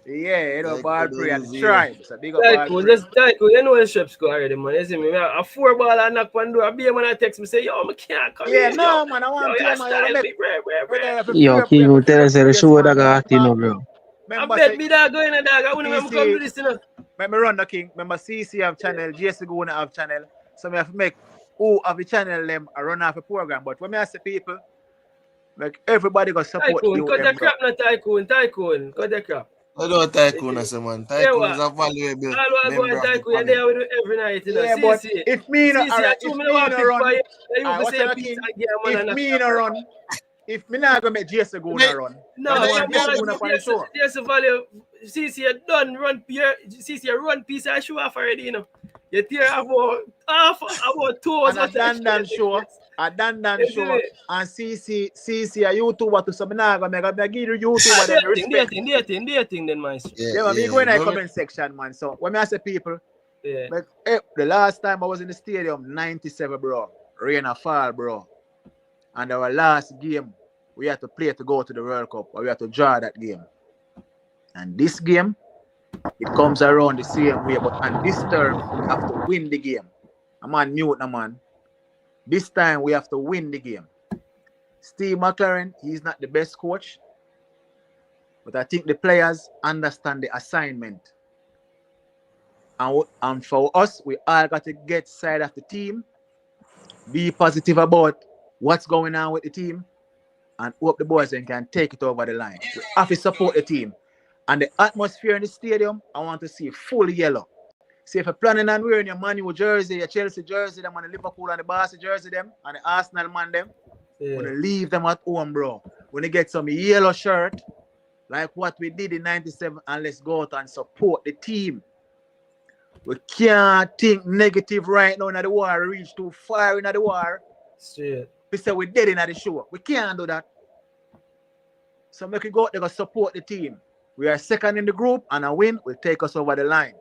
Speaker 5: Yeah, you know,
Speaker 3: Like,
Speaker 5: BallPreetV and the
Speaker 3: yeah.
Speaker 5: tribe. So big up
Speaker 1: Tycoon,
Speaker 5: BallPreetV.
Speaker 1: just Tycoon, you know the Sheps go already, man. You see me? A 4 ball and knock on door. Be a man I text me say, yo, I can't come
Speaker 5: Yeah,
Speaker 1: in.
Speaker 5: no, man, I want to
Speaker 1: yo,
Speaker 5: play, man.
Speaker 1: style me, bro.
Speaker 2: Yo, King will tell us the show that got you know, bro.
Speaker 1: I bet me that going a dog. I wouldn't come do this, you know.
Speaker 5: Let me run the King. Remember CC have channel, JC go have channel. So I have to make who of the channel them a run off a program. But when I say people, like everybody go support
Speaker 1: Tycoon,
Speaker 5: you
Speaker 1: cut the
Speaker 5: them, bro.
Speaker 1: crap, not tycoon, cut the crap.
Speaker 3: I don't tycoon as a man.
Speaker 1: Yeah,
Speaker 3: Tycoon
Speaker 1: what?
Speaker 3: is a valuable
Speaker 1: All I go
Speaker 3: member
Speaker 1: and
Speaker 3: of the
Speaker 1: tycoon, you're
Speaker 3: panel.
Speaker 1: there with you every night, you know.
Speaker 5: Yeah, but
Speaker 1: CC,
Speaker 5: if me no,
Speaker 1: CC,
Speaker 5: alright,
Speaker 1: I
Speaker 5: if
Speaker 1: me
Speaker 5: me
Speaker 1: want
Speaker 5: no
Speaker 1: pick
Speaker 5: run,
Speaker 1: for you. You
Speaker 5: alright,
Speaker 1: for
Speaker 5: what
Speaker 1: say
Speaker 5: you
Speaker 1: Peter
Speaker 5: think?
Speaker 1: again, man,
Speaker 5: If
Speaker 1: and
Speaker 5: me no run, if me not gonna make Jason go
Speaker 3: Me-
Speaker 5: on run,
Speaker 1: no,
Speaker 5: then I
Speaker 3: me-
Speaker 5: want
Speaker 3: me-
Speaker 5: Jason
Speaker 3: me-
Speaker 5: go on the show.
Speaker 1: there's a value. CC, you done run pier. CC, you run piece of show off already, you know. You tear about 2 hours.
Speaker 5: And a Dan show, and CC a YouTuber to some naga mega give you YouTuber them respect.
Speaker 1: Do you think then, maestro?
Speaker 5: Yeah, man, me go in the comment section, man. So when I say people,
Speaker 1: Yeah.
Speaker 5: like the last time I was in the stadium, 97, bro. Rain a fall, bro. And our last game, we had to play to go to the World Cup, or we had to draw that game. And this game, it comes around the same way, but on this term, we have to win the game. I'm on mute now, man. This time, we have to win the game. Steve McClaren, he's not the best coach, but I think the players understand the assignment. And for us, we all got to get side of the team, be positive about what's going on with the team, and hope the boys then can take it over the line. We have to support the team. And the atmosphere in the stadium, I want to see full yellow. See, if you're planning on wearing your Man U jersey, your Chelsea jersey, them, and the Liverpool and the Barca jersey, them, and the Arsenal man, them, when you leave them at home, bro. When you get some yellow shirt, like what we did in 97, and let's go out and support the team. We can't think negative right now in the war, reach too far in the war.
Speaker 1: Straight.
Speaker 5: We say we're dead in the show. We can't do that. So make it go out there, go support the team. We are second in the group, and a win will take us over the line.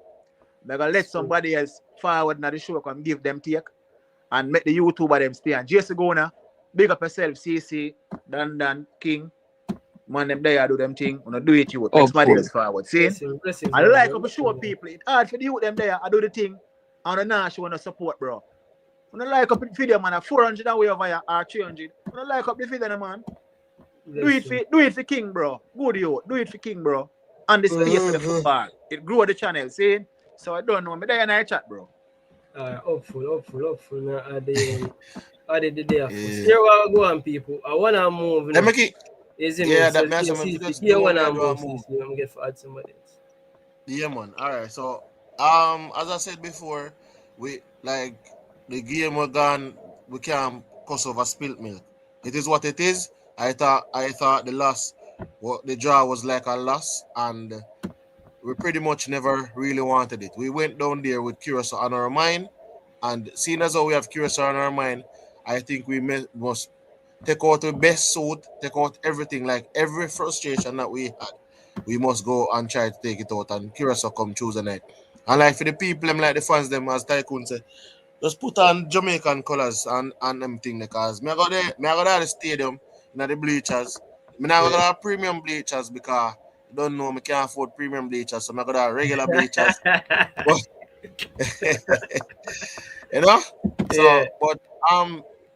Speaker 5: We're going to let somebody else forward in the show come give them take and make the YouTuber them stay. And Jason Gona, big up yourself, CC, Dan, King. Man, them there do them thing. When do it, you take somebody else forward. See? I like to show people. It's hard for the youth them there. I do the thing. And the not show no support, bro. When I like up the video, man, 400 away over here or 300. When I like up the video, man. Do it for King, bro. Good you. Do it for King, bro. And the space for the football. It grow the channel, see? So I don't know. Me there in I chat, bro.
Speaker 1: Hopeful. Now, I did the day after. Here we go on, people. I want to move.
Speaker 3: Let me keep. That man.
Speaker 1: Here I want to move. I'm going to add somebody else.
Speaker 3: Yeah, man. All right. So, as I said before, we like the game we're gone. We can't cuss over spilt milk. It is what it is. I thought the draw was like a loss, and we pretty much never really wanted it. We went down there with Curacao on our mind, and seeing as how we have Curacao on our mind, I think we must take out the best suit, take out everything, like every frustration that we had. We must go and try to take it out, and Curacao come Tuesday night. And like for the people, them like the fans, them as Tycoon say, just put on Jamaican colours and them thing, because me I go there at the stadium, in the bleachers. Me now go to premium bleachers because I don't know, me can't afford premium bleachers, so I go to regular bleachers. You know? So, but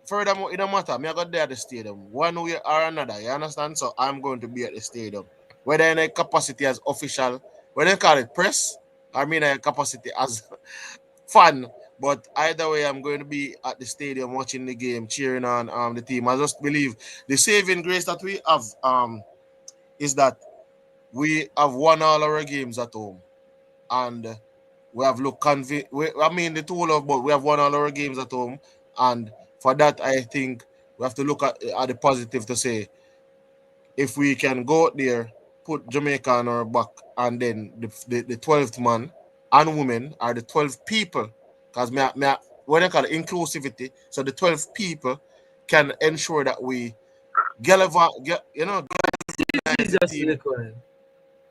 Speaker 3: furthermore, it don't matter. Me I go there at the stadium, one way or another. You understand? So I'm going to be at the stadium, whether in a capacity as official, whether they call it press, I mean a capacity as fan. But either way, I'm going to be at the stadium watching the game, cheering on the team. I just believe the saving grace that we have is that we have won all our games at home, and we have looked the two of, but we have won all our games at home, and for that, I think we have to look at the positive to say, if we can go out there, put Jamaica on our back, and then the 12th man and women are the 12 people. Because when I call it inclusivity, so the 12 people can ensure that we
Speaker 1: Jesus,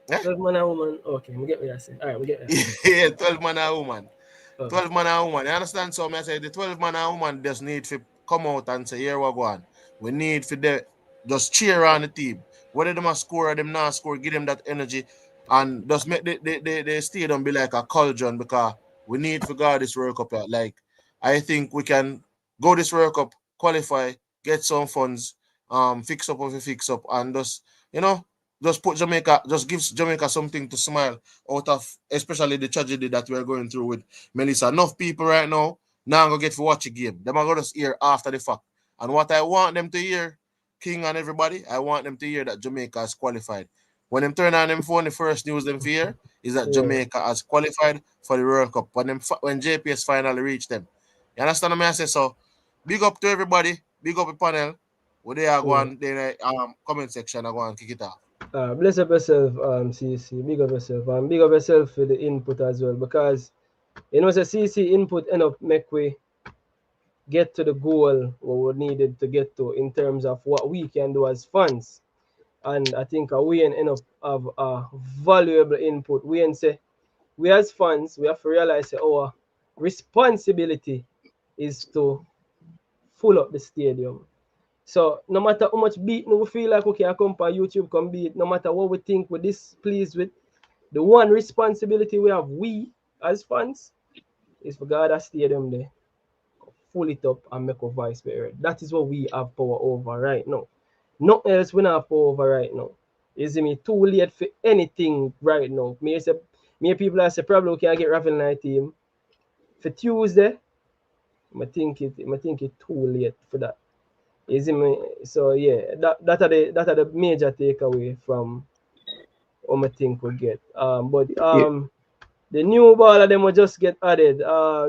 Speaker 1: 12 man and woman. Okay, we get what you're saying. All right, we get what you're saying.
Speaker 3: Yeah, 12 man and woman. 12 man and woman. You understand? So I say the 12 man and woman just need to come out and say, here we go on. We need for just cheer on the team. Whether them a score or them not score, give them that energy and just make the stadium be like a cauldron, because we need for God this World Cup. Like, I think we can go this World Cup, qualify, get some funds, fix up what we fix up, and just put Jamaica, just gives Jamaica something to smile out of, especially the tragedy that we're going through with Melissa. Enough people right now now I'm gonna get to watch a game. Them are gonna hear after the fact. And what I want them to hear, King and everybody, I want them to hear that Jamaica has qualified. When them turn on them phone, the first news them hear is that Jamaica has qualified for the World Cup. When JPS finally reached them. You understand what I say? So big up to everybody, big up the panel. Where they are going, the comment section are going to kick it off.
Speaker 1: Bless up yourself, CC. Big up yourself. And big up yourself for the input as well. Because you know, the CC input end up make we get to the goal what we needed to get to in terms of what we can do as fans. And I think we end up have a valuable input. We say we as fans, we have to realize that our responsibility is to full up the stadium. So no matter how much beat we feel like okay, I come on YouTube, come beat, no matter what we think we're displeased with, the one responsibility we have, we as fans, is for God a stadium there, full it up and make a voice be heard. That is what we have power over right now. Nothing else we don't have power over right now. You see me, too late for anything right now. Me people are say probably we can get Ravel Night team for Tuesday. I think it too late for that. You see me? So yeah, that are the major takeaway from what I think we get. The new baller them will just get added.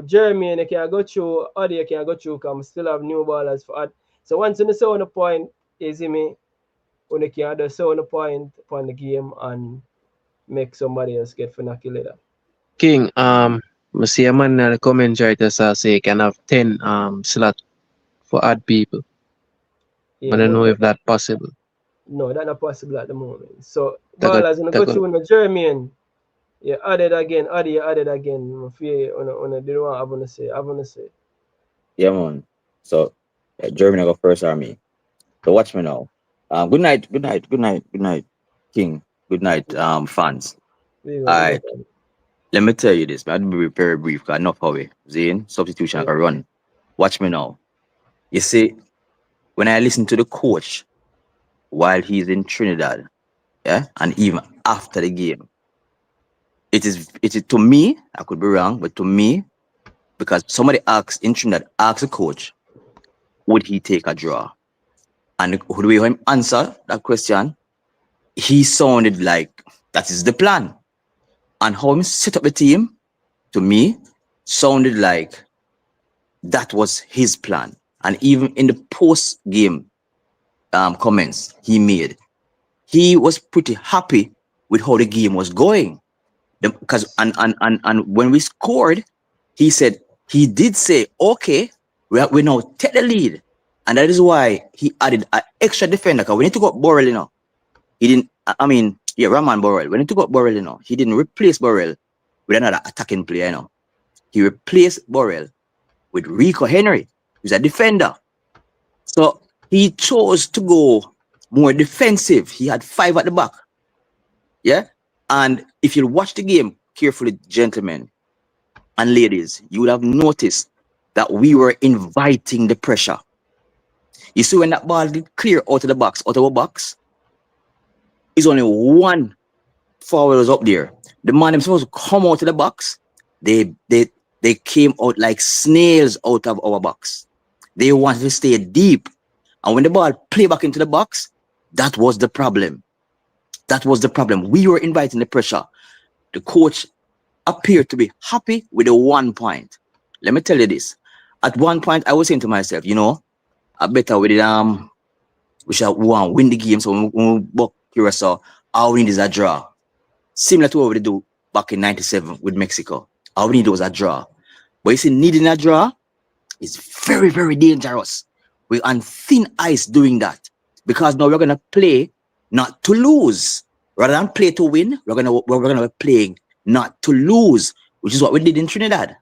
Speaker 1: Jeremy, they can go through, Adi can go through, because still have new ballers for add. So once you know the point, you see me, when they can just the point upon the game and make somebody else get later.
Speaker 2: King, I see a man in the comment writer say can have 10 slot for add people.
Speaker 1: Yeah,
Speaker 2: I don't know if that's possible.
Speaker 1: No, that's not possible at the moment. So ballers gonna go through the Jeremy and yeah, added again. I didn't want I wanna say.
Speaker 8: Yeah, man. So Germany go first army. So watch me now. Good night, King. Good night, fans. Alright. Let me tell you this, man. I'll be very brief, because enough away. Zane, substitution I can run. Watch me now. You see, when I listen to the coach while he's in Trinidad, yeah, and even after the game, it is to me, I could be wrong, but to me, because somebody asked in Trinidad, asked the coach, would he take a draw? And the way him answer that question, he sounded like that is the plan. And how he set up the team, to me, sounded like that was his plan. And even in the post-game comments he made, he was pretty happy with how the game was going. Because and when we scored, he did say, okay, we now take the lead. And that is why he added an extra defender. Because when he took up Borrell, you know, he didn't, Raman Borrell. When he took up Borrell, you know, he didn't replace Borrell with another attacking player, you know. He replaced Borrell with Rico Henry, who's a defender. So he chose to go more defensive. He had 5 at the back. Yeah? And if you watch the game carefully, gentlemen and ladies, you would have noticed that we were inviting the pressure. You see, when that ball did clear out of our box, is only one forward was up there. The man them supposed to come out of the box. They came out like snails out of our box. They wanted to stay deep. And when the ball played back into the box, that was the problem. We were inviting the pressure. The coach appeared to be happy with the 1 point. Let me tell you this. At one point, I was saying to myself, you know, I better with it, we shall win the game. So when we buck Curacao, all we need is a draw. Similar to what we do back in 97 with Mexico. All we need was a draw. But you see, needing a draw is very, very dangerous. We're on thin ice doing that. Because now we're gonna play not to lose. Rather than play to win, we're gonna be playing not to lose, which is what we did in Trinidad.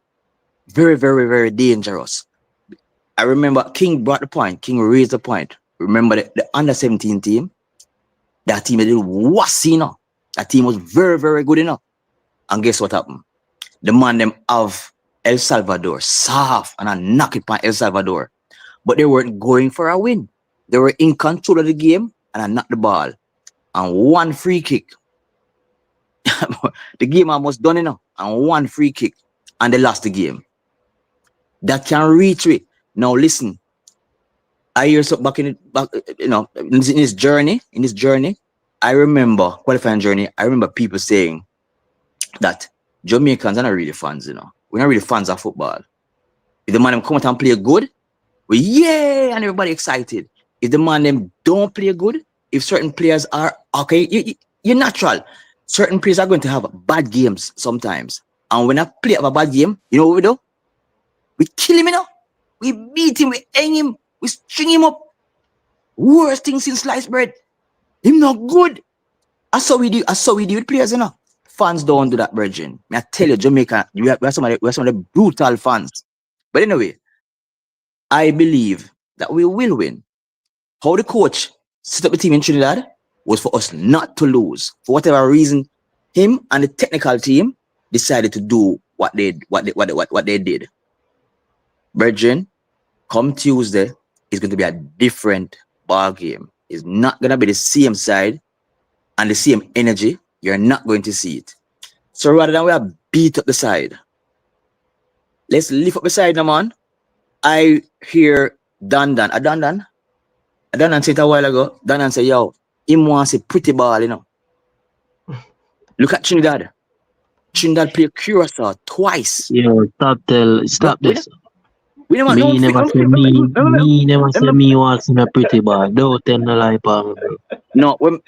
Speaker 8: Very, very, very dangerous. I remember King brought the point. King raised the point. Remember the under-17 team? That team did was, you know. That team was very, very good enough. And guess what happened? The man them have El Salvador soft and I knock it by El Salvador. But they weren't going for a win. They were in control of the game and I knocked the ball. And one free kick. The game almost done, you know. And one free kick. And they lost the game. that can reach it. Now listen, I hear so back in this journey, I remember qualifying journey. I remember people saying that Jamaicans are not really fans, we're not really fans of football. If the man them come out and play good, we yeah, and everybody excited. If the man them don't play good, if certain players are okay, you're natural. Certain players are going to have bad games sometimes. And when a player have a bad game, you know what we do? We kill him, We beat him, we hang him, we string him up. Worst thing since sliced bread. Him not good. That's how we do with players, Fans don't do that, brethren. I tell you, Jamaica, we are some of the brutal fans. But anyway, I believe that we will win. How the coach set up the team in Trinidad was for us not to lose. For whatever reason, him and the technical team decided to do what they did. Brethren, come Tuesday, it's going to be a different ball game. It's not going to be the same side and the same energy. You're not going to see it. So rather than we have beat up the side, let's lift up the side now, man. I hear Dan said it a while ago. Dan said, yo, him wants a pretty ball, Look at Trinidad. Trinidad play Curacao twice.
Speaker 2: Yo, stop this.
Speaker 8: We never
Speaker 2: Me never say me wants a pretty ball. Don't tell no lie, Pam.
Speaker 8: No, when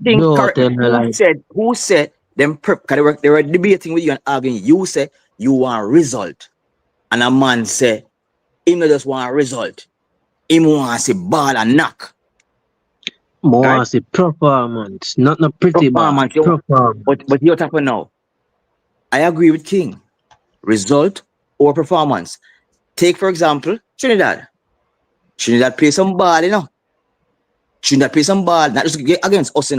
Speaker 2: Don't tell no lie.
Speaker 8: who said them prep? Cause they were debating with you and arguing. You say you want a result, and a man say him not just want a result. Him wants a ball and knock.
Speaker 2: More wants a performance, not no pretty ball. Performance.
Speaker 8: But you're talking now. I agree with King. Result or performance. Take for example Trinidad. Trinidad play some ball, Trinidad play some ball, not just against us,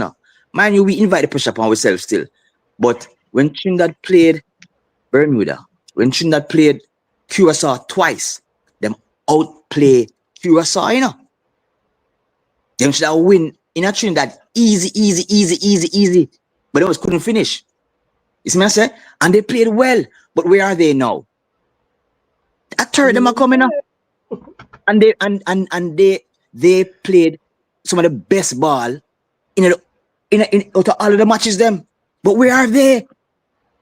Speaker 8: Mind you, we invite the pressure upon ourselves still. But when Trinidad played Bermuda, when Trinidad played Curacao twice, them outplay Curacao, Them should have win in a Trinidad easy. But they always couldn't finish. You see what I say? And they played well. But where are they now? A third them are coming up. And they played some of the best ball in out of all of the matches them. But where are they?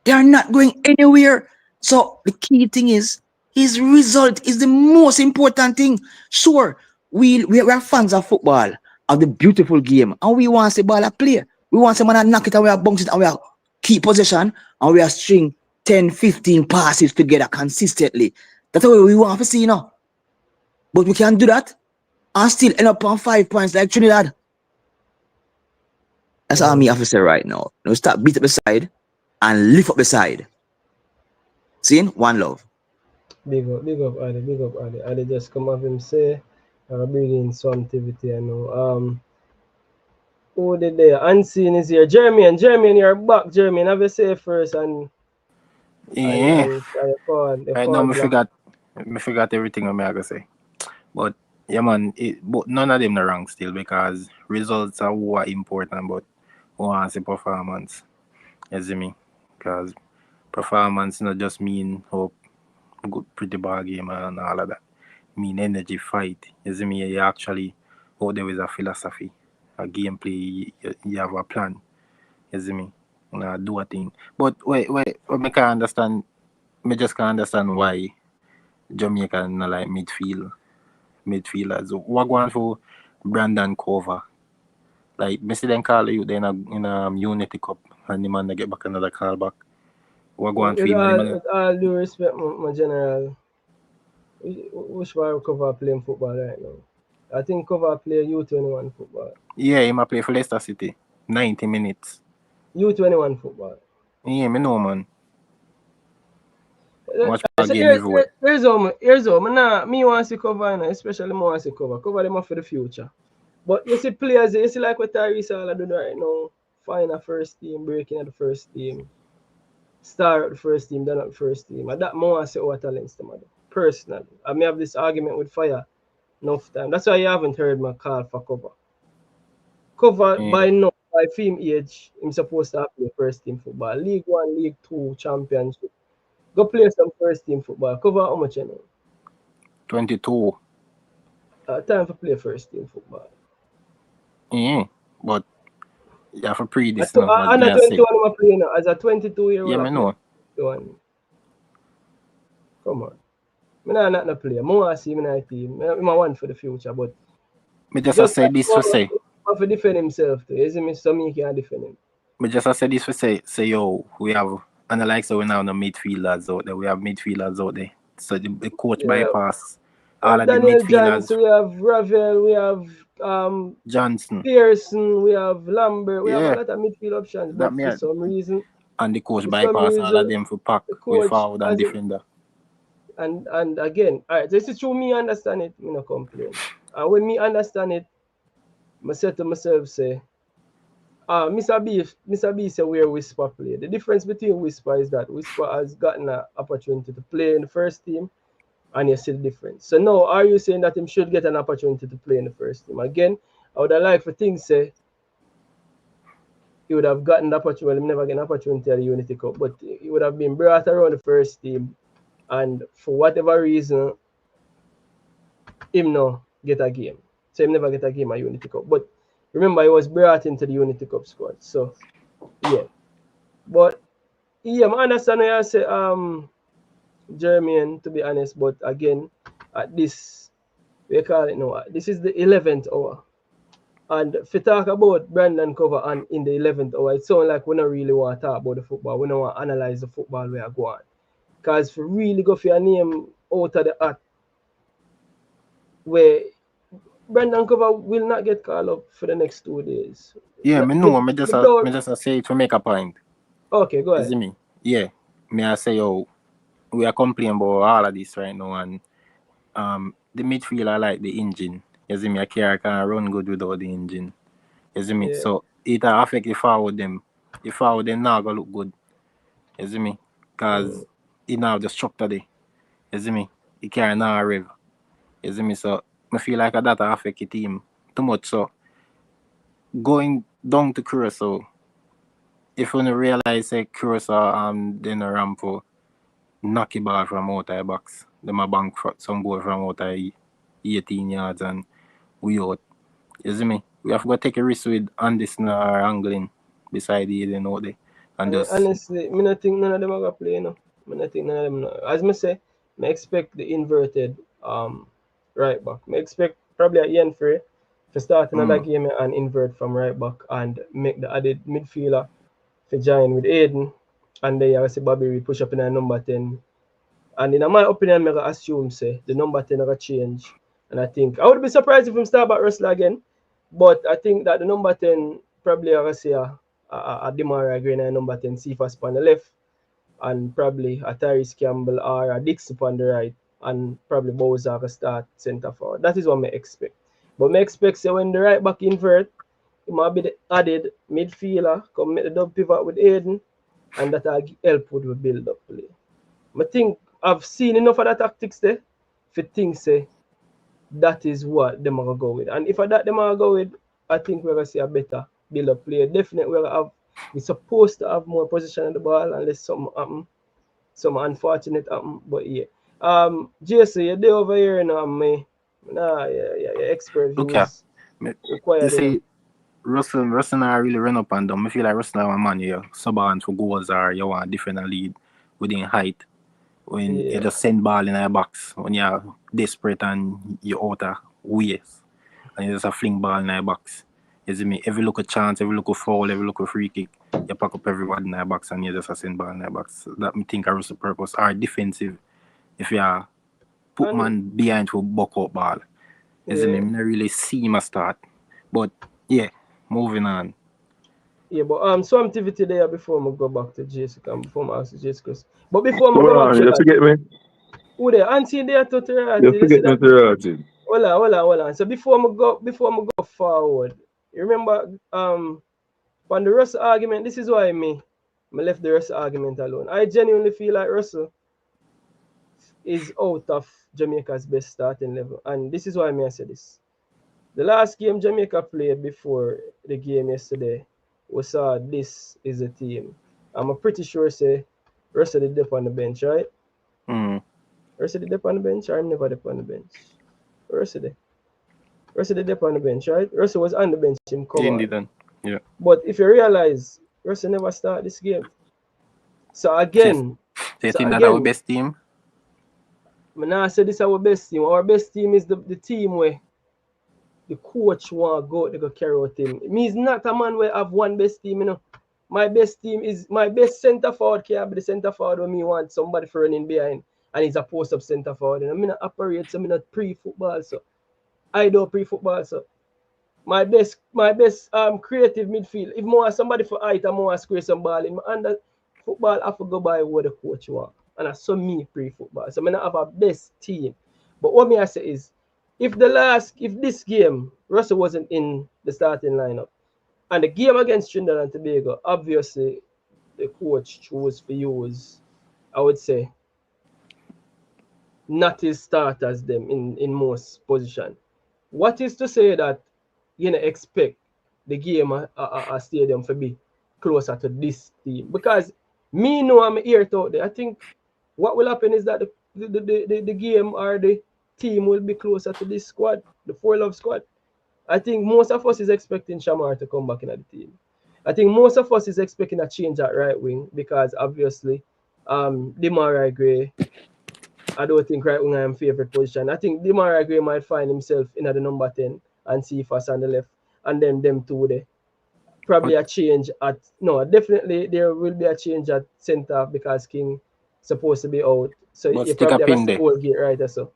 Speaker 8: They are not going anywhere. So the key thing is his result is the most important thing. Sure, we are fans of football, of the beautiful game, and we want the ball to play. We want someone to knock it away, bounce it away, keep possession, and we are string 10, 15 passes together consistently. That's what we want to see, But we can't do that and still end up on 5 points like Trinidad. That's all me have to say right now. Now start beat up the side and lift up the side. See? One love.
Speaker 1: Big up Ali. Ali just come up and say, bring in some activity, Who did there? Unseen is here. Jeremy, you're back, Jeremy. Have a say first and
Speaker 5: I know me forgot everything I'm gonna say. But yeah man, but none of them are wrong still because results are what important, but we want to see performance. You see me? Because performance not just mean good pretty ball game and all of that. Mean energy, fight. You see me? You actually there is a philosophy, a gameplay, you have a plan. You see me? Do a thing. But wait, I can't understand. I just can't understand why Jamaica not like midfielders. What going for Brandon Cover? Like, I see them call you then in a Unity Cup and the man they get back another call back. What going for
Speaker 1: with all due respect, my general, which one Cover playing football right now? I think Cover play U21 football.
Speaker 5: Yeah, he might play for Leicester City. 90 minutes.
Speaker 1: U21 football.
Speaker 5: Yeah, me know, man. Watch
Speaker 1: so here's how me want to see Cover, especially me want to see Cover them up for the future. But you see players, you see like what Tyrese all do right now, find a first team, breaking at the first team, star at the first team, done at the first team. And that more want to see our talents to mother. Personally. I may have this argument with Fire enough time. That's why you haven't heard my call for Cover. By film age, I'm supposed to play first team football. League 1, League 2, Championship. Go play some first team football. Cover how much you know?
Speaker 5: 22.
Speaker 1: Time to play first team football.
Speaker 5: Yeah, but you have to pre this
Speaker 1: So,
Speaker 5: now.
Speaker 1: under 21 I'm playing now. As a 22-year-old.
Speaker 5: Yeah, I know.
Speaker 1: Come on. I'm not a player. I want to see him in the team. I'm one for the future, but
Speaker 5: Me just say this for say.
Speaker 1: To defend himself too. Isn't me? So me can defend him.
Speaker 5: Me just say this for say yo, we have and like so we now no midfielders out there. We have midfielders out there. So the coach bypass all of the
Speaker 1: Daniel
Speaker 5: midfielders.
Speaker 1: Johnson, we have Ravel, we have
Speaker 5: Johnson,
Speaker 1: Pearson, we have Lambert, we have a
Speaker 5: Yeah.
Speaker 1: lot of midfield options,
Speaker 5: That
Speaker 1: but
Speaker 5: me
Speaker 1: for
Speaker 5: a-
Speaker 1: some reason,
Speaker 5: and the coach
Speaker 1: For some
Speaker 5: bypass all
Speaker 1: reason,
Speaker 5: of them for pack
Speaker 1: the
Speaker 5: with
Speaker 1: coach
Speaker 5: forward and
Speaker 1: hasn't-
Speaker 5: defender.
Speaker 1: and again, all right, this is true. Me understand it, me no complain. And when me understand it, I said to myself, say, Mr. B say where Whisper play. The difference between Whisper is that Whisper has gotten an opportunity to play in the first team, and you see the difference. So now, are you saying that him should get an opportunity to play in the first team? Again, I would have liked for things say he would have gotten the opportunity. Well, he never get an opportunity at the Unity Cup, but he would have been brought around the first team, and for whatever reason, him no get a game. So him never get a game at Unity Cup. But remember, he was brought into the Unity Cup squad. So yeah. But yeah, I understand what you say, Jermaine, to be honest, but again, at this, we call it now, this is the 11th hour. And if you talk about Brandon Cover and in the 11th hour, it sounds like we don't really want to talk about the football. We don't want to analyze the football we are going. Because if you really go for your name out of the hat, where Brandon Cover will not get called up for the next 2 days.
Speaker 5: Yeah, me know. Me just say it to make a point.
Speaker 1: Okay, go
Speaker 5: You
Speaker 1: ahead.
Speaker 5: see me? Yeah. Me I say yo, we are complaining about all of this right now, and the midfield I like the engine. You see me? I can't run good without the engine. You see me?
Speaker 1: Yeah.
Speaker 5: So it affect the forward them. The forward them now go look good. You see me? Cause it now the structure there. You see me? It can't now rev. You see me? So I feel like that affect the team too much. So going down to Curacao, if you realize say Curacao then a ramp for knock the ball from out of the box. Them a bank some goal from out of 18 yards and we out. You see me? We have to go take a risk with Anderson or angling beside the alien out there. And just
Speaker 1: honestly, I don't think none of them are going to play, no. I don't think none of them. As I say, I expect the inverted right back. I expect probably at Ian Frey to start another game and invert from right back and make the added midfielder to join with Aiden. And then you see Bobby Reed push up in a number 10. And in my opinion, I assume say the number 10 are change. And I think I would be surprised if him start back wrestler again. But I think that the number 10 probably I say a Demara Green and number 10 Cephas on the left, and probably a Tyrese Campbell or a Dixie on the right, and probably Bowser can start centre forward. That is what I expect. But I expect say when the right back invert, it might be the added midfielder, come make the double pivot with Aiden, and that will help with the build up play. I think I've seen enough of the tactics there for things say that is what them are going to go with. And if that them are go with, I think we're going to see a better build up play. Definitely we're supposed to have more position on the ball unless something happen. Some unfortunate happen. But yeah. JC, you're there over here now, me. Nah, yeah, expert views required.
Speaker 5: You see, Russell now really run up and down. I feel like Russell now man you sub on for goals or you want different lead within height. When you just send ball in a box when you're desperate and you're out of ways and you just a fling ball in a box. You see me? Every look a chance, every look a foul, every look a free kick, you pack up everyone in a box and you just a send ball in a box. So that me think are the purpose. Or defensive if you put man behind for buck out ball. You see me? I don't really see my start. But yeah, moving on.
Speaker 1: Yeah, but some activity there before I go back to Jessica, before I ask Jessica. But before I go back to
Speaker 9: you forget me.
Speaker 1: Who there? Auntie there to
Speaker 9: You forget me to
Speaker 1: Hold on. So before I go forward, you remember on the Russell argument, this is why I left the Russell argument alone. I genuinely feel like Russell is out of Jamaica's best starting level. And this is why I say this. The last game Jamaica played before the game yesterday, we saw this is a team. I'm pretty sure say Russell did dip on the bench, right? Rest of the dip on the bench, or I'm never dip on the bench. Rest of the dip on the bench, right? Russell was on the bench, him come on.
Speaker 5: Indeed, yeah.
Speaker 1: But if you realize, Russell never start this game. So again,
Speaker 5: do you think that our best team?
Speaker 1: I now say this is our best team. Our best team is the team where the coach want to go out to go carry out him. Me is not a man where I have one best team, you know. My best team is my best centre forward can't be the centre forward when me want somebody for running behind and he's a post up centre forward. And I'm not operate, so I'm not pre-football, so I do pre-football, so my best creative midfield. If more somebody for height and more square some ball in my under football, I have to go by what the coach want. And that's so me pre-football. So I not have a best team. But what me I say is if this game Russell wasn't in the starting lineup and the game against Trinidad and Tobago, obviously the coach chose for use, I would say, not his starters them in most position. What is to say that you know expect the game a stadium to be closer to this team? Because me know I'm here out there. I think what will happen is that the game or the team will be closer to this squad, the 4-Love squad. I think most of us is expecting Shamar to come back in the team. I think most of us is expecting a change at right wing because obviously Demarai Gray, I don't think right wing I am favorite position. I think Demarai Gray might find himself in the number 10 and see us on the left and then them two there. Probably a change at definitely there will be a change at centre because King supposed to be out. So
Speaker 5: but
Speaker 1: you
Speaker 5: stick
Speaker 1: probably
Speaker 5: a pin
Speaker 1: have
Speaker 5: there.
Speaker 1: to get right or so.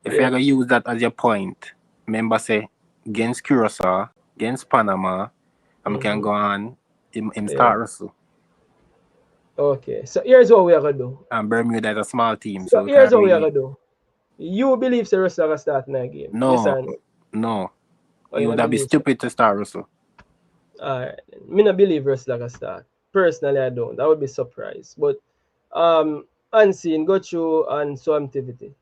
Speaker 5: If you're gonna use that as your point, remember say against Curacao, against Panama, and we can go on him start Russell.
Speaker 1: Okay, so here's what we are gonna do.
Speaker 5: And Bermuda is a small team,
Speaker 1: so here's what we are gonna do. You believe the Russell gonna start in that game?
Speaker 5: No,
Speaker 1: yes or no?
Speaker 5: No.
Speaker 1: Oh,
Speaker 5: You would have been stupid to start Russell.
Speaker 1: Alright. Me not believe Russell gonna start. Personally I don't. I would be surprised. But unseen, go through and some activity.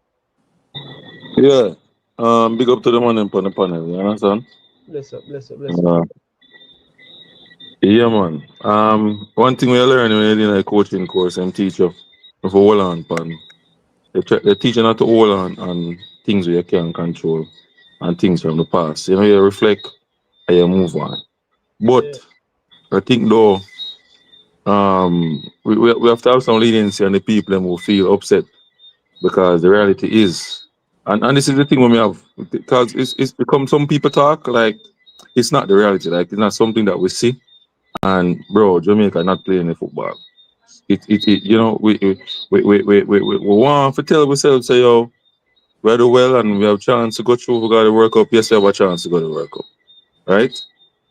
Speaker 9: Yeah. Big up to the man on the panel, you understand?
Speaker 1: Bless up.
Speaker 9: Yeah, man. One thing we learn when you're doing a coaching course and teacher for hold on pan. They teach you not to hold on things where you can control and things from the past. You know, you reflect and you move on. But I think though, we have to have some leniency on the people who feel upset because the reality is, and this is the thing when we have, because it's become some people talk like it's not the reality, like it's not something that we see. And bro, Jamaica not playing the football. It you know we want to tell ourselves say yo we do well and we have a chance to go through. We got the World Cup. Yes, we have a chance to go to the World Cup, right?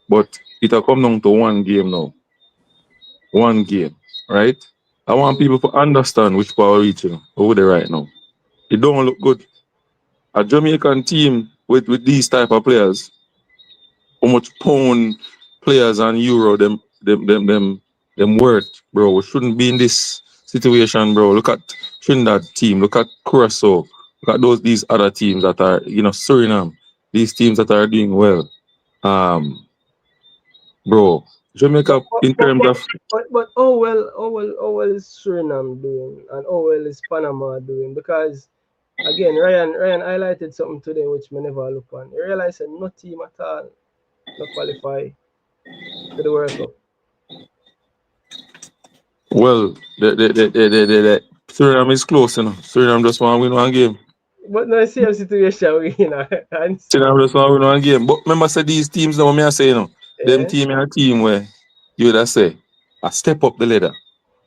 Speaker 9: But it will come down to one game now. One game, right? I want people to understand which power reaching over there right now. It don't look good. A Jamaican team with these type of players, how much pound players and euro them worth, bro. We shouldn't be in this situation, bro. Look at Trinidad team, look at Curacao, look at these other teams that are, Suriname, these teams that are doing well. Bro, Jamaica in terms of
Speaker 1: but how well is Suriname doing and how well is Panama doing? Because again, Ryan highlighted something today which me never look on. You realize that no team at all not qualify to the World Cup.
Speaker 9: Well, the Suriname is close, Suriname just want to win one game.
Speaker 1: But no same situation we in.
Speaker 9: Suriname just want to win one game. But remember, say these teams now, me I say, them team and a team where you would say, I step up the ladder.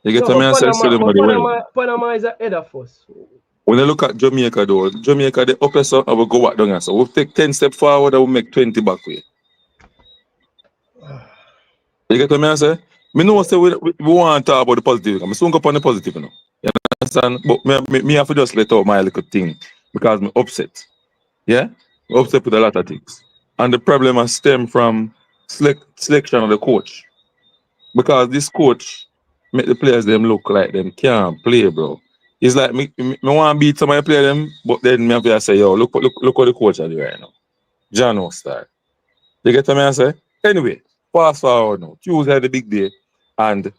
Speaker 9: You get what me I say?
Speaker 1: Panama is ahead of us.
Speaker 9: When you look at Jamaica though, Jamaica the upper side, I will go back down here. So we'll take 10 steps forward, I will make 20 back way. You get what me I say? Me know say we want to talk about the positive. I'm soon go up on the positive, you know. You understand? But me have to just let out my little thing because I'm upset. Yeah? I'm upset with a lot of things. And the problem has stemmed from selection of the coach. Because this coach make the players them look like them can't play, bro. It's like me want to beat somebody play them, but then me have to say, yo, look what the coach are doing right now. John start. You get what I say? Anyway, fast forward now. Tuesday the big day. And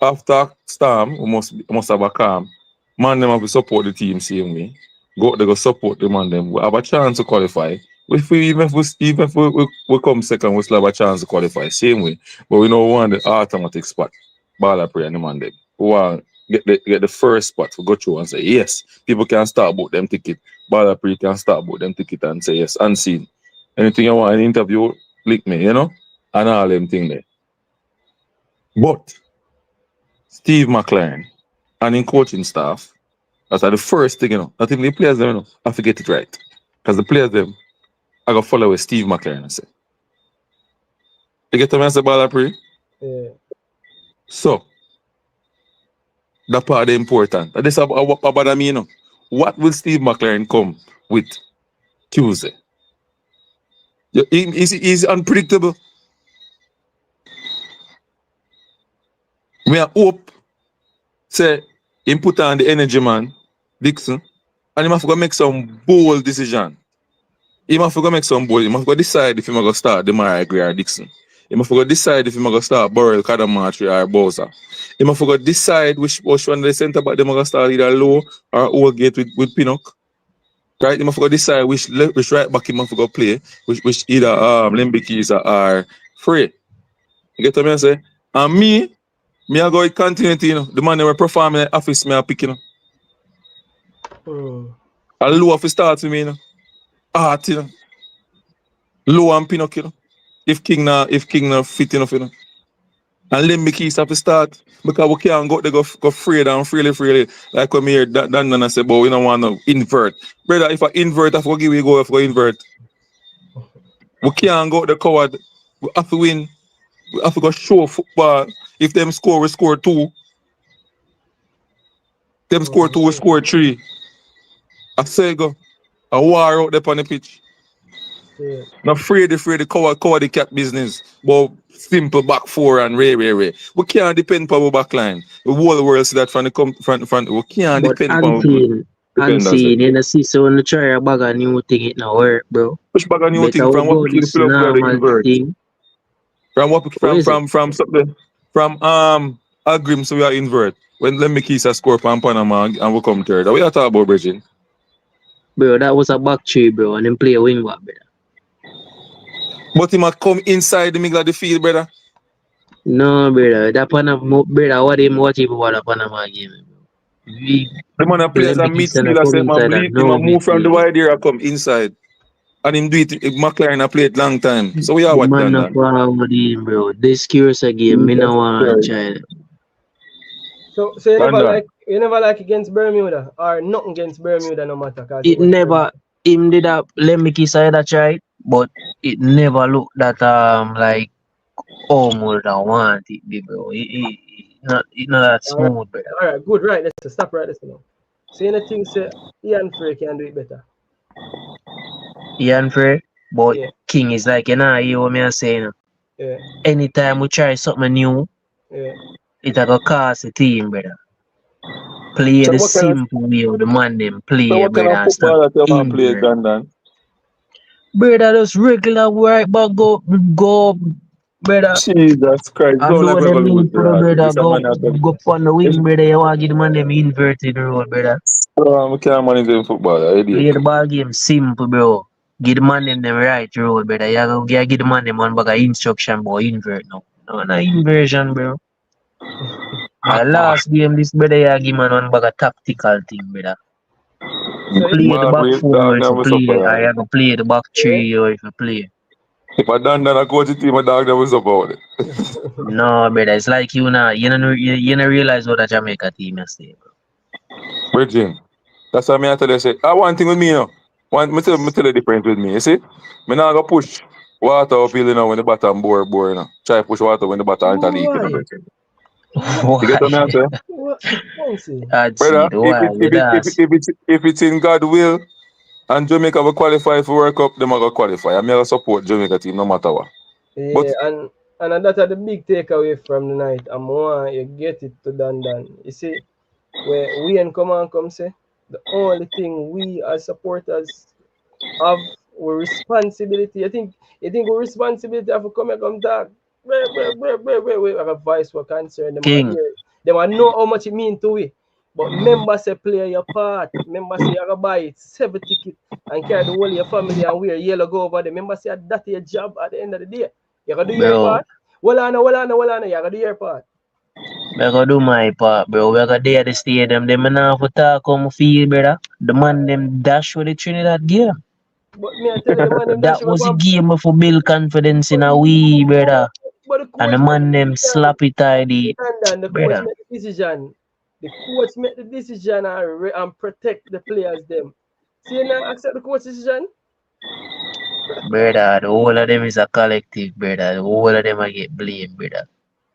Speaker 9: after storm, we must have a calm. Man, them have to support the team same way. They go support the man. Them we have a chance to qualify. Even if we come second, we still have a chance to qualify same way. But we don't want the automatic spot. BallPreetV and the man them. We want get the first spot to go through and say yes. People can start about them ticket. BallPreetV can start about them ticket and say yes. Unseen. Anything you want an interview, click me, and all them thing there. But Steve McClaren and in coaching staff, that's the first thing, I think the players them, I forget it right. Because the players them, I got follow with Steve McClaren and say. You get to me and say BallPreetV?
Speaker 1: Yeah.
Speaker 9: So, that part is important. That is about me, What will Steve McClaren come with Tuesday? He's unpredictable. We hope, say, him put on the energy man, Dixon, and he must go make some bold decision. He must go make some bold. He must go decide if he must go start Demar Gray or Dixon. He must go decide if he must go start Burrell, Kadamatri or Bowser. He must go decide which one of the centre back they must go start either low or Oldgate with Pinnock. Right? He must go decide which right back he must go play, which either Limbikis or Free. You get what I say? And me I go with continuity, the man that will perform in the office, me I pick, A low if he starts with me, Art, Low and Pinnock, If King not fit enough, And Lemmy Keys have to start because we can't go free and freely. Like when me hear Dan say, but we don't want to invert. Brother, if I invert, I have to give you go if I invert. We can't go the coward. We have to win. We have to go show football. If them score, we score 2. Them score 2, we score 3. I say go. A war out there on the pitch.
Speaker 1: Yeah.
Speaker 9: Not afraid the coward the cat business. But simple back 4 and Ray. We can't depend on our back line. The whole world see that from the front. We can't
Speaker 2: But
Speaker 9: depend on
Speaker 2: unseen, you know, see, so when you try a bag of new thing, it not work, bro.
Speaker 9: Push back a new
Speaker 2: Better
Speaker 9: thing
Speaker 2: we
Speaker 9: from what
Speaker 2: go
Speaker 9: we
Speaker 2: this
Speaker 9: fill up the
Speaker 2: normal
Speaker 9: invert.
Speaker 2: thing.
Speaker 9: From what
Speaker 2: What is it?
Speaker 9: from Agrim, so we are invert. When Lemmy Keys score from Panama and we come third. We are talking about Bridging.
Speaker 2: Bro, that was a back three, bro, and then play a wing back, brother.
Speaker 9: But he must come inside the middle of the field, brother.
Speaker 2: No, brother, that Panama, brother, what him watch him about the Panama game, bro. We
Speaker 9: The man that plays a
Speaker 2: Lemmy Kingston
Speaker 9: midfield, I
Speaker 2: come
Speaker 9: said, man,
Speaker 2: inside and
Speaker 9: bleed him
Speaker 2: no
Speaker 9: and move from the
Speaker 2: midfield.
Speaker 9: wide area, come inside. And him do it, McClaren a played long time. So we are
Speaker 2: The
Speaker 9: what
Speaker 2: man
Speaker 9: done
Speaker 2: not
Speaker 9: that.
Speaker 2: forward him, bro. This curious game, me no want child.
Speaker 1: So you never
Speaker 9: Done
Speaker 1: like against Bermuda or nothing against Bermuda no matter cause
Speaker 2: It
Speaker 1: was
Speaker 2: never him did a Lemmy Kingston that try, but it never looked that like almost I want it, be, bro. It not that smooth, brother.
Speaker 1: Alright, good, right. Let's stop right this now. So you know things say Ian Frey can do it better.
Speaker 2: Ian Frey, but
Speaker 1: Yeah.
Speaker 2: King is like, you know, you what me I say, you know.
Speaker 1: Yeah.
Speaker 2: Anytime we try something new,
Speaker 1: Yeah.
Speaker 2: it a go cost the team, brother. Play
Speaker 9: So
Speaker 2: the
Speaker 9: what kind of
Speaker 2: simple way of the man them play,
Speaker 9: so what kind
Speaker 2: brother,
Speaker 9: of
Speaker 2: and stop
Speaker 9: football that your man play,
Speaker 2: invert.
Speaker 9: Dandan?
Speaker 2: Brother, just regular right back go, brother.
Speaker 9: Jesus Christ,
Speaker 2: I
Speaker 9: don't
Speaker 2: know
Speaker 9: like
Speaker 2: what
Speaker 9: we go
Speaker 2: them
Speaker 9: lose
Speaker 2: mean for
Speaker 9: the
Speaker 2: the
Speaker 9: heart.
Speaker 2: brother.
Speaker 9: This a man that
Speaker 2: Go on the wing, brother. You want to give the man them inverted road, brother.
Speaker 9: we can't manage in football,
Speaker 2: Play
Speaker 9: idiot.
Speaker 2: the ball game simple, bro. Give the man them right road, brother. You gotta give the man them one bag of instruction, boy. Invert now. No inversion, bro. Last game, this brother, you give man one bag of tactical thing, brother.
Speaker 1: So
Speaker 2: Play the back
Speaker 9: BallPreetV,
Speaker 2: four
Speaker 9: dog,
Speaker 2: if you
Speaker 9: never
Speaker 2: play, or
Speaker 9: support.
Speaker 2: you go play the back three or if you play.
Speaker 9: If I Dandan a coach the team, a dog never support it.
Speaker 2: No, brother, it's like you don't realize what a Jamaica team is say, bro.
Speaker 9: Bridging. That's why I tell you, say, one thing with me, me tell you the difference with me, you see? Me not go push water uphill, when the bottom bore, Try push water when the bottom ain't a leak,
Speaker 1: why?
Speaker 9: Bridging. You get
Speaker 2: Why?
Speaker 9: what I say?
Speaker 1: What? Fancy.
Speaker 2: I'd see
Speaker 9: Brother,
Speaker 2: it. Why? You ask.
Speaker 9: if it's in God will and Jamaica will qualify for World Cup, them are going to qualify. I'm going to support Jamaica team no matter what. But
Speaker 1: Yeah, and that's the big takeaway from the night. I'm want you get it to Dan. You see, where we and come say the only thing we as supporters have our responsibility. You think our responsibility have to come talk. We have a voice for concern. Them
Speaker 2: King.
Speaker 1: want know how much it mean to we. But remember say play your part. Remember say you gotta buy 7 tickets and carry the whole of your family and wear yellow go over there. Remember say that's your job at the end of the day. You gotta do your
Speaker 2: Bro,
Speaker 1: part. Well on, you gotta do your part.
Speaker 2: we gotta do my part, bro. We gotta there at the stadium. Them not for talk how I feel, brother. The man them dash with the Trinidad game.
Speaker 1: But me I tell you the man them that
Speaker 2: That
Speaker 1: should
Speaker 2: was a
Speaker 1: go.
Speaker 2: game for build confidence in a we, brother.
Speaker 1: But the
Speaker 2: And the
Speaker 1: coach made
Speaker 2: man
Speaker 1: the
Speaker 2: them
Speaker 1: decision.
Speaker 2: slappy tidy,
Speaker 1: And the coach
Speaker 2: brother.
Speaker 1: made the decision. The coach made the decision and protect the players them. See now accept the coach decision.
Speaker 2: Brother, the whole of them is a collective, brother. The whole of them I get blamed, brother.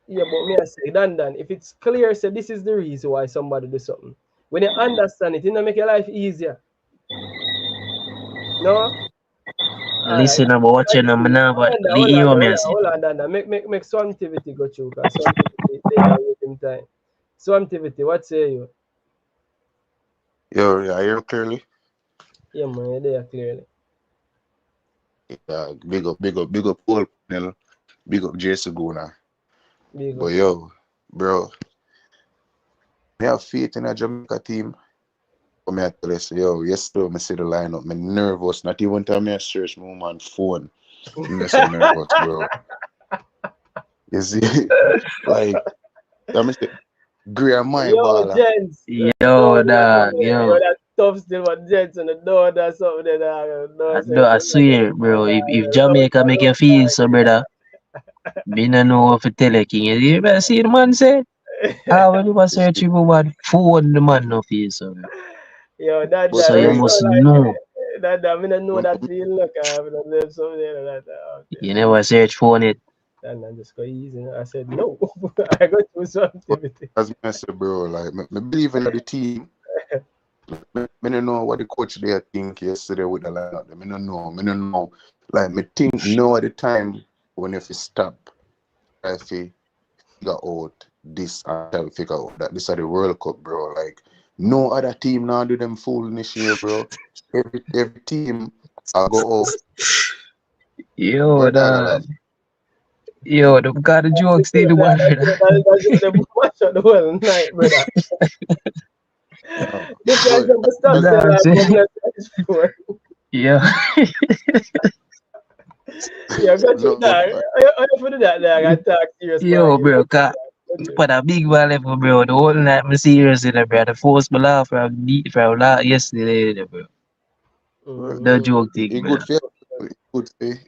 Speaker 1: Yeah, but me I say, Dan, if it's clear, say this is the reason why somebody do something. When you understand it, make your life easier. No? Alright.
Speaker 2: Listen, I'm watching them now, but hear me say.
Speaker 1: Hold on, Dan. Make Swantivity go through, because Swantivity they are waiting time. Swantivity, what say you?
Speaker 10: Yo, I hear clearly.
Speaker 1: Yeah, man, you're there clearly.
Speaker 10: Yeah, big up Paul Pennell, big up Jason Guna.
Speaker 1: Big
Speaker 10: But
Speaker 1: up.
Speaker 10: yo, bro, I have faith in a Jamaica team. But me I tell you, say, yo, yesterday I see the lineup. I'm nervous. Not even time I search my woman's phone. I'm so nervous, bro. You see, like, I'm say, Great my
Speaker 1: Yo,
Speaker 10: baller.
Speaker 1: gents.
Speaker 2: Yo, dog, yo.
Speaker 1: That tough still, but gents on the door, that's something that
Speaker 2: I swear, bro. If Jamaica make you feel so, brother, me no know what to tell you, King. You better see the man say. How will you search for one phone the man no feel so, bro.
Speaker 1: Yo, that
Speaker 10: But
Speaker 2: So you
Speaker 10: right,
Speaker 2: must know.
Speaker 1: that I don't know that feel like I don't know something like that.
Speaker 2: You never search phone it.
Speaker 1: And I just go easy. I said no. I got to some activity.
Speaker 10: as I said, bro, like, me believe in the team. Me don't know what the coach there think yesterday with the lineup. Me don't know. Like, me think no at the time when if you stop, I figure out this and try to figure out that this is the World Cup, bro. Like, no other team now do them foolishness here, bro. Every team I go out.
Speaker 2: Yo,
Speaker 10: Where that
Speaker 2: dog.
Speaker 10: laugh?
Speaker 2: Yo, the got the jokes still the man, brother.
Speaker 1: That's the match of the whole night, brother. This guy's
Speaker 10: But
Speaker 1: number stop
Speaker 2: Dog,
Speaker 1: there.
Speaker 2: Yeah.
Speaker 1: Yeah, got you
Speaker 10: no,
Speaker 1: there. I put that there. I talk serious.
Speaker 2: Yo, bro, for the big ball level, bro, the whole night me serious in there, bro. The force me laugh from yesterday, bro. The joke thing,
Speaker 10: it
Speaker 2: bro.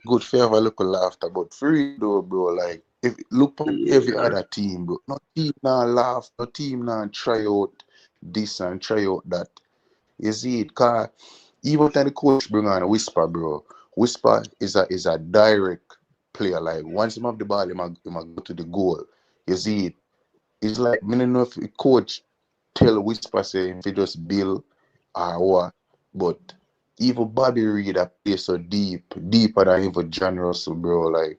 Speaker 10: good favor look a laughter, but free though, bro. Like if look on every other team, bro. No team now laugh, no team now try out this and try out that. You see it, cause even when the coach bring on a Whisper, bro. Whisper is a direct player. Like once him have the ball, he might go to the goal. You see it. It's like me don't know if the coach tell Whisper say if he just build or what, but even Bobby Reed that play so deeper than even John Russell, bro. Like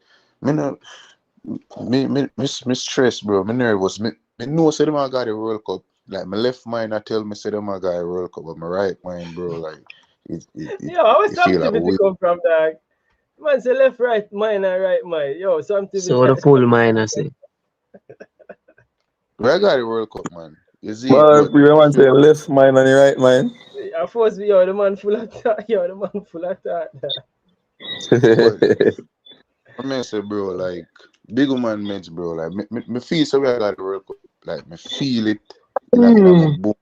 Speaker 10: me stress, bro. Me nervous. Me know say them I got a World Cup. Like my left mind I tell me say them I got a World Cup, but my right mind, bro, like
Speaker 1: Yo, how was
Speaker 10: it feel like
Speaker 1: activity come from, dog? Man, say left, right, mine, and right, mine. Yo, something.
Speaker 2: So the full minus say.
Speaker 10: I got a World Cup, man. You see it,
Speaker 9: But
Speaker 10: but
Speaker 9: you want to say left mind and the right mind.
Speaker 1: I force me, yo, the man full of that. Yo, the man full of that.
Speaker 10: I mean, say, bro, like big man match, bro. Like me feel so we I got a World Cup. Like me feel it in my bone.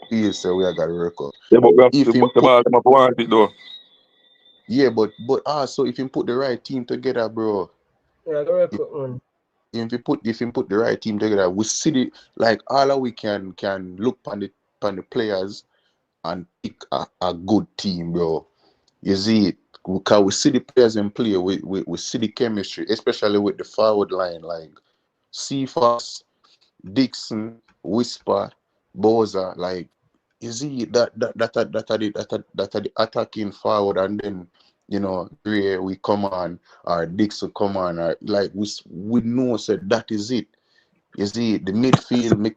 Speaker 10: Feel so we I got a World Cup.
Speaker 9: Yeah, but we have
Speaker 10: If
Speaker 9: to
Speaker 10: him
Speaker 9: put the ball come up want it though.
Speaker 10: yeah, but also if you put the right team together, bro.
Speaker 1: Yeah, the World Cup, man.
Speaker 10: If you put the right team together, we see the like all of we can look on the players and pick a good team, bro. You see it. Because we see the players in play, we see the chemistry, especially with the forward line, like Cephas, Dixon, Whisper, Boza, like you see that the attacking forward, and then Gray we come on or Dixon come on, or like we know said that is it. You see the midfield,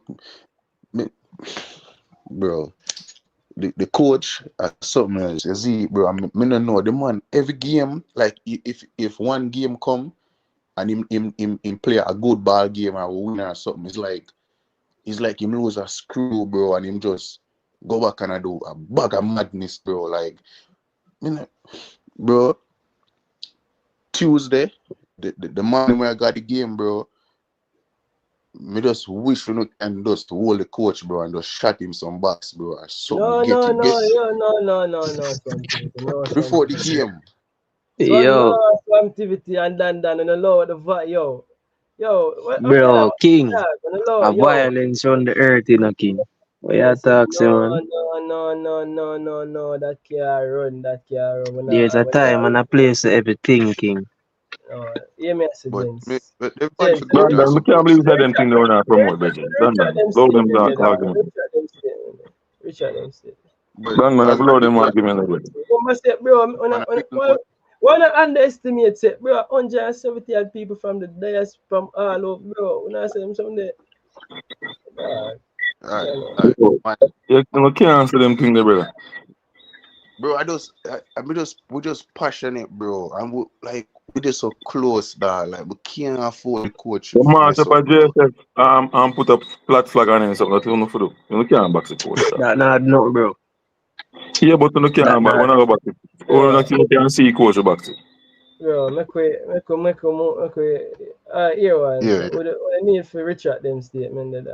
Speaker 10: bro. The coach something else. You see, bro. I don't know the man. Every game, like if one game come and him play a good ball game or win or something, it's like it's like him lose a screw, bro, and him just go back and do a bag of madness, bro. Like, bro, Tuesday, the morning when I got the game, bro, me just wish we can just hold the coach, bro, and just shot him some box, bro, or something.
Speaker 1: No,
Speaker 10: Get before the
Speaker 1: Swantivity.
Speaker 10: game.
Speaker 2: Yo,
Speaker 1: Swantivity and Dan and allow the yo.
Speaker 2: bro, King,
Speaker 1: Yo,
Speaker 2: a violence on the earth, you know, King. What you talking, man?
Speaker 1: No, that can't run.
Speaker 2: There's a time and a place for everything, King.
Speaker 1: Hear me,
Speaker 10: But
Speaker 1: Gents.
Speaker 10: the fans should go
Speaker 9: Dan,
Speaker 10: to
Speaker 9: I can't believe that them thing they were not promote, Bridget. Dan, blow them down argument.
Speaker 1: Richard them statement.
Speaker 9: Dan, man, I blow them argument again.
Speaker 1: Bro, why not underestimate it, bro? 170 odd people from the diaspora from all over, bro. When I say them someday,
Speaker 9: You can't answer them thing there, brother.
Speaker 10: bro, we just passionate, bro, and we just so close, dog. Like we can't afford the coach.
Speaker 9: The march up at JSF and put a flat flag on it and something that you know for do. You can't box the coach.
Speaker 2: That not no, bro.
Speaker 9: Yeah, but you can't back. When I go back it. Or you can see coach box it.
Speaker 1: bro, make we here one.
Speaker 10: Yeah.
Speaker 1: We need for Richard them statement that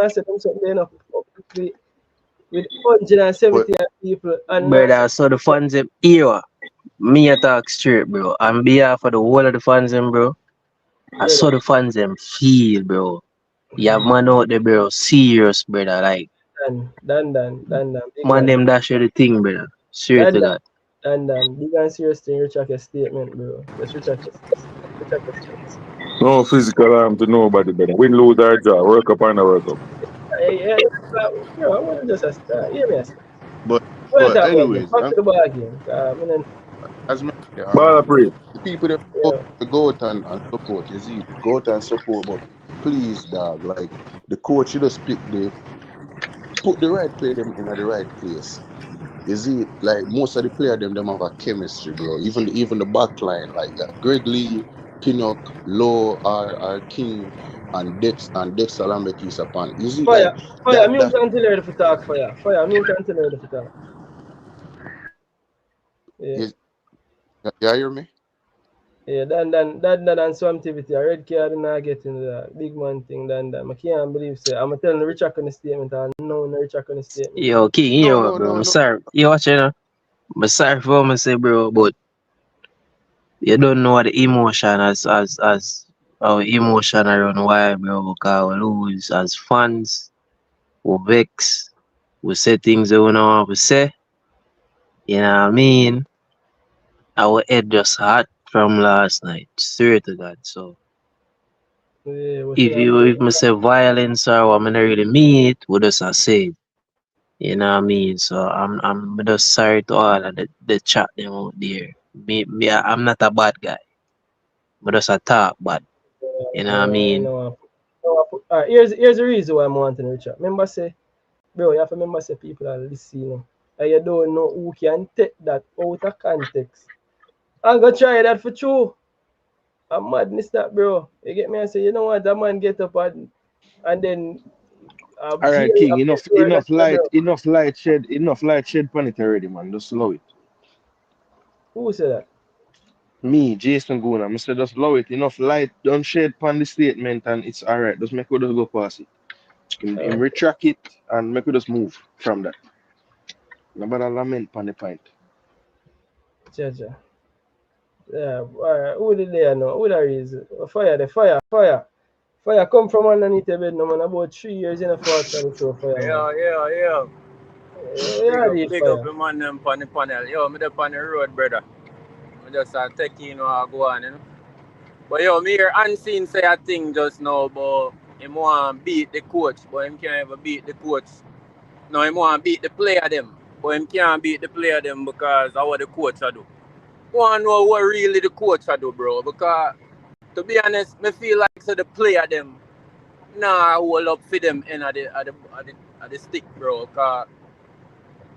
Speaker 1: I said them something enough publicly with 170 people and
Speaker 2: Brother, so the fans them here. Me a talk straight, bro. On behalf of the whole of the fans them, bro. I saw the fans them feel, bro. You have man out there, bro. Serious, brother. Like
Speaker 1: Dan.
Speaker 2: man them dash you the thing, brother. Straight to God.
Speaker 1: Dan, big and serious thing, Richard your statement, bro. Just Richard your statement.
Speaker 9: No physical harm to nobody, brother. Win, lose, or draw. Work up and work up.
Speaker 1: Yeah, bro, I want to just start. Hear me.
Speaker 10: But anyways,
Speaker 1: back to the ball game.
Speaker 10: as
Speaker 9: BallPreetV.
Speaker 10: the people that go out and support, you see, go out and support, but please, dog, like the coach should just put the right player them in the right place. You see, like most of the players them have a chemistry, bro. Even the back line, like Greg Lee, Pinnock, Lowe, or King, and Dexter Lambert is upon. You see,
Speaker 1: fire,
Speaker 10: like
Speaker 1: me continue ready for talk, fire, me continue ready for talk. Yeah.
Speaker 10: You hear me?
Speaker 1: Yeah, Dan some activity. A red card and I get in the big man thing, Dan. I can't believe say I'm telling the Richard on the statement and no Richard on the statement.
Speaker 2: Yo, King, you know, bro. I'm sorry. You watching, I'm sorry for what I say, bro, but you don't know what the emotion as our emotion around why, bro, because we lose as fans, we vex, we say things that we don't want to say. You know what I mean? Our head just hot from last night, straight to God. So if I say violence or what I don't really mean it, we just say it. You know what I mean? So I'm just sorry to all of the chat them out there. I'm not a bad guy. But just a talk bad. You know what I mean?
Speaker 1: Here's the reason why I'm wanting to reach out. Remember say, bro, you have to remember say people are listening. And you don't know who can take that out of context. I'm gonna try that for true. I'm madness that, bro. You get me? I say, you know what, that man get up and then
Speaker 7: all right, King, enough light shed on it already, man. Just slow it.
Speaker 1: Who said that?
Speaker 7: Me, Jason Guna. I said just lower it. Enough light, don't shed upon the statement and it's alright. Just make us just go past it. Him retract it and make us just move from that. Nobody lament upon the point.
Speaker 1: Jaja. Yeah, alright. Who did they know? Who that is? Fire come from underneath the bed, no man. About 3 years in a fast time show fire.
Speaker 11: Yeah. Big up the man them on the panel. Yo, me up on the road, brother. I just take in or go on, you know. But yo, me hear Unseen say a thing just now about him want to beat the coach, but him can't ever beat the coach. No, him want to beat the player them, but him can't beat the player them because of what the coach a do. I want to know what really the coach a do, bro, because to be honest, me feel like so the player them hold up for them in at the stick, bro. Cause,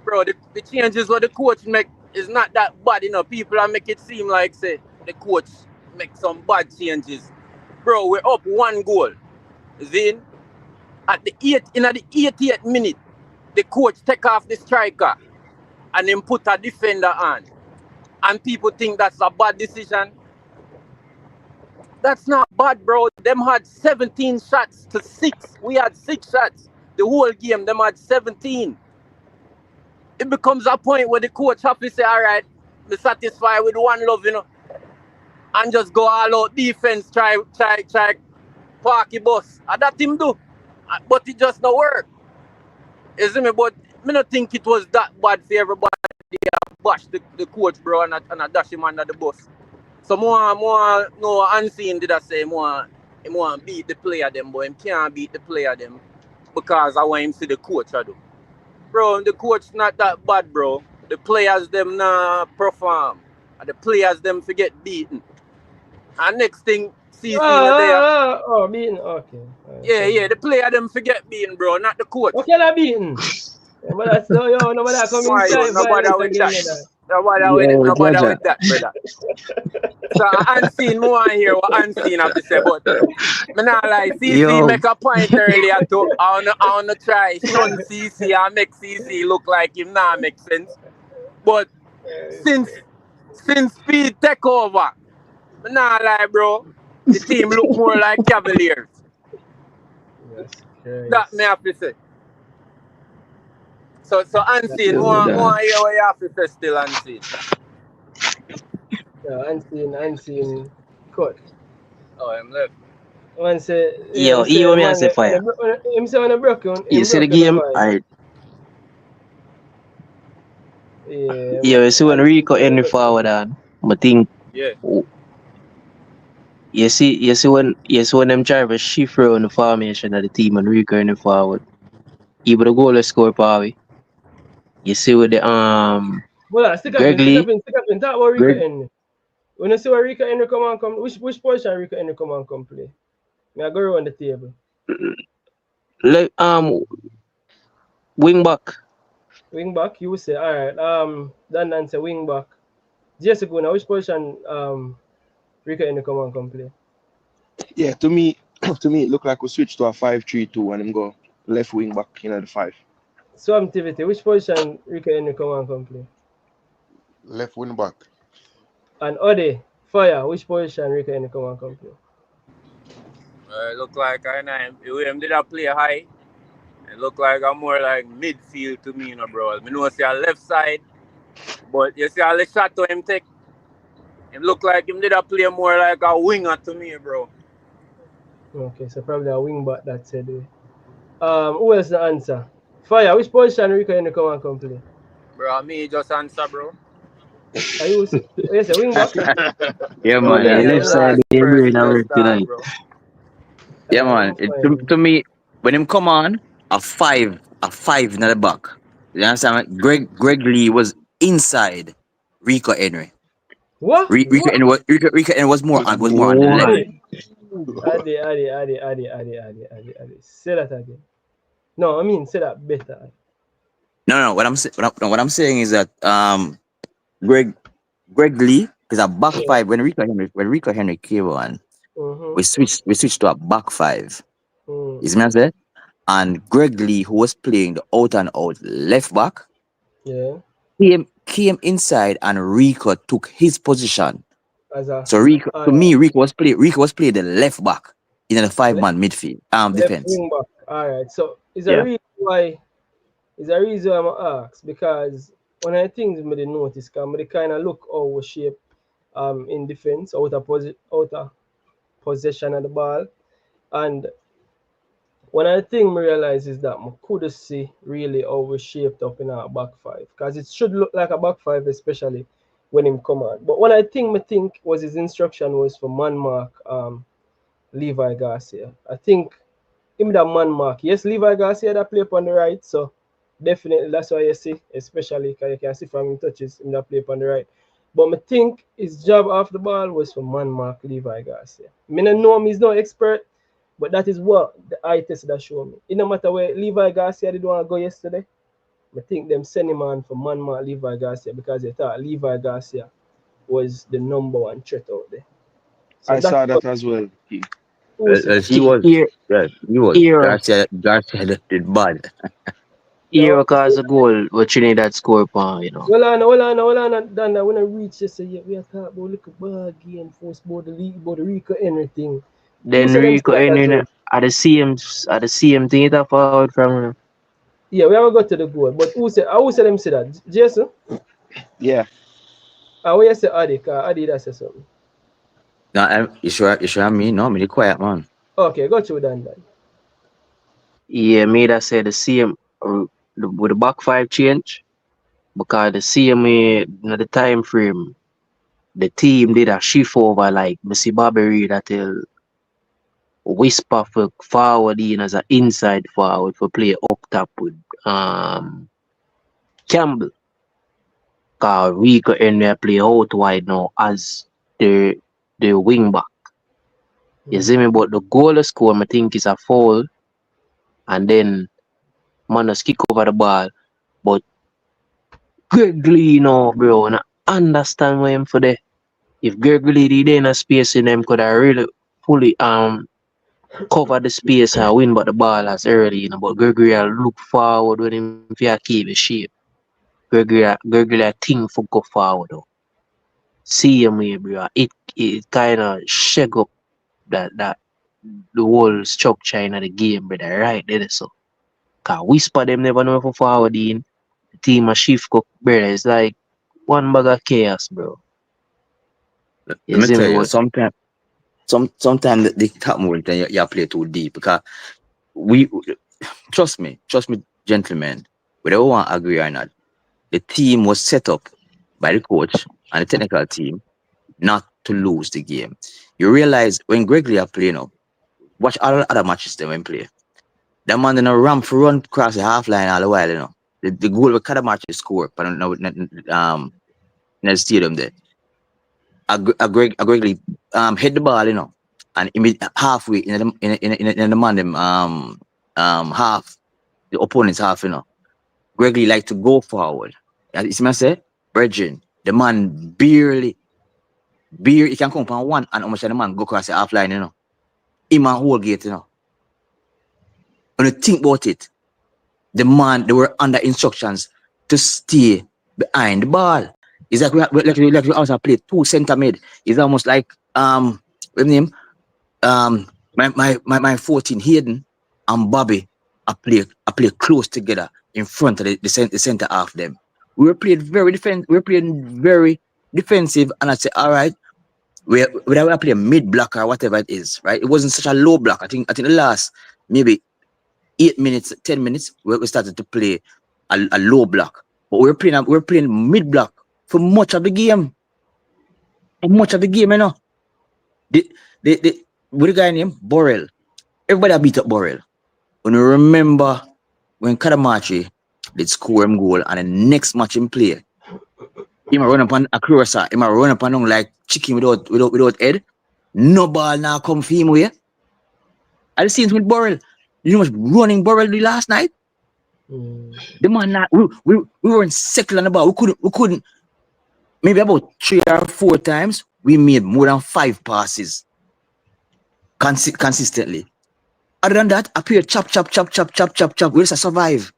Speaker 11: bro, the changes what the coach make is not that bad, you know. People are make it seem like say the coach make some bad changes. Bro, we're up 1 goal. Zin, at the 88th minute, the coach take off the striker and then put a defender on. And people think that's a bad decision. That's not bad, bro. Them had 17 shots to 6. We had 6 shots. The whole game, them had 17. It becomes a point where the coach have to say, all right, be satisfied with one love, you know, and just go all out defense, try park the bus. And that him do. But it just not work. You see me? But I don't think it was that bad for everybody to bash the coach, bro, and a dash him under the bus. So more no unseen did I say more he want beat the player them, but him can't beat the player them because I want him see the coach I do. Bro, the coach not that bad, bro. The players them not perform. And the players them forget beaten. And next thing CC was there.
Speaker 1: Beaten. Okay.
Speaker 11: Yeah, the player them forget beaten, bro, not the coach.
Speaker 1: Okay, that beaten. But that's nobody come inside.
Speaker 11: Nobody with that. Nobody with that, brother. So unseen more here what unseen have to say, but me not like CC make a point earlier to I wanna try shun CC and make CC look like him not make sense. But since Speed take over, me not like, bro, the team look more like Cavaliers. That me have to say. So unseen, more here what you have to say still unseen.
Speaker 1: Yeah, unseen coach.
Speaker 11: Oh, I'm left.
Speaker 2: Yo, me I say fire.
Speaker 1: Him say when I broke on.
Speaker 2: You see the game? Alright.
Speaker 1: Yeah.
Speaker 2: You see when Rico Henry forward on, I think.
Speaker 11: Yeah.
Speaker 2: You see when them try to shift around the formation of the team and Rico Henry forward. Even the goal score probably. You see with the
Speaker 1: Well, stick up in. Talk about Rico Henry. When you see where Rico Henry come, which position Rico Henry come play? May I go around the table?
Speaker 2: Like wing back.
Speaker 1: Wing back, you will say, alright. Dan say wing back. Just ago now, which position Rico Henry come play?
Speaker 7: Yeah, to me it looked like we switched to a 5-3-2 and him go left wing back in the 5.
Speaker 1: So activity, which position Rico Henry come play?
Speaker 10: Left wing back.
Speaker 1: And Ode, Fire, which position Rico Henry come play?
Speaker 11: Look like him did I play high. It look like I'm more like midfield to me, you know, bro. I know see a left side, but you see all the shot to him take. It look like him did I play more like a winger to me, bro.
Speaker 1: Okay, so probably a wing back that said. Who else the answer? Fire, which position Rico Henry come play?
Speaker 11: Bro, me just answer, bro.
Speaker 1: Are you yes, a wing back?
Speaker 2: Yeah, man. Left side, they bring work tonight. Yeah, man. To me, when him come on, a five in the back. You understand? Greg Lee was inside Rico Henry.
Speaker 1: What?
Speaker 2: Rico Henry was more on the left.
Speaker 1: Adi. Say that again. No, I mean say that better.
Speaker 2: No. What I'm saying is that Greg Lee is a back five. When Rico Henry came on, we switched to a back five. You see what I'm saying? And Greg Lee, who was playing the out and out left back, came inside and Rico took his position. So Rico was playing the left back in the 5-man midfield defense.
Speaker 1: Alright, so is a reason why I'm asked, because one of the things I notice, they kind of look our shape in defense, outer possession of the ball, and one of the things I realize is that I could see really how we shaped up in our back five, because it should look like a back five, especially when him come on. But one of the things I think was his instruction was for man mark Levi Garcia. I think him that man mark. Yes, Levi Garcia that play up on the right, so definitely that's why you see, especially because you can see from him touches him that play up on the right. But I think his job off the ball was for man mark Levi Garcia. I don't know him, he's no expert, but that is what the eye test that show me. It no matter where Levi Garcia did want to go yesterday, I think them send him on for man mark Levi Garcia because they thought Levi Garcia was the number one threat out there. So
Speaker 7: I saw that as well.
Speaker 1: Who said?
Speaker 8: He was.
Speaker 2: Here,
Speaker 8: Yeah, he was.
Speaker 2: here,
Speaker 8: Garcia did bad.
Speaker 2: here cause a goal with Trinidad score upon, you know.
Speaker 1: Hold on, Dan, when I reach this, we are talking about little ball game, first about the league, about the Rico Henry thing. Who
Speaker 2: Then
Speaker 1: said them say
Speaker 2: Rico
Speaker 1: that as
Speaker 2: and
Speaker 1: well?
Speaker 2: at the same thing it a forward from
Speaker 1: Yeah, we haven't got to the goal, but who said them say that? Jason?
Speaker 7: Yeah.
Speaker 1: What you say, Adi? Cause Adi that say something.
Speaker 8: No, you sure me? No, me the quiet man.
Speaker 1: Okay, go through Dan.
Speaker 2: yeah, me that say the same with the back five change because the same the time frame the team did a shift over like Missy Bobby Reed that will whisper for forward in as an inside forward for play up top with Campbell. Cause Rico Henry play out wide now as the wing back. You see me? But the goal score I think is a foul and then Manos kick over the ball. But Gregory now, bro, and I understand why him for there. If Gregory did in a space in them could have really fully cover the space and win but the ball as early, you know. But Gregory look forward when him for keep his shape. Gregory think for go forward though. See him here, bro. It kinda shake up that the whole structure in the game, brother, right there so. Cause whisper them never know for forward in. The team a shift up, brother. It's like one bag of chaos, bro.
Speaker 8: Let
Speaker 2: You
Speaker 8: me
Speaker 2: see me?
Speaker 8: tell you,
Speaker 2: But
Speaker 8: sometimes the top moment you play too deep because we trust me, gentlemen, whether we want to agree or not, the team was set up by the coach and the technical team not to lose the game. You realize when Gregory are playing up, watch all the other matches they when play. That man in a ramp for run across the half line all the while, you know. The goal we cut a match score, but in the stadium there. Gregory hit the ball, you know, and halfway in the man them half the opponent's half, you know. Gregory like to go forward. And it's me say, Virgin, the man barely he can come from one and almost the man go across the half line, you know. Him and whole gate, you know. When you think about it, the man they were under instructions to stay behind the ball. It's like we also play two center mid. It's almost like what's his name? My 14 Hayden and Bobby I play close together in front of the center half them. We were playing very defensive, and I said, all right, we play a mid block or whatever it is, right? It wasn't such a low block. I think the last maybe 8 minutes, 10 minutes, we started to play a low block. But we're playing mid block for much of the game. For much of the game, you know. What the guy named Borrell. Everybody beat up Borrell. When you remember when Kadamachi did score him goal and the next match in play, he might run up on a crosser, he might run up on him like chicken without head. No ball now come for him way. I seen with Borrell. You know how much running Borrell did last night? The man not, we were in second on the ball. We couldn't maybe about 3 or 4 times we made more than 5 passes consistently. Other than that, I play chop. We just survive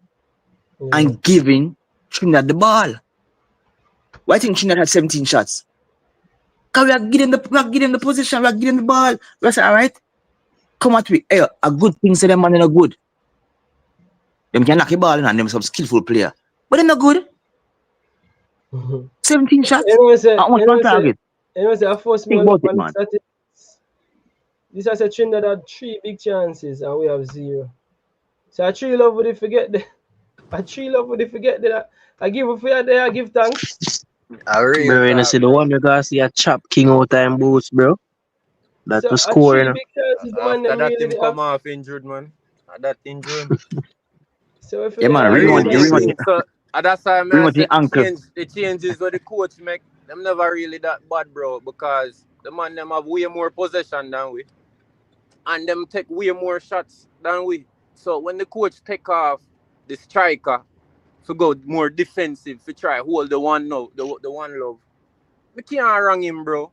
Speaker 8: and giving Trinidad the ball. Why I think Trinidad had 17 shots? Because we are getting the position, we are getting the ball. We say, all right, come at me. Hey, a good thing say them man are not good. Them can knock the ball in and them some skillful player. But they're not good. 17 shots. How much on target?
Speaker 1: I force
Speaker 8: Think about it, man.
Speaker 1: This has a Trinidad had 3 big chances and we have 0. So I truly love what they forget that. I give a fair day, I give thanks.
Speaker 2: Bro, you see the one you gotta see a chop king out time boots, bro. That
Speaker 1: So
Speaker 2: was scoring.
Speaker 1: big chances, the man
Speaker 11: After
Speaker 1: them
Speaker 11: that
Speaker 1: really
Speaker 11: him come off injured, man. That injured.
Speaker 1: So if
Speaker 8: Yeah, man,
Speaker 11: you
Speaker 8: really
Speaker 11: so that's why I
Speaker 8: much
Speaker 11: said
Speaker 8: uncle.
Speaker 11: the changes that the coach make, them never really that bad, bro, because the man them have way more possession than we. And them take way more shots than we. So when the coach take off the striker to go more defensive, to try hold the one now, the one love, we can't wrong him, bro.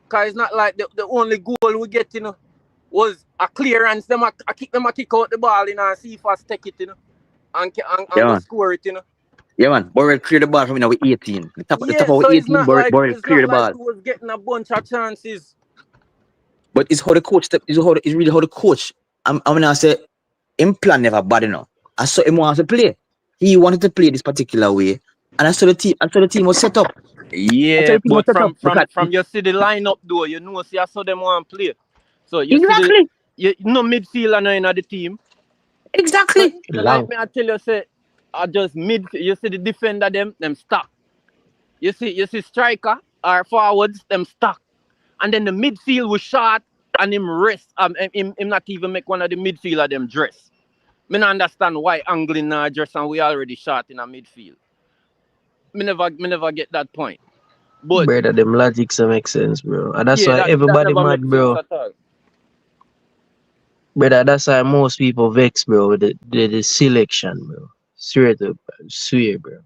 Speaker 11: Because it's not like the only goal we get, you know, was a clearance. Them a kick out the ball, you know, and see if I take it, you know, and
Speaker 8: Yeah,
Speaker 11: go
Speaker 8: man.
Speaker 11: score it, you know.
Speaker 8: Yeah, man. Borrell clear the ball from now with 18. The top
Speaker 11: Yeah,
Speaker 8: of
Speaker 11: so
Speaker 8: 18, Borrell clear the ball.
Speaker 11: he was getting a bunch of chances.
Speaker 8: But it's how the coach it's really how the coach. I'm gonna say him plan never bad enough. I saw him wants to play. He wanted to play this particular way. And I saw the team was set up.
Speaker 11: Yeah, but from
Speaker 8: because
Speaker 11: you see the lineup though, you know, see I saw them want to play. So you
Speaker 8: exactly.
Speaker 11: see you know midfielder now in the team.
Speaker 8: Exactly.
Speaker 11: So like me I tell you say I just you see the defender them stuck. You see striker or forwards them stuck. And then the midfield was short and him rest. Him not even make one of the midfielder them dress. Me not understand why angling not dress and we already short in a midfield. Me never get that point. But
Speaker 2: Brother, them logics make sense, bro. And that's why
Speaker 11: that
Speaker 2: everybody
Speaker 11: never
Speaker 2: mad,
Speaker 11: make
Speaker 2: bro.
Speaker 11: sense at all.
Speaker 2: Brother, that's why most people vex, bro, with the selection, bro. Straight up, swear, bro.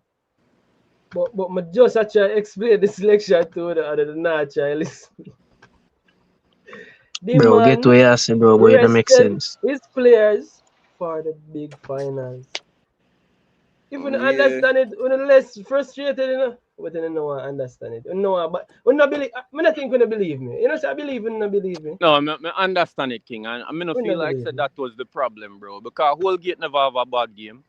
Speaker 1: But me just actually explain the selection to the other than not try listen. The
Speaker 2: Bro,
Speaker 1: man
Speaker 2: get what you saying, bro, but it don't make
Speaker 1: rested
Speaker 2: sense.
Speaker 1: his players for the big finals. If you understand it, you're less frustrated, you know. But you don't understand it. You know, but you not believe. I don't think you believe me. You know, say I believe you, not believe me.
Speaker 11: No, I understand it, King. And I mean, I feel like said that was the problem, bro. Because Holgate never have a bad game.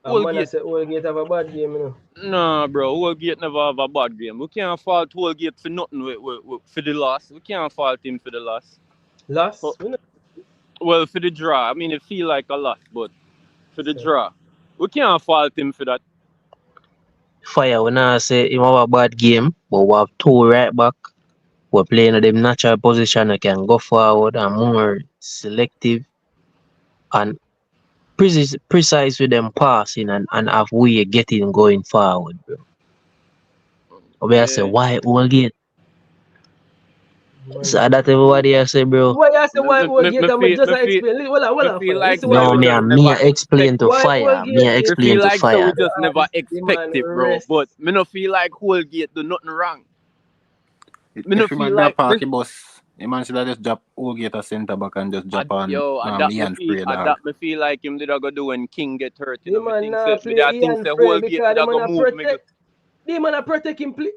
Speaker 1: Man, I said Holgate have a bad game, you know.
Speaker 11: Nah, bro. Holgate never have a bad game. We can't fault Holgate for nothing for the loss. We can't fault him for the loss.
Speaker 1: Loss?
Speaker 11: Well, for the draw. I mean, it feel like a loss, but for the draw. We can't fault him for that.
Speaker 2: Fire, when I say him have a bad game, but we have two right back. We're playing in them natural position. I can go forward and more selective and precise with them passing and have way getting going forward, bro. I say, why Holgate? So that everybody I say, bro.
Speaker 1: Why you say why Holgate? I'm just explain.
Speaker 11: No,
Speaker 2: me explain to Fire. Me explain to Fire.
Speaker 11: So we just never expect it, bro. But me no feel like Holgate do nothing wrong. Me no feel like
Speaker 5: party bus. The man should have just drop Holgate a centre back and just drop on Ian Frey.
Speaker 11: That me feel like him did I go do when King get hurt. You know,
Speaker 1: man not play Ian Frey because the man protect. The man protect him play.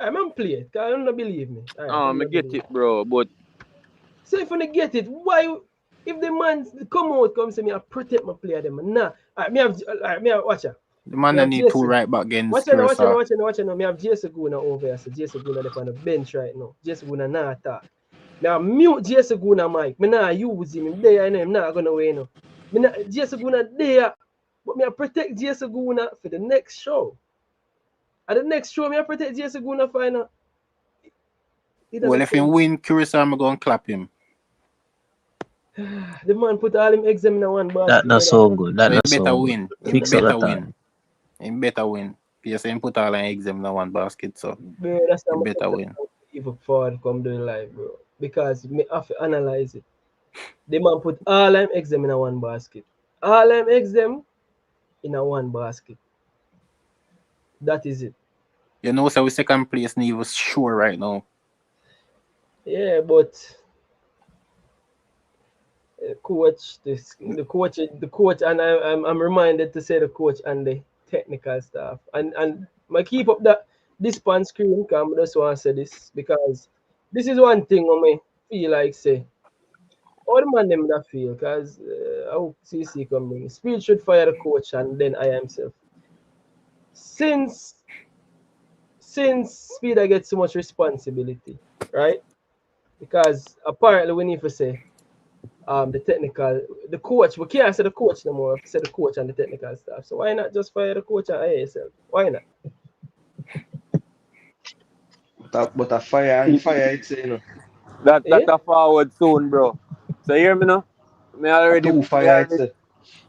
Speaker 1: I'm not play it, because I don't believe me.
Speaker 11: I get it, bro, but...
Speaker 1: So if you get it, why... If the man come out, come say me, I protect my player, them. Nah. Me have watch it.
Speaker 5: The man need two right back against
Speaker 1: Watch it. Me have Jason Guna over here. So Jason Guna on the bench right now. Jason Guna not attack. Me have mute Jason Guna mic. Me not use him. There I know him not gonna win. Me not Jason Guna there. But me I protect Jason Guna for the next show. At the next show, me I protect Jason Guna final.
Speaker 5: Well, if he win, Curacao, I'm going to clap him.
Speaker 1: The man put all him eggs in one basket.
Speaker 2: That's not so good. That's not so good.
Speaker 5: Win. He better win. Yes, he put all him eggs in one basket, so
Speaker 1: bro, that's
Speaker 5: he better win.
Speaker 1: Even forward come doing live, bro. Because me have to analyze it. The man put all him eggs in one basket. All him eggs in one basket. That is it.
Speaker 5: You know, so we second place, and he was sure right now.
Speaker 1: Yeah, but the coach, and I'm reminded to say the coach and the technical staff, and I keep up this pan screen. Because I just want to say this because this is one thing I may feel like say. All the man them that feel because I hope CC coming. Speed should fire the coach and then I himself. Since Speed I get so much responsibility, right? Because apparently we need to say the coach, we can't say the coach no more, we say the coach and the technical staff. So why not just fire the coach and yourself? Why not?
Speaker 6: But a fire it's you know.
Speaker 11: That's a forward soon, bro. So hear me now? Me already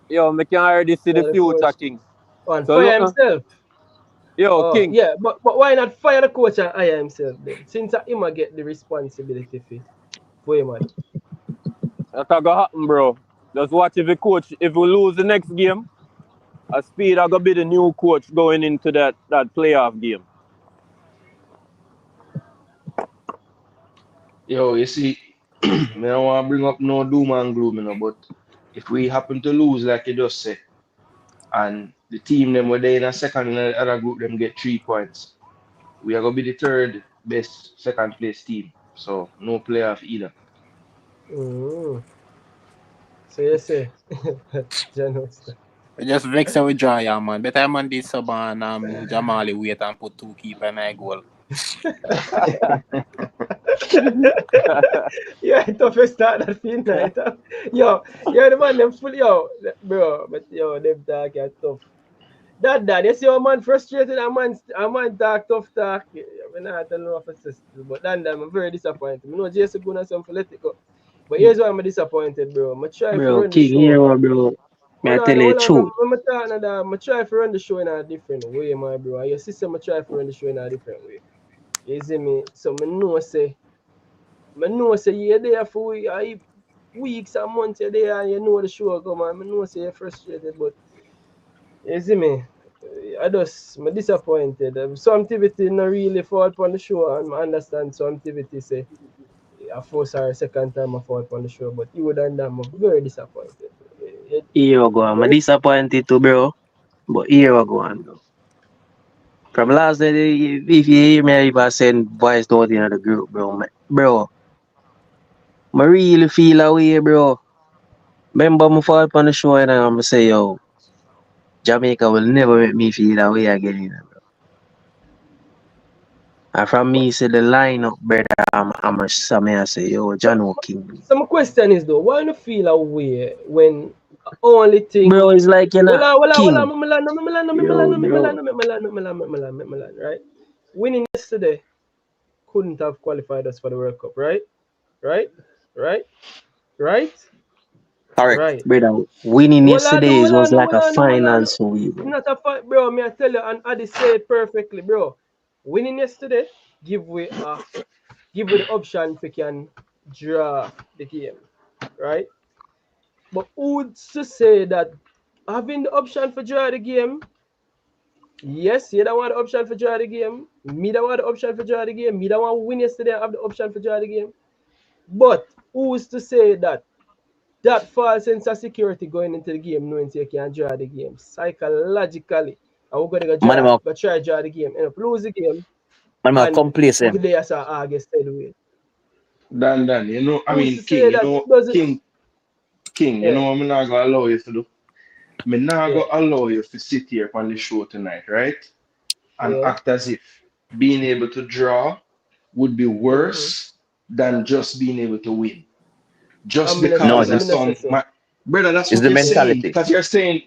Speaker 11: yo, me can already see the future, King.
Speaker 1: And so fire himself.
Speaker 11: Yo, King.
Speaker 1: Yeah, but why not fire the coach and hire himself then? Since him get the responsibility for him.
Speaker 11: That's gonna happen, bro. Just watch if we lose the next game, a Speed are gonna be the new coach going into that playoff game.
Speaker 6: Yo, you see,
Speaker 12: Me don't want to bring up no doom and gloom, you know, but if we happen to lose, like you just said, and the team them were there in a second in the other group, them get 3 points. We are gonna be the third best second place team. So no playoff either.
Speaker 1: Mm. So you say, Janos.
Speaker 5: We just vex and withdraw, yeah, man. Better man did sub and Jamali wait and put 2 keeper in a goal.
Speaker 1: Yeah, toughest start that field night. Yo, the man them full bro, but them talk are tough. That you see a man frustrated, a man talk tough talk. I'm not telling you for sister, but I'm very disappointed. I know Jason gonna some for let it go. But here's why I'm disappointed, bro. I'm trying to
Speaker 2: Bro,
Speaker 1: run the
Speaker 2: King,
Speaker 1: show.
Speaker 2: here, bro. May I tell you the truth?
Speaker 1: I'm trying to run the show in a different way, my bro. And your sister, I'm trying to run the show in a different way. You see me? So I know say you're there for weeks and months you're there and you know the show come on. I know say you're frustrated, but you see me? I'm disappointed. Some activity not really fall upon the show and I understand some activity say a first or second time I fall upon the show, but you would and I'm very disappointed.
Speaker 2: Here we go. I'm disappointed too, bro. But here we go, bro. From last night, if you hear me, I even send voice note in the group, bro. Bro, I really feel away, bro. Remember, I fall upon the show and I'm say, yo, Jamaica will never make me feel that way again, you know, bro. And from me, say the lineup, brother, I'm a I say, yo, John King.
Speaker 1: So my question is though, why do you feel away when only thing
Speaker 2: Bro, it's like, you know, King.
Speaker 1: Right? Winning yesterday couldn't have qualified us for the World Cup, right? Right?
Speaker 8: Correct.
Speaker 1: Right.
Speaker 2: Brother, winning yesterday was like a final, so we, bro.
Speaker 1: Not a fight, bro. Me I tell you, and Adi say it perfectly, bro. Winning yesterday give we the option if we can draw the game, right? But who would to say that having the option for draw the game? Yes, you don't want the option for draw the game. Me don't want the option for draw the game. Me don't want to win yesterday and have the option for draw the game. But who's to say that false sense of security going into the game, knowing you can draw the game psychologically, and we're gonna go try to draw the game, end up lose the game,
Speaker 8: Man, complacent.
Speaker 1: we're there as August anyway.
Speaker 12: Dan, you know, I mean,
Speaker 1: Who's to
Speaker 12: King,
Speaker 1: say
Speaker 12: you
Speaker 1: that
Speaker 12: know,
Speaker 1: doesn't?
Speaker 12: King, you know what I'm not gonna allow you to do? I'm not
Speaker 1: Yeah.
Speaker 12: gonna allow you to sit here on the show tonight, right? And
Speaker 1: Yeah.
Speaker 12: act as if being able to draw would be worse than just being able to win. Just because of some brother, that's
Speaker 8: it's
Speaker 12: what
Speaker 8: the
Speaker 12: you're saying.
Speaker 8: mentality.
Speaker 12: Because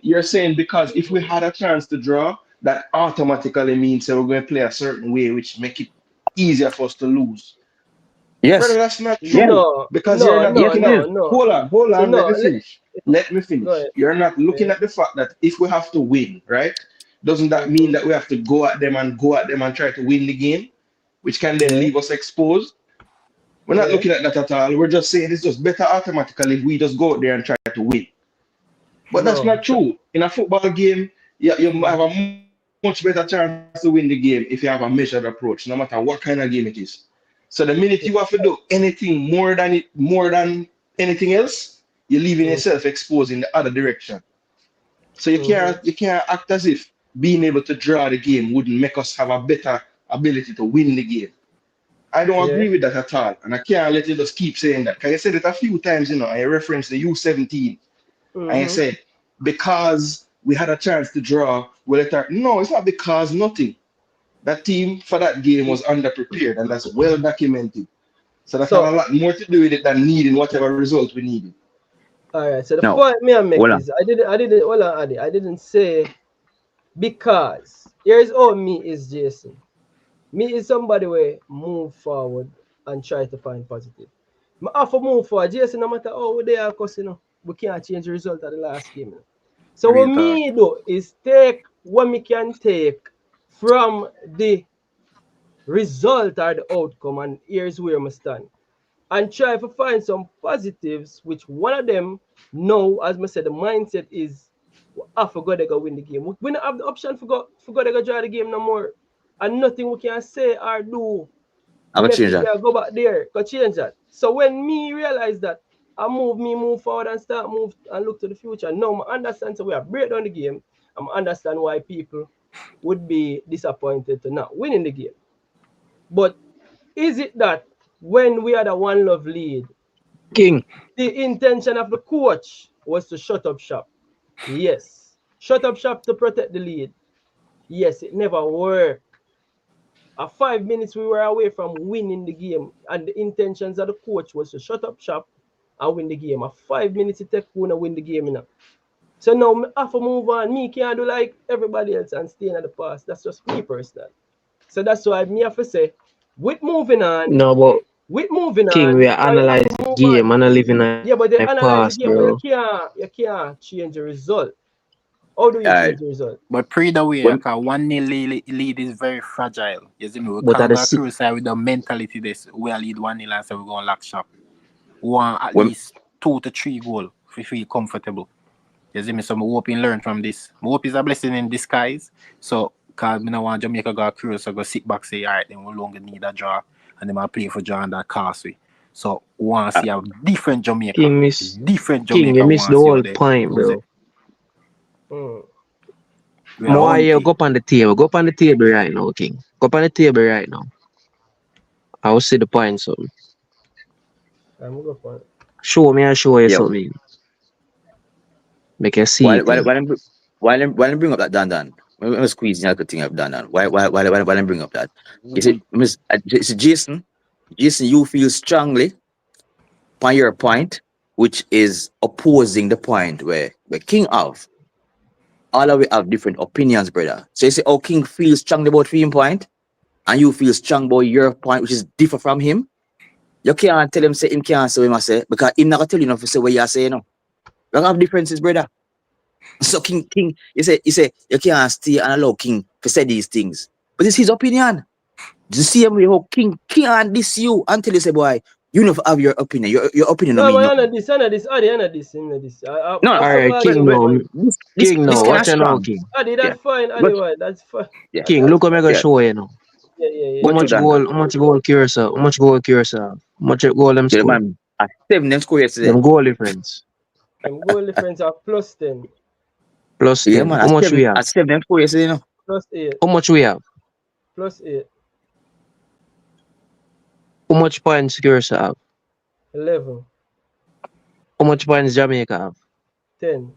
Speaker 12: you're saying because if we had a chance to draw, that automatically means that we're going to play a certain way, which make it easier for us to lose.
Speaker 8: Yes.
Speaker 12: Brother, that's not true.
Speaker 1: No,
Speaker 12: because you're not looking at
Speaker 1: no.
Speaker 12: Hold on,
Speaker 1: So
Speaker 12: let me finish. Let me finish.
Speaker 1: Go ahead.
Speaker 12: You're not looking at the fact that if we have to win, right? Doesn't that mean that we have to go at them and try to win the game, which can then leave us exposed? We're not looking at that at all. We're just saying it's just better automatically if we just go out there and try to win. But that's not true. In a football game, you have a much better chance to win the game if you have a measured approach, no matter what kind of game it is. So the minute you have to do anything more than anything else, you're leaving yourself exposed in the other direction. So you can't act as if being able to draw the game wouldn't make us have a better ability to win the game. I don't agree with that at all. And I can't let you just keep saying that. Because I said it a few times, you know, I referenced the U17. And I said, because we had a chance to draw, no, it's not because nothing. That team for that game was underprepared, and that's well documented. So that had a lot more to do with it than needing whatever result we needed.
Speaker 1: All right. So the point me I make is I didn't say because here's all me is Jason. Me is somebody where move forward and try to find positive. I have to move forward. Jason, no matter how they are, because you know, we can't change the result of the last game. You know? So what me do is take what me can take from the result or the outcome, and here's where I stand. And try to find some positives, which one of them, no, as I said, the mindset is I forgot they go win the game. We don't have the option forgot they go draw the game no more. And nothing we can say or do
Speaker 8: I'm gonna change that.
Speaker 1: Yeah, go back there. Go change that. So when me realize that, I move forward and start move and look to the future. Now I understand, so we are break down the game. I understand why people would be disappointed to not winning the game. But is it that when we had a 1-0 lead,
Speaker 2: King,
Speaker 1: the intention of the coach was to shut up shop? Yes. Shut up shop to protect the lead. Yes, it never worked. At 5 minutes, we were away from winning the game, and the intentions of the coach was to shut up shop and win the game. At 5 minutes, it take one to win the game. So now I have to move on. Me can't do like everybody else and stay in the past. That's just me personal. So that's why me have to say, with moving on,
Speaker 2: no, but King, we are analyze the game and not living in
Speaker 1: yeah, but they
Speaker 2: a
Speaker 1: analyze
Speaker 2: past,
Speaker 1: the game,
Speaker 2: bro.
Speaker 1: but you can't change the result. How do you change the result?
Speaker 5: But the way, like a 1-0 lead is very fragile. You see me? We
Speaker 2: But
Speaker 5: can't
Speaker 2: at the
Speaker 5: go
Speaker 2: si-
Speaker 5: through side with the mentality this. We lead 1-0 and say we're going to lock shop. We want at
Speaker 8: When-
Speaker 5: least 2 to 3 goals if we feel comfortable. You see me? So I hope you learn from this. I hope it's a blessing in disguise. So, because I don't want Jamaica go cruise, so go sit back say, all right, then we longer need a draw. And then I play for draw and that costly. So, we want to see a different Jamaica.
Speaker 2: King, you miss the whole point, bro. More you go up on the table. Go up on the table right now, King. Go up on the table right now. I will see the point, something.
Speaker 1: I'm go for it.
Speaker 2: Show me and show you
Speaker 8: Yeah.
Speaker 2: something. Make you see it.
Speaker 8: While I bring up that Dan, let me squeeze in a good thing of Dan. Why I bring up that? Is it Jason? Jason, you feel strongly on your point, which is opposing the point where King have. All of we have different opinions, brother. So you say, oh, King feels strongly about him point, and you feel strong about your point, which is different from him. You can't tell him say him can't say what he must say, because him not gonna tell you enough to say what you say, no. We have differences, brother. So King, you say you can't stay and allow King to say these things. But it's his opinion. The same way how King can't diss you until you say, boy, you know have your opinion. Your opinion
Speaker 1: No,
Speaker 8: don't mean
Speaker 1: but
Speaker 8: nothing.
Speaker 1: this.
Speaker 8: No,
Speaker 2: Alright, King now. King now. Watch you now, King.
Speaker 1: Adi, that's fine. Adi, that's fine.
Speaker 8: Yeah.
Speaker 2: King, look what I'm gonna show you now.
Speaker 1: Yeah.
Speaker 2: How much goal Curacao? How much goal Curacao? How much goal them score?
Speaker 8: Man, at 7 them score yesterday.
Speaker 2: Them goal difference.
Speaker 1: Goal difference are +10.
Speaker 2: Plus 10.
Speaker 8: Yeah, man.
Speaker 2: How much we have?
Speaker 8: At 7 them score yesterday, no?
Speaker 1: +8.
Speaker 2: How much we have?
Speaker 1: +8.
Speaker 2: How much points Curacao have?
Speaker 1: 11.
Speaker 2: How much points Jamaica have?
Speaker 1: 10.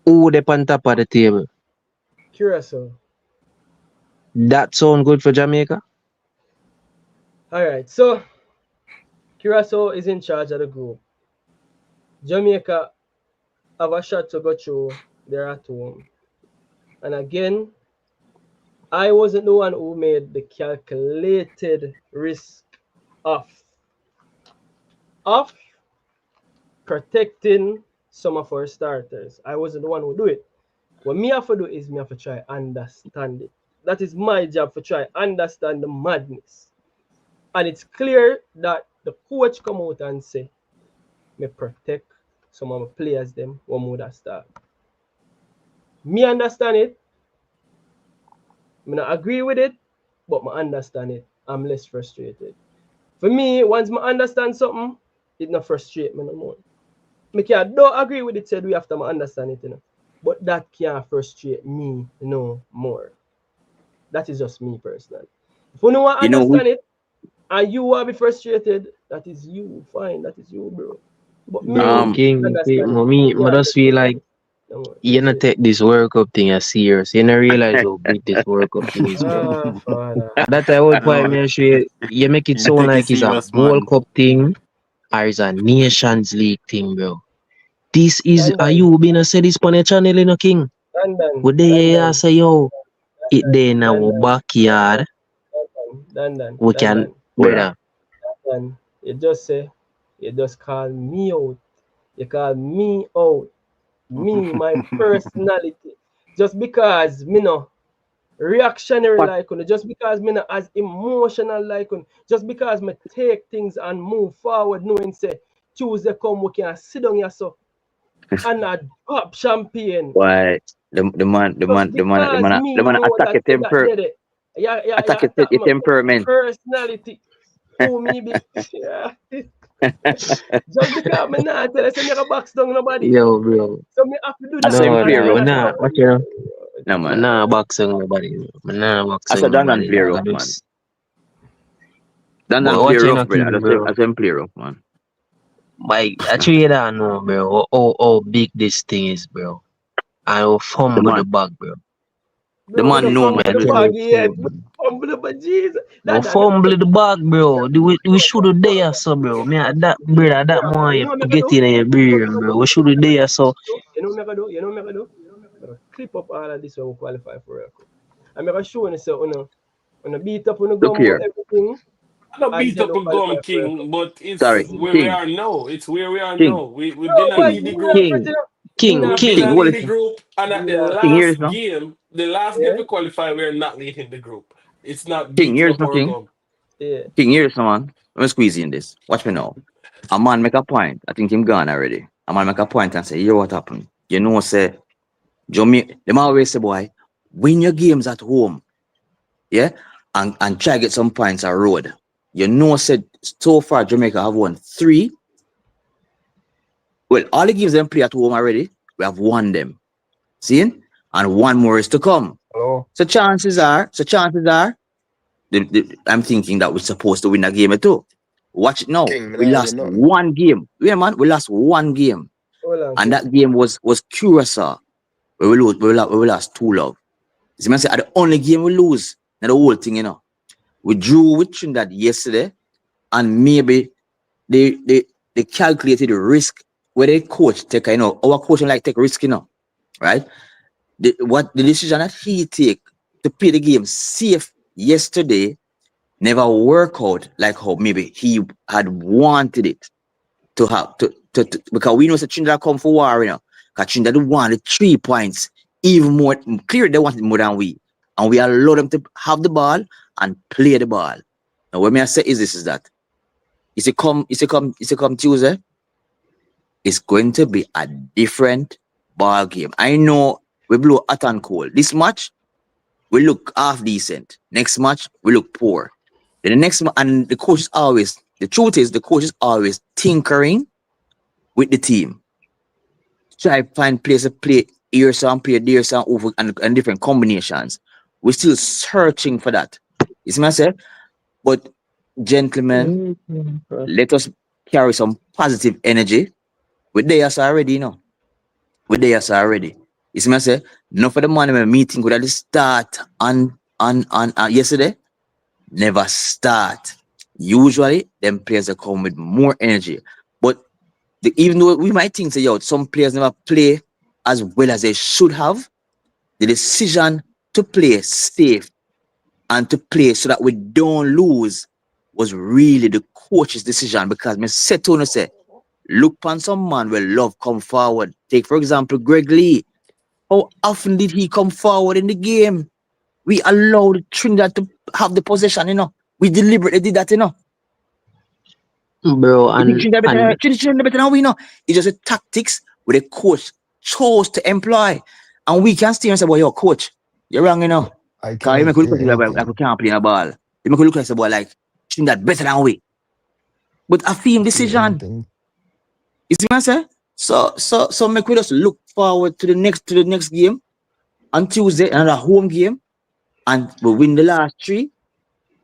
Speaker 2: Who they on top of the table?
Speaker 1: Curacao.
Speaker 2: That sound good for Jamaica?
Speaker 1: Alright, so Curacao is in charge of the group. Jamaica have a shot to go through. They're at home. And again, I wasn't the one who made the calculated risk of protecting some of our starters. I wasn't the one who do it. What me have to do is me have to try understand it. That is my job, to try understand the madness. And it's clear that the coach come out and say, me protect some of my players them one more that start. Me understand it. I not agree with it, but I understand it. I'm less frustrated. For me, once I understand something, it not frustrate me no more. I don't agree with it, said we have to understand it, you know. But that can't frustrate me no more. That is just me personally. If you don't want to understand it, and you will be frustrated, that is you. Fine, that is you, bro. But me,
Speaker 2: King, I just feel like you not take this World Cup thing as serious. You not realize how big this World Cup thing is, bro. That's the whole point, man. You make it sound like it's a World Cup thing or it's a Nations League thing, bro. This is, are you been say this on a channel, you know, King? Would they say, yo, it there in our backyard? We can, brother.
Speaker 1: You just say, you just call me out. You call me out. Me, my personality. Just because me no reactionary like you, just because me not as emotional like you, just because me take things and move forward knowing say Tuesday come we can sit down here so and not pop champagne.
Speaker 8: Why the man attack your temper. Attack
Speaker 1: attack
Speaker 8: your
Speaker 1: my
Speaker 8: temperament.
Speaker 1: personality. Oh, me be. Yeah. Just because me not tell us me box down nobody.
Speaker 2: Yo, bro.
Speaker 1: So me have to do
Speaker 8: I
Speaker 1: that.
Speaker 8: saw him
Speaker 2: No,
Speaker 8: play
Speaker 2: nah,
Speaker 8: rough,
Speaker 2: man, nah,
Speaker 8: man.
Speaker 2: what you know?
Speaker 8: No,
Speaker 2: Man,
Speaker 8: man.
Speaker 2: nah, boxing nobody. Man, nah,
Speaker 8: I
Speaker 2: boxing
Speaker 8: saw Dandan
Speaker 2: nobody.
Speaker 8: play
Speaker 2: I
Speaker 8: rough, man.
Speaker 2: just,
Speaker 8: Dandan
Speaker 2: but
Speaker 8: play
Speaker 2: what you
Speaker 8: rough,
Speaker 2: know,
Speaker 8: brother.
Speaker 2: King, bro?
Speaker 8: I saw him play rough, man.
Speaker 2: Like, actually, you don't know, bro, how big this thing is, bro. I will
Speaker 8: The
Speaker 2: fumble the
Speaker 8: man,
Speaker 2: bag, bro.
Speaker 8: the
Speaker 1: Bro, me no
Speaker 8: man know,
Speaker 2: Me,
Speaker 8: man.
Speaker 1: fumble
Speaker 2: I
Speaker 1: the
Speaker 2: tell
Speaker 1: bag
Speaker 2: you
Speaker 1: yet.
Speaker 2: straight,
Speaker 1: Me
Speaker 2: bro.
Speaker 1: fumble the bag, Jesus.
Speaker 2: No
Speaker 1: That me
Speaker 2: fumble the bag, bro. We should have there, so, bro. Me, that, brother, that more
Speaker 1: you
Speaker 2: you
Speaker 1: know what me
Speaker 2: get
Speaker 1: gonna do?
Speaker 2: in your brain, bro. We should have there, so.
Speaker 1: You know what me gonna do? You know what me gonna do? I'm gonna clip up all of this when we qualify for World Cup. I'm gonna show you so on a beat up on the
Speaker 8: Look
Speaker 1: gumbo
Speaker 8: here.
Speaker 1: everything
Speaker 13: I don't beat
Speaker 1: until
Speaker 13: up
Speaker 1: we
Speaker 13: a
Speaker 1: qualify
Speaker 13: gum
Speaker 1: for World Cup.
Speaker 13: king, but it's
Speaker 8: Sorry,
Speaker 1: Easy.
Speaker 13: where we
Speaker 8: King,
Speaker 13: are now. It's where we are
Speaker 8: King,
Speaker 13: now. We've been
Speaker 1: No,
Speaker 13: a
Speaker 1: boy,
Speaker 13: lead the
Speaker 1: you not
Speaker 13: group.
Speaker 1: pretty
Speaker 2: King,
Speaker 1: enough. You
Speaker 2: King,
Speaker 1: not
Speaker 13: We've been
Speaker 1: pretty
Speaker 13: a
Speaker 2: King,
Speaker 8: King, hold
Speaker 13: lead
Speaker 8: it.
Speaker 13: the
Speaker 1: enough.
Speaker 13: group, and at
Speaker 1: You
Speaker 13: the
Speaker 1: not
Speaker 8: King,
Speaker 1: pretty
Speaker 8: here
Speaker 13: last
Speaker 8: is now.
Speaker 13: game, the last game
Speaker 1: Yeah?
Speaker 13: we qualify, we're not leading the group. It's not
Speaker 8: King,
Speaker 13: beating
Speaker 8: here is
Speaker 13: up
Speaker 8: now,
Speaker 13: our
Speaker 8: King.
Speaker 13: gum.
Speaker 1: Yeah.
Speaker 8: King, here is now, man. Let me squeeze you in this. Watch me now. A man make a point. I think him gone already. A man make a point and say, "Hear what happened? You know, say, Jamaica, them always say, boy, win your games at home, yeah, and try get some points on road. You know, said so far Jamaica have won 3. Well, all the games them play at home already, we have won them. Seeing? And one more is to come.
Speaker 1: Hello.
Speaker 8: So I'm thinking that we're supposed to win a game or two. Watch it now.
Speaker 10: King, me
Speaker 8: We
Speaker 10: not hear
Speaker 8: lost
Speaker 10: nothing.
Speaker 8: one game. Yeah, man, we lost one game.
Speaker 1: Hold on,
Speaker 8: And
Speaker 1: King.
Speaker 8: that game was Curacao. Where we lost 2-0. See, man, say, the only game we lose. Now the whole thing, you know. We drew with Trinidad yesterday, and maybe they calculated the risk where they coach take, you know, our coach like take risk, you know, right? The decision that he take to play the game safe yesterday never work out like how maybe he had wanted it to have to because we know that Trinidad come for war, you know. Because Trinidad wanted 3 points, even more clear they wanted more than we. And we allow them to have the ball and play the ball. Now what may I say is that it's a come Tuesday, it's going to be a different ball game. I know we blow hot and cold. This match we look half decent. Next match we look poor. Then the next and the coach is always the truth is the coach is always tinkering with the team. Try find players to play here some, play there some over and different combinations. We're still searching for that. You see what I say? But gentlemen, let us carry some positive energy. We're there already, you know. We're there already. You see what I say? Enough of the money we're meeting could have start on yesterday. Never start. Usually, them players that come with more energy. But even though we might think say, yo, some players never play as well as they should have, the decision to play safe and to play so that we don't lose was really the coach's decision. Because me said to say, look upon some man where love come forward. Take for example Greg Lee. How often did he come forward in the game? We allowed Trinidad to have the possession, you know. We deliberately did that, you know.
Speaker 2: bro,
Speaker 8: You think
Speaker 2: and
Speaker 8: Trinidad better than we know? It's just a tactics where the coach chose to employ. And we can stay and say, well, yo, coach, you're wrong, you know.
Speaker 10: I
Speaker 8: Because you
Speaker 10: cannot
Speaker 8: make it look
Speaker 10: hear
Speaker 8: like we
Speaker 10: anything.
Speaker 8: can't play a ball. You make it look like, boy, like, Trinidad better than we. But a firm
Speaker 10: Hear
Speaker 8: decision.
Speaker 10: anything.
Speaker 8: You see what I say? So make we just look forward to the next game on Tuesday, another home game, and we win the last 3.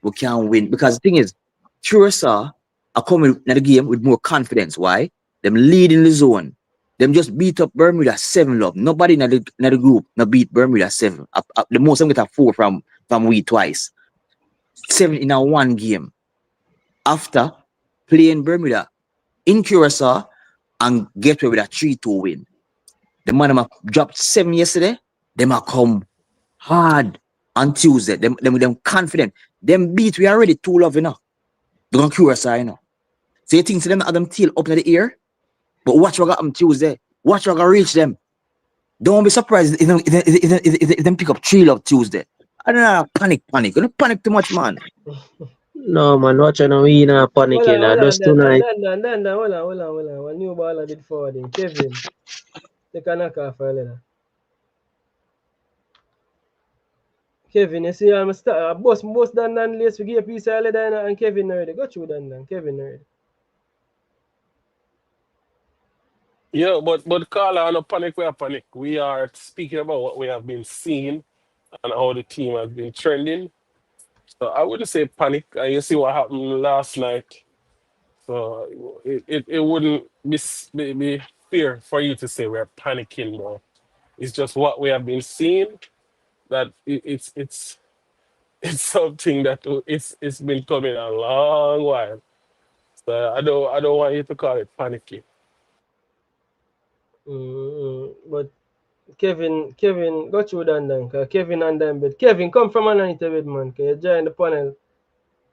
Speaker 8: We can win because the thing is, Curacao are coming in the game with more confidence. Why? Them leading the zone. Them just beat up Bermuda 7-0. Nobody in the group no beat Bermuda 7. The most of them get a 4 from we twice. 7 in a one game. After playing Bermuda in Curacao and get away with a 3-2 win. The man them dropped 7 yesterday. Them are come hard on Tuesday. Them confident. Them beat we already 2-0, you know. They're going to Curacao, you know. So you think to them have them tail up in the air? But watch what got them Tuesday. Watch what got reach them. Don't be surprised if them pick up 3-0 Tuesday. I don't know, panic. You don't panic too much, man.
Speaker 2: no, man, watch out, we not panicking. Just tonight.
Speaker 1: Hold on. One new baller did forwarding. Kevin, take a knock off a letter. Kevin, you see, I'm a boss Dan lace we give a piece of leather and Kevin already. Go through Dan. Kevin already.
Speaker 13: Yeah, but Carla, no panic, we are panic. We are speaking about what we have been seeing and how the team has been trending. So I wouldn't say panic. And you see what happened last night. So it wouldn't be fair for you to say we're panicking, bro. It's just what we have been seeing that it's something that it's been coming a long while. So I don't want you to call it panicky.
Speaker 1: But Kevin, go through Dan. Cause Kevin and them, but Kevin, come from a night bed, man. Cause you join the panel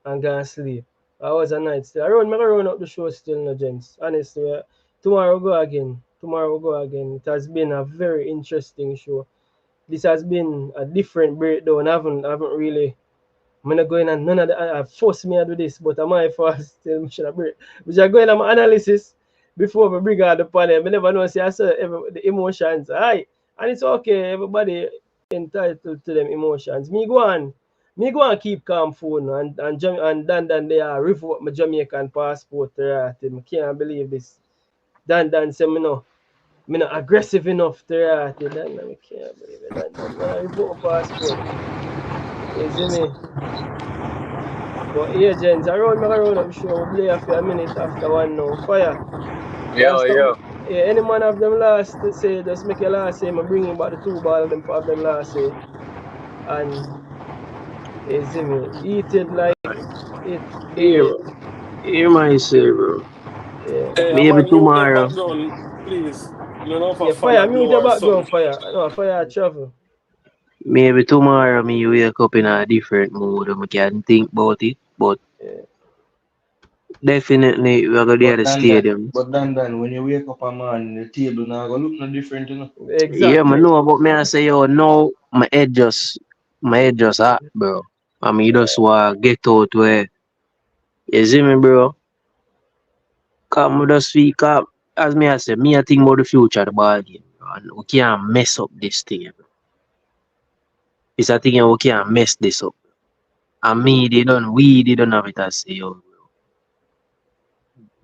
Speaker 1: and go and sleep. I was a night still. Me go run up the show still, no gents. Honestly, tomorrow we'll go again. Tomorrow we'll go again. It has been a very interesting show. This has been a different breakdown. I haven't really. I'm not going on none of the force me to do this, but I might force still. Should I break? We should go in on my analysis before we bring out the panel. I never know. See, I saw the emotions. Aye, and it's okay. Everybody entitled to them emotions. Me go on keep calm phone and Dan they are revoke my Jamaican passport. I can't believe this. Dan say me not aggressive enough to Dan. I can't believe it. Dan revoke my passport. You see me? But yeah, gents, around up the show. We play a few minutes after one now. Fire.
Speaker 11: Yo, yo.
Speaker 1: Yeah, any man have them last to say, just make your last say. I'm bringing back the 2 ball them for them last say. And you see me? Eat it like it
Speaker 2: Here,
Speaker 1: be.
Speaker 2: here my say, bro.
Speaker 1: Yeah.
Speaker 13: Hey,
Speaker 2: Maybe
Speaker 13: man, mute the
Speaker 2: tomorrow.
Speaker 13: background, please. You know, for
Speaker 1: Yeah,
Speaker 13: fan
Speaker 1: fire,
Speaker 13: I
Speaker 1: mute
Speaker 13: blow
Speaker 1: the
Speaker 13: or
Speaker 1: background
Speaker 13: something.
Speaker 1: fire. No, fire travel.
Speaker 2: Maybe tomorrow me wake up in a different mood and I can think about it. But
Speaker 1: Yeah.
Speaker 2: definitely we're gonna be at
Speaker 12: But
Speaker 2: the
Speaker 12: Dan Dan,
Speaker 2: stadium.
Speaker 12: when you wake up a man, the table now go look no different, you know.
Speaker 2: Yeah, man,
Speaker 1: Exactly.
Speaker 2: know about me. I say, yo, now my head just hot, bro. I mean, you just want to get out where, you see me, bro? Come, just speak up. As me, I say, me, I think about the future of the ball game, bro. And we can't mess up this thing, bro. It's a thing, we can't mess this up. And we don't have it as say, yo,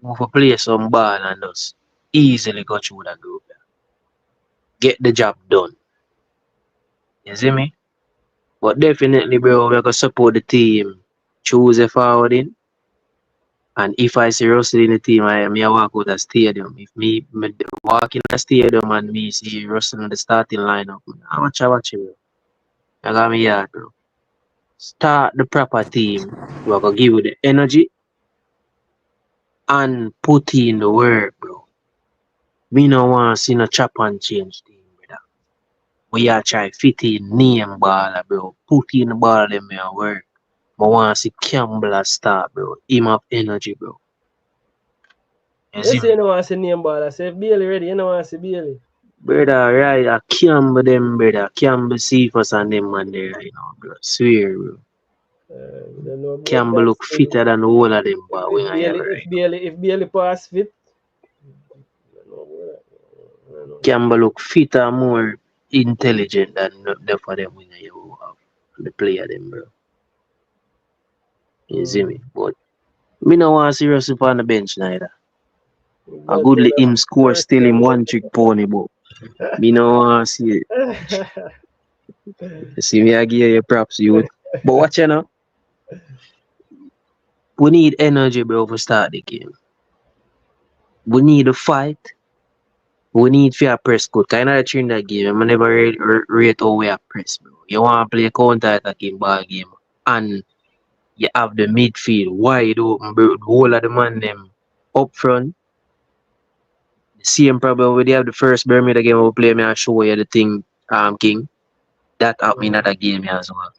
Speaker 2: we for play some ball and just easily go through that group. Get the job done. You see me? But definitely, bro, we're gonna support the team. Choose a forward in. And if I see Russell in the team, I walk out the stadium. If me walk in the stadium and me see Russell in the starting lineup, I watch him, bro. I got me yard, bro. Start the proper team. We're gonna give you the energy and put in the work, bro. Me no want to see no chop and change team, brother. We are try fit in name baller, bro. Put in the ball them and work. I want to see Campbell start, bro. Him up energy, bro. You
Speaker 1: You
Speaker 2: see
Speaker 1: say
Speaker 2: me?
Speaker 1: you don't want to see name ball. I say if Bailey ready, you don't want to see Bailey.
Speaker 2: Brother, right, I Campbell them, brother. Campbell Cephas and them man there, you know, bro. Swear, bro.
Speaker 1: Don't know about
Speaker 2: Campbell
Speaker 1: that
Speaker 2: look
Speaker 1: still.
Speaker 2: fitter than the whole of them,
Speaker 1: If,
Speaker 2: but
Speaker 1: if
Speaker 2: we are here
Speaker 1: Bailey if
Speaker 2: right now.
Speaker 1: Bailey if Bailey pass fit, don't know about that. I don't know.
Speaker 2: Campbell look fitter and more intelligent than the for them winger you have. The player them, bro. You see me? But me no want to see Russell on the bench neither. A
Speaker 1: But
Speaker 2: goodly him score still him one trick pony, but me no want to see it. You see me, I give you props, youth. But watch you now. We need energy, bro, to start the game. We need to fight. We need fair press good. Kind of train that game. I never rate how we are press, bro. You want to play counter attacking ball game, and you have the midfield wide open, bro. The whole of the man them up front. The same problem when they have the first Bermuda game we play. Me I show you the thing, King. That happened in that game as well.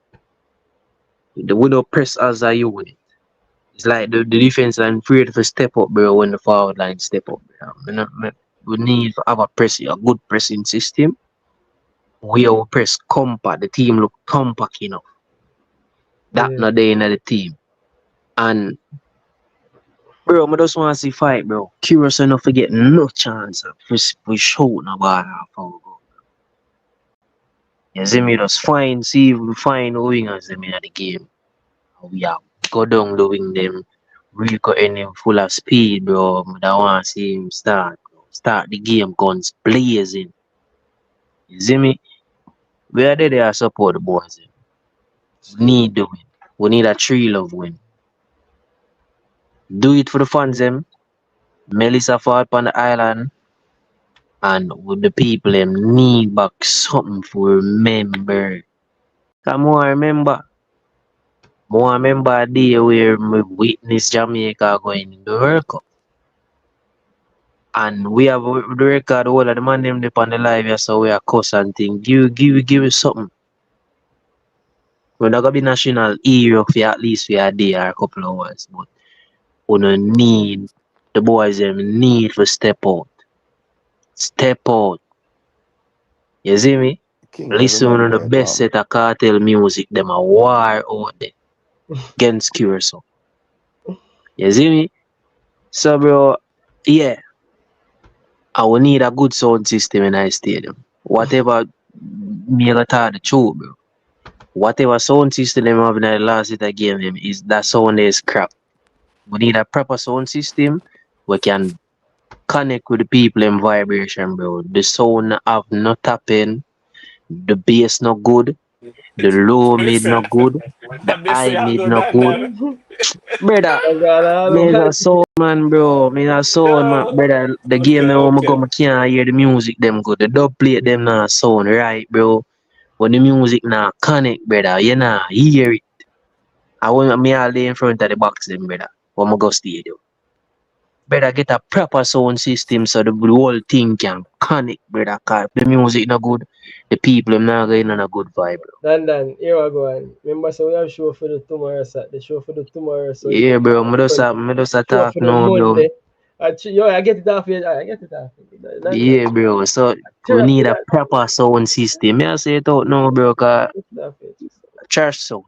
Speaker 2: The window press as a unit. It's like the defense line afraid to step up, bro, when the forward line step up. We need to have a good pressing system. We will press compact. The team look compact enough. That
Speaker 1: Yeah.
Speaker 2: not there in the team. And bro, I just want to see fight, bro. Curious enough to get no chance. We show no ball half hour ago. You see me just find wingers them in the game. We have go down the wing them. Rico and him full of speed, bro. I want to see him start. Start the game guns blazing. You see me? We are there to support the boys. We need the win. We need a 3-love win. Do it for the fans them. Melissa fought on the island. And with the people them need back something for remember. Come on, remember. More remember a day where we witness Jamaica going in the World Cup. And we have the record all of the man them up on the live here, so we are cuss and thing. Give us something. We're not gonna be national hero for at least for a day or a couple of hours, but we don't need the boys them need to step out. Step out. You see me?
Speaker 10: King
Speaker 2: Listen
Speaker 10: everybody
Speaker 2: to the
Speaker 10: boy
Speaker 2: best
Speaker 10: calm.
Speaker 2: set of cartel music, them a war out there against Curacao. You see me? So bro, yeah, I will need a good sound system in our stadium. Whatever me gonna tell the truth, bro. Whatever sound system them have in the last hit game them is that sound is crap. We need a proper sound system we can connect with the people in vibration, bro. The sound have no tapping, the bass not good, the low mid
Speaker 13: Listen,
Speaker 2: not good, the
Speaker 13: and they say
Speaker 2: high
Speaker 13: I
Speaker 2: mid
Speaker 13: go
Speaker 2: not
Speaker 13: down,
Speaker 2: good.
Speaker 13: down.
Speaker 2: Brother, me a sound man, bro. Me a sound man,
Speaker 13: Yeah.
Speaker 2: brother. The game
Speaker 13: Okay,
Speaker 2: them when I go,
Speaker 13: okay.
Speaker 2: me can't hear the music them good. The dub plate them not sound right, bro. When the music not connect, brother, you not hear it. I want me all day in front of the box them, brother. When I go stadium. Better get a proper sound system so the whole thing can connect, brother. Cause the music not good, the people them not getting on a good vibe, bro.
Speaker 1: Dan, here we go. And remember, so we have show for the tomorrow, the show for the tomorrow, so you
Speaker 2: Yeah,
Speaker 1: can
Speaker 2: bro. Me just a
Speaker 1: show
Speaker 2: talk
Speaker 1: for the
Speaker 2: now, bro.
Speaker 1: Monday. Yo, I get it off here. I get it off here. Dan.
Speaker 2: Yeah, bro. So we
Speaker 1: Therapy
Speaker 2: need a
Speaker 1: that.
Speaker 2: proper sound system. Me I say it out now, bro. Cause
Speaker 1: Get it off here.
Speaker 2: church sound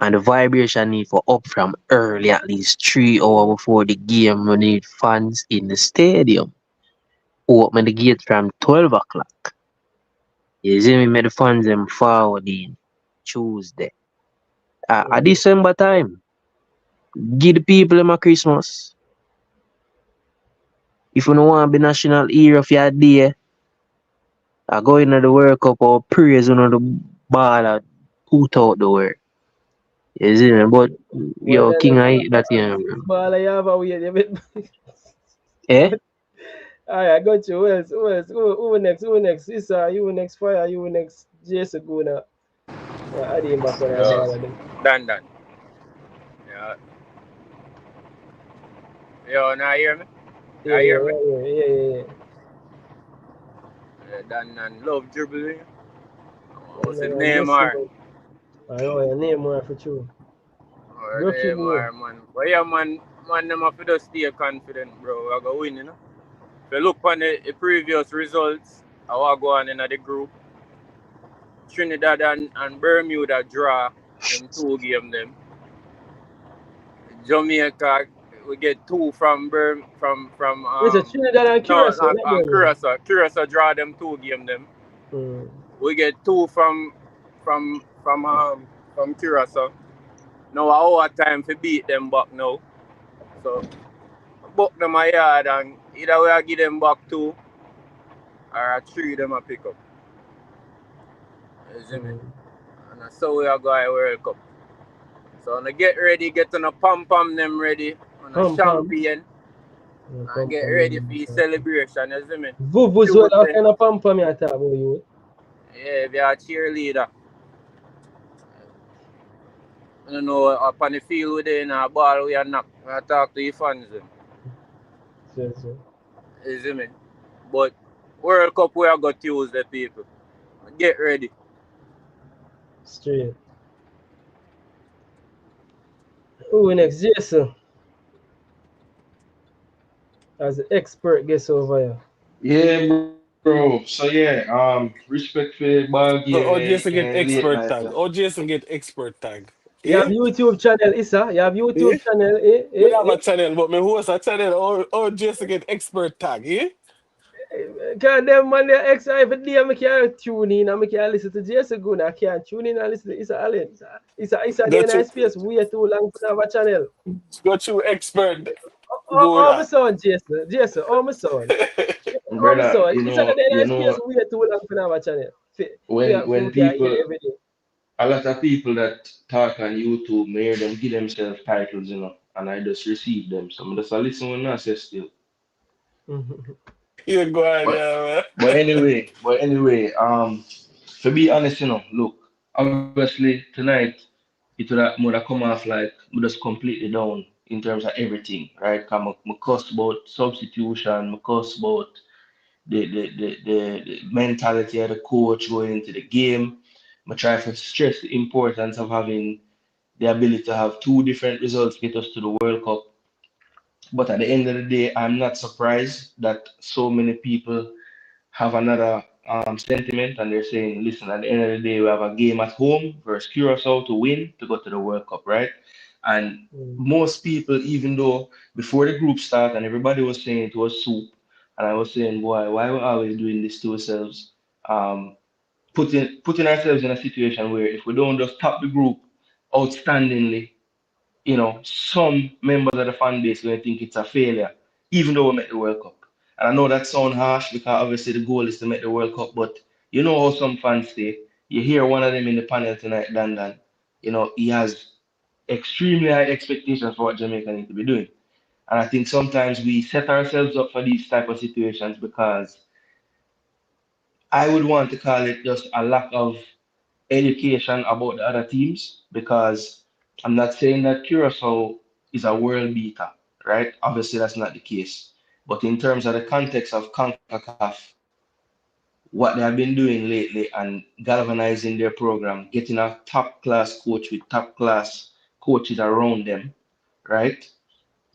Speaker 2: and the vibration need for up from early, at least 3 hours before the game. We need fans in the stadium. Open the gate from 12 o'clock. You see me? Make the fans them forward in Tuesday. At December time, give the people them a Christmas. If you don't want to be national hero for your day, I go into the World Cup or praise the ball and put out the work. You see me? But
Speaker 1: Well,
Speaker 2: yo, King,
Speaker 1: then,
Speaker 2: I eat that here,
Speaker 1: this
Speaker 2: bro.
Speaker 1: ball I have a way.
Speaker 2: Eh?
Speaker 1: Alright, I got you. Who next? Who next? Issa, you next Fire, you next Jason Guna. I didn't back on
Speaker 11: Yo,
Speaker 1: all of them.
Speaker 11: Dan. Yeah. Yo, now hear me?
Speaker 1: Yeah,
Speaker 11: Hear me?
Speaker 1: yeah.
Speaker 11: Dan and love dribbling. What's his
Speaker 1: Yeah,
Speaker 11: name,
Speaker 1: yes,
Speaker 11: or?
Speaker 1: I know your name more for true.
Speaker 11: Or
Speaker 1: Bro,
Speaker 11: name, or man. But yeah, man, them have to just stay confident, bro. We're going to win, you know? If you look on the previous results, I was going in the group. Trinidad and Bermuda draw in 2 games them. Jamaica, we get 2 from
Speaker 1: It's a Trinidad and Curacao.
Speaker 11: Curacao. Curacao draw them 2 games them. We get 2 from Curacao. Now our time to beat them back now. So buck them a yard and either we give them back 2 or 3 them a pick up. You see me? And that's how we are going World Cup. So now get ready, get on a pom them ready, on a champion. And get ready for your celebration, you see me?
Speaker 1: Vuvuzela, what kind of pom-pom you talk about you?
Speaker 11: Yeah, we are a cheerleader. I don't know, up on the field with in a ball we are knock. We are talk to your fans.
Speaker 1: Yes.
Speaker 11: You see me? But World Cup we are got Tuesday, people. Get ready.
Speaker 1: Straight. Who next? Jason. As an expert guest over here.
Speaker 12: Yeah, bro. So yeah, respect for ball
Speaker 13: So
Speaker 12: game
Speaker 13: Jason get
Speaker 12: and late
Speaker 13: expert
Speaker 12: night.
Speaker 13: tag. Jason get expert tag.
Speaker 1: You have YouTube channel, Issa. You have YouTube channel,
Speaker 13: We have a channel, but me host a channel. Jason get expert tag,
Speaker 1: Because them man, they're extra every day. I can't tune in and I can't listen to Jason Good. I can't tune in and listen to Issa Allen. It's a
Speaker 13: Go
Speaker 1: day
Speaker 13: to
Speaker 1: space way too long to have a channel.
Speaker 13: go to expert.
Speaker 1: Oh,
Speaker 13: Good.
Speaker 1: my son, Jason. Jason, oh, my son. Oh, my
Speaker 12: Brother,
Speaker 1: son. It's a day space
Speaker 12: know,
Speaker 1: way too long to have a channel. For
Speaker 12: when
Speaker 1: we can hear
Speaker 12: people,
Speaker 1: every day.
Speaker 12: a lot of people that talk on YouTube, may hear them give themselves titles, and I just receive them. So I just a listen when I say still.
Speaker 13: You go on,
Speaker 12: But
Speaker 13: yeah,
Speaker 12: but anyway, to be honest, look, obviously tonight would have come off like we just completely down in terms of everything, right? Cause I cuss about substitution, I cuss about the mentality of the coach going into the game. I try to stress the importance of having the ability to have two different results get us to the World Cup. But at the end of the day, I'm not surprised that so many people have another sentiment and they're saying, listen, at the end of the day, we have a game at home versus Curacao to win to go to the World Cup, right? And most people, even though before the group start and everybody was saying it was soup, and I was saying, boy, why are we always doing this to ourselves? Um, putting ourselves in a situation where if we don't just top the group outstandingly, some members of the fan base will think it's a failure, even though we make the World Cup. And I know that sounds harsh because obviously the goal is to make the World Cup, but you know how some fans say. You hear one of them in the panel tonight, Dandan. He has extremely high expectations for what Jamaica need to be doing. And I think sometimes we set ourselves up for these type of situations because I would want to call it just a lack of education about the other teams because I'm not saying that Curacao is a world beater, right? Obviously, that's not the case. But in terms of the context of Concacaf, what they have been doing lately and galvanizing their program, getting a top class coach with top class coaches around them, right?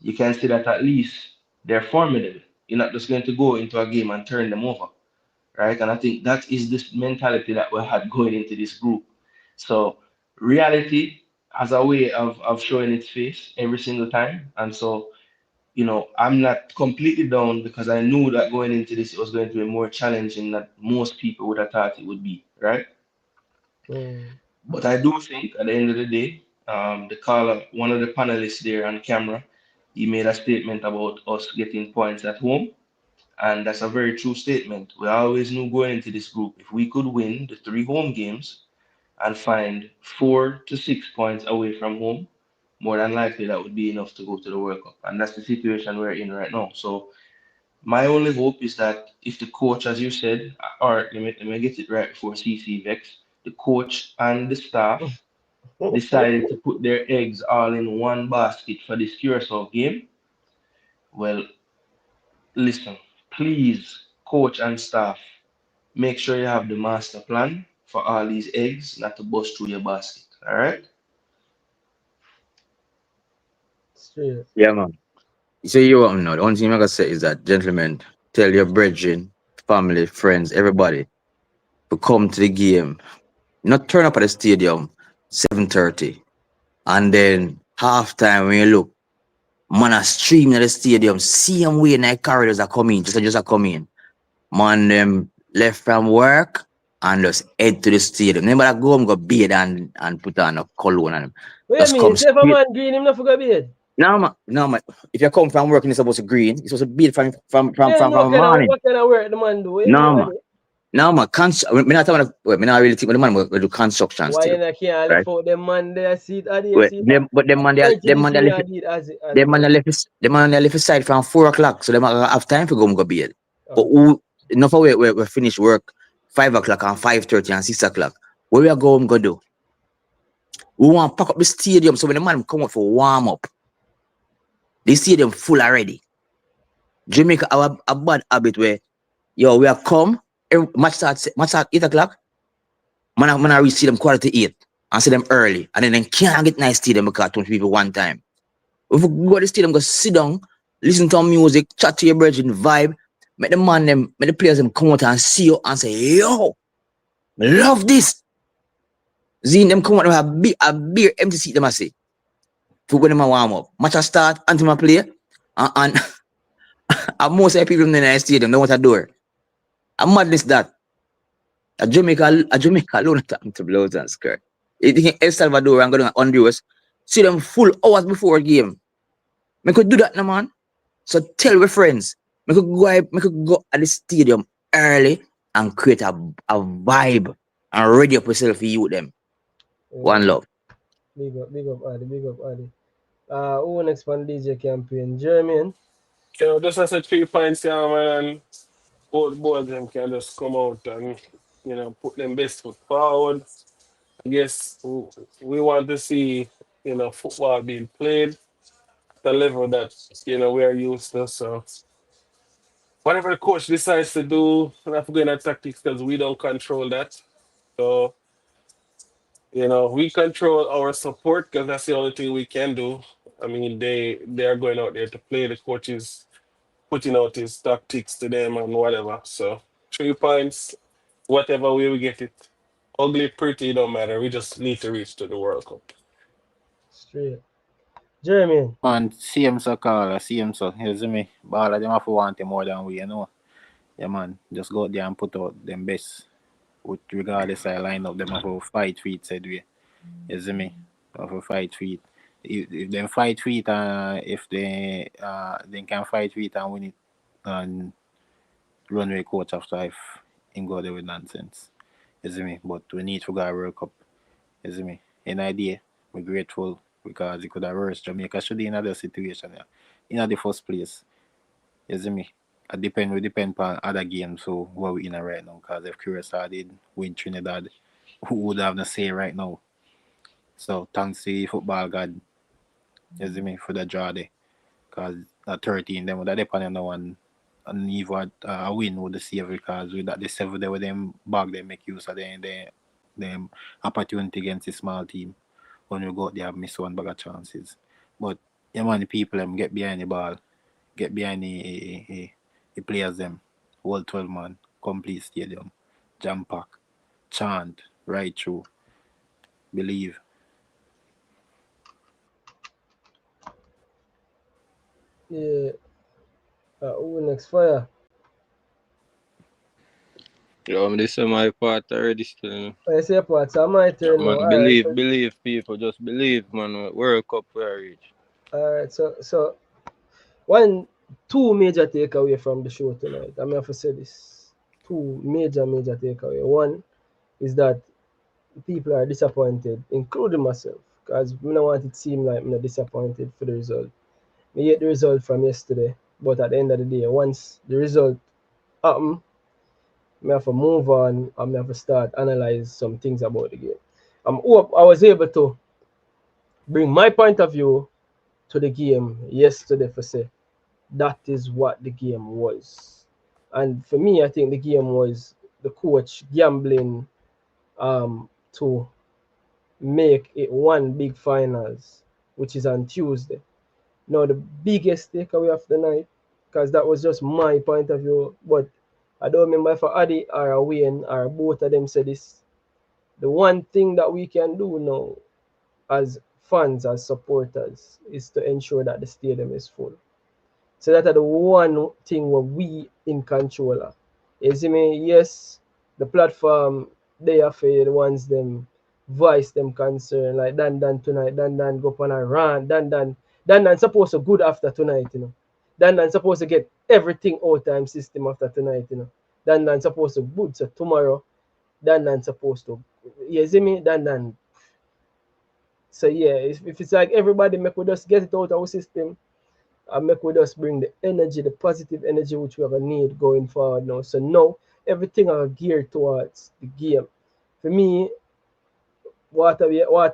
Speaker 12: You can see that at least they're formidable. You're not just going to go into a game and turn them over, right? And I think that is this mentality that we had going into this group. So reality has a way of showing its face every single time. And so, I'm not completely down because I knew that going into this, it was going to be more challenging than most people would have thought it would be, right? But I do think at the end of the day, the caller, one of the panelists there on camera, he made a statement about us getting points at home. And that's a very true statement. We always knew going into this group, if we could win the 3 home games and find 4 to 6 points away from home, more than likely that would be enough to go to the World Cup. And that's the situation we're in right now. So my only hope is that if the coach, as you said, or let me get it right before CC Vex, the coach and the staff decided to put their eggs all in one basket for this Curacao game, well, listen, please, coach and staff, make sure you have the master plan for all these eggs not to bust through your basket. All right?
Speaker 1: Straight.
Speaker 8: Yeah, man. So you want to know, the only thing I can say is that, gentlemen, tell your brethren, family, friends, everybody to come to the game. Not turn up at the stadium 7:30. And then halftime when you look, man are streaming at the stadium, same way night corridors are coming, just are coming. Man them left from work and just head to the stadium. Remember that go home, go bathe and put on a cologne and
Speaker 1: What
Speaker 8: just
Speaker 1: you
Speaker 8: come
Speaker 1: mean? Say if a
Speaker 8: straight.
Speaker 1: man green, him not for go bed.
Speaker 8: No man. If you come from work and you're supposed to green, you're supposed to bathe from morning.
Speaker 1: What kind of work the man do? What you mean
Speaker 8: No
Speaker 1: by
Speaker 8: man.
Speaker 1: that?
Speaker 8: No man, me not talking about, me not really think the man will do construction
Speaker 1: Why
Speaker 8: still.
Speaker 1: you not can't
Speaker 8: Right?
Speaker 1: lift out them man there, see it, or they
Speaker 8: Well,
Speaker 1: see it,
Speaker 8: but them man they
Speaker 1: prejudice me and did as
Speaker 8: them man
Speaker 1: well.
Speaker 8: they left his side from 4 o'clock, so they might have time to go bed. But
Speaker 1: Okay.
Speaker 8: enough of we finish work 5 o'clock and 5:30 and 6 o'clock. What we are going go do? We want to pack up the stadium so when the man come out for warm up, the stadium full already. Jamaica have a bad habit where we are come match start 8 o'clock. Man I reach see them 7:45 and see them early, and then they can't get nice stadium because 20 people one time. If we go to the stadium, go sit down, listen to music, chat to your brethren, vibe, make the players them come out and see you and say, yo, I love this. Seeing them come out with a beer empty seat, them I say. To go them a warm up. Match a start until I play. And most of the people in the stadium don't want a door. And madness that. A Jamaica alone attack to blows and skirt. You think El Salvador and going to Honduras, see them full hours before a game. Me could do that now, man. So tell your friends. Me could go at the stadium early and create a vibe and ready up yourself for you with them. One love.
Speaker 1: Big up, Adi, big up, Adi. Who next on DJ campaign? Jermaine?
Speaker 13: Just as a 3 points, yeah, man, and both them can just come out and, put them best foot forward. I guess we want to see, football being played at the level that, we are used to. So whatever the coach decides to do, we have to go in at tactics because we don't control that. So, we control our support because that's the only thing we can do. I mean, they are going out there to play. The coach is putting out his tactics to them and whatever. So 3 points, whatever way we get it. Ugly, pretty, it don't matter. We just need to reach to the World Cup.
Speaker 1: Straight. Jermaine?
Speaker 5: Man, same so Carl, same so. You see me? All of them have to want it more than we, Yeah, man. Just go out there and put out them best. With regardless of line up, them have to fight for it, said we. You see me? Have to fight for it. If them fight for it, if they can fight for it and win it and runway coach after if in go there with nonsense. You see me? But we need to go a World Cup. You see me? In idea, we're grateful because it could have worse. Jamaica should be in another situation, in the first place. You see me? We depend on other games, so what we in right now. Because if Curacao did win Trinidad, who would have the say right now? So thanks to football God, you see me, for the draw there. Because at 13, them would have depended on no one and even a win would save because with that the 7 there with them bag they make use of them opportunity against a small team. When you go out there have miss one bag of chances. But yeah man, the people them get behind the ball, get behind the players them, whole 12 man, complete stadium, jam pack, chant, right through, believe.
Speaker 1: Yeah. Who next? Fire?
Speaker 4: Yo, this is my part already still.
Speaker 1: I say part, so my turn now.
Speaker 4: Man, believe people, just believe, man. World Cup where I reach.
Speaker 1: Alright, so 2 major takeaway from the show tonight. I'm have to say this. 2 major takeaway. One is that people are disappointed, including myself, because I don't want it to seem like I'm disappointed for the result. I get the result from yesterday, but at the end of the day, once the result happen, I have to move on and I have to start analyze some things about the game. I hope I was able to bring my point of view to the game yesterday for say that is what the game was. And for me, I think the game was the coach gambling to make it one big finals, which is on Tuesday. Now, the biggest takeaway of the night, because that was just my point of view, but I don't remember if Adi or Wayne or both of them said this. The one thing that we can do now as fans, as supporters, is to ensure that the stadium is full. So that are the one thing where we in control of. You see me? Yes, the platform they are for the ones them voice them concern like Dan tonight, Dan go up on a rant, Dan supposed to good after tonight, Dan supposed to get everything out time system after tonight, Dan supposed to good so tomorrow, Dan supposed to you see me? Dan. So yeah, if it's like everybody make we just get it out of our system and make we just bring the energy, the positive energy which we are gonna need going forward now. So now everything are geared towards the game. For me, water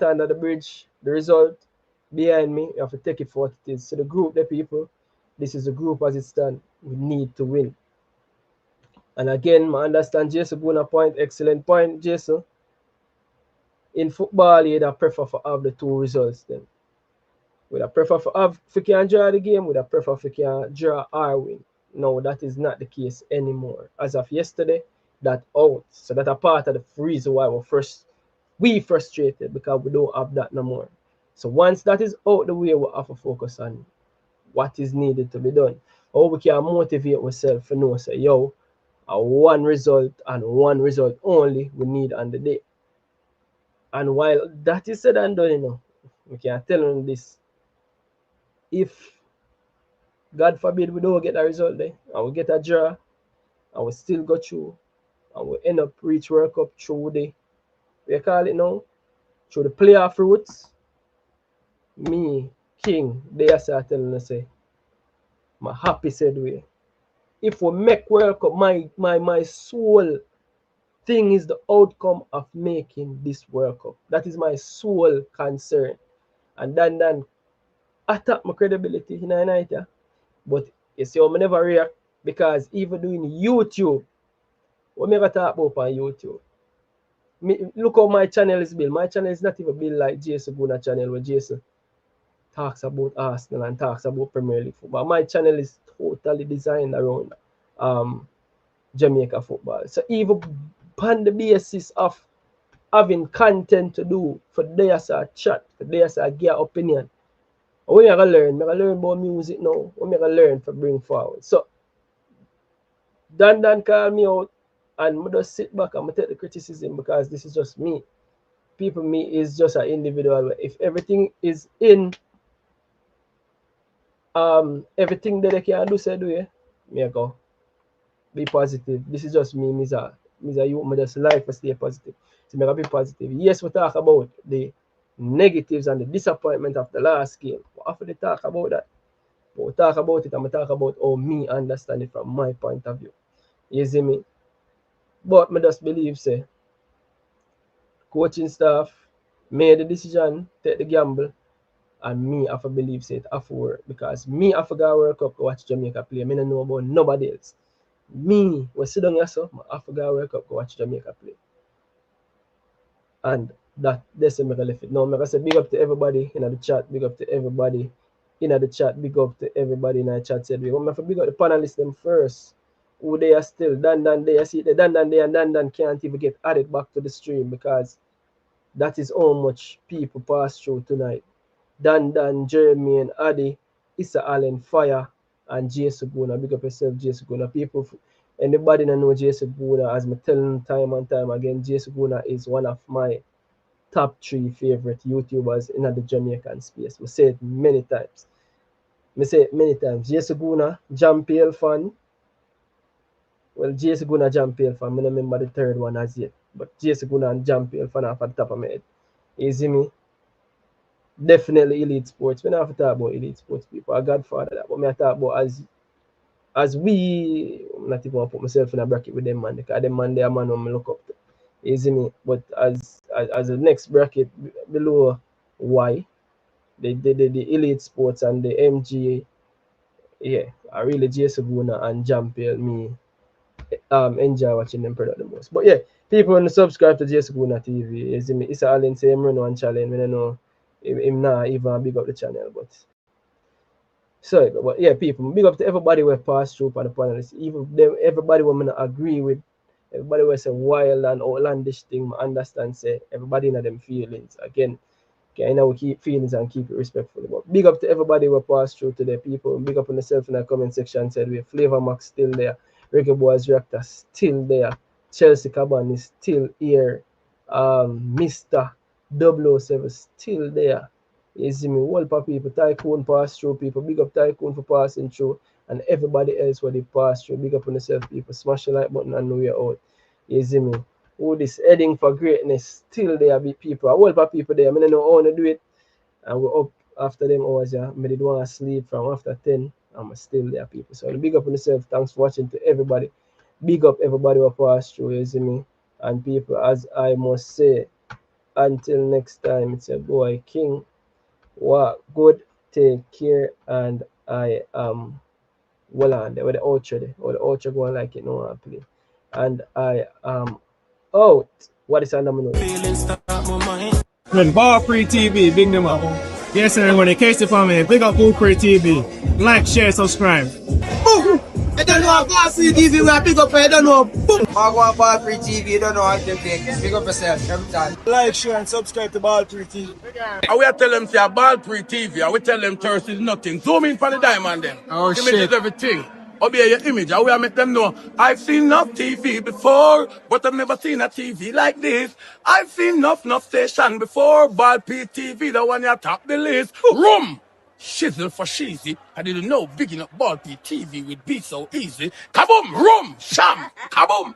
Speaker 1: under the bridge, the result behind me, you have to take it for what it is. So the group, the people, this is a group as it stands. We need to win. And again, I understand Jason going a point, excellent point, Jason. In football, you'd prefer for have the 2 results then. Would I prefer for have if you can draw the game, would I prefer if you can draw or win? No, that is not the case anymore. As of yesterday, that out. So that a part of the reason why we frustrated because we don't have that no more. So once that is out the way, we have to focus on what is needed to be done. How we can motivate ourselves to know say, yo, And one result and one result only we need on the day. And while that is said and done, you know, we can tell them this. If God forbid we don't get a result there, and we get a draw, and we still go through, and we end up reach World Cup through the, we call it now, through the playoff routes, me, King, they are telling us, say, my happy said way. If we make World Cup, my sole thing is the outcome of making this World Cup. That is my sole concern. And then attack my credibility in a night, yeah. But you see, I never react because even doing YouTube, what me ever talk about on YouTube? Look how my channel is built. My channel is not even built like Jason Guna channel where Jason talks about Arsenal and talks about Premier League football. My channel is totally designed around Jamaica football. So even on the basis of having content to do for there's a chat, for there's a gear opinion. What me gonna learn? Me gonna learn about music now. What me gonna learn for bring forward? So Dan call me out and I just sit back and I take the criticism because this is just me. People, me is just an individual. If everything is in everything that they can do, say do it. Me I go. Be positive. This is just me, Mr. You me just life to stay positive. So me gotta be positive. Yes, we talk about the negatives and the disappointment of the last game. But after they talk about that, but we talk about it and we talk about how me understand it from my point of view. You see me? But me just believe, say, coaching staff made the decision, take the gamble, and me have to believe, say, it have to work. Because me have to go World Cup to watch Jamaica play. Me don't know about nobody else. Me, when sit down here, so, I have to go World Cup to watch Jamaica play. And that's what I left it. Now, I say big up to everybody in the chat, big up to everybody in the chat, big up to everybody in the chat. Said we have to big up the panelists them first. Who they are still, Dan they see the Dan they and Dan can't even get added back to the stream because that is how much people pass through tonight. Dan, Jeremy and Addy, Issa Allen, Fire, and Jay Suguna. Big up yourself, Jay Suguna. People, anybody that know Jay Suguna, as I tell them time and time again, Jay Suguna is one of my top 3 favorite YouTubers in the Jamaican space. We say it many times. Jay Suguna, Jam PL fan. Well, Jay Suguna, Jam PL fan. I don't remember the third one as yet. But Jay Suguna and Jam PL fan off at the top of my head. You see me? Definitely Elite Sports. We don't have to talk about Elite Sports people. I godfather that. But I talk about as we, I'm not even going to put myself in a bracket with them man. Because them man, they are man who I look up to. You see me? But as the next bracket below Y, the Elite Sports and the MGA, yeah, I really Jay Suguna and Jam PL me enjoy watching them product the most. But yeah, people when subscribe to Jay Suguna TV, you see me? It's all in same run one challenge. I don't know him now even big up the channel, but sorry, but yeah, people, big up to everybody who pass through for the panelists. Even them, everybody who I agree with, everybody who say wild and outlandish thing, I understand, say everybody in them feelings. Again, okay, I know we keep feelings and keep it respectful. But big up to everybody who pass through today, people. Big up on yourself in the comment section. Said we Flavor Max still there, Reggae Boyz Reactor still there, Chelsea Caban is still here, Mr. 007 still there. You see me, whole of people, Tycoon pass through, people. Big up Tycoon for passing through, and everybody else where they pass through. Big up on yourself, people. Smash the like button and know you're out. You see me, who this heading for greatness still there, be people. A whole of people there. I don't know how to do it, and we're up after them hours. Yeah, I did want to sleep from after 10. I'm still there, people. So big up on yourself. Thanks for watching to everybody. Big up everybody who pass through. You see me, and people, as I must say, until next time, it's your boy King. What good, take care, and I am well on there with the outro there, or the outro going like it no one play, and I am out. What is under my nose?
Speaker 14: When BallPreetV, big them up. Yes, everyone, in case you me, big up BallPreetV. Like, share, subscribe. Boom! I don't know about BallPreetV, we are big up, I don't know. Boom! I go on BallPreetV, you don't know how to take. Big up yourself every time. Like, share, and subscribe to BallPreetV.
Speaker 15: And we tell them, say, BallPreetV, and we tell them Thursday is nothing. Zoom in for the diamond then.
Speaker 14: Oh,
Speaker 15: Give
Speaker 14: shit.
Speaker 15: me everything.
Speaker 14: Obey your image, I will make them know. I've seen enough TV before, but I've never seen a TV like this. I've seen enough station before, BallPreetV, the one you top the list. Room! Shizzle for sheezy. I didn't know bigging up BallPreetV would be so easy. Kaboom! Room! Sham! Kaboom!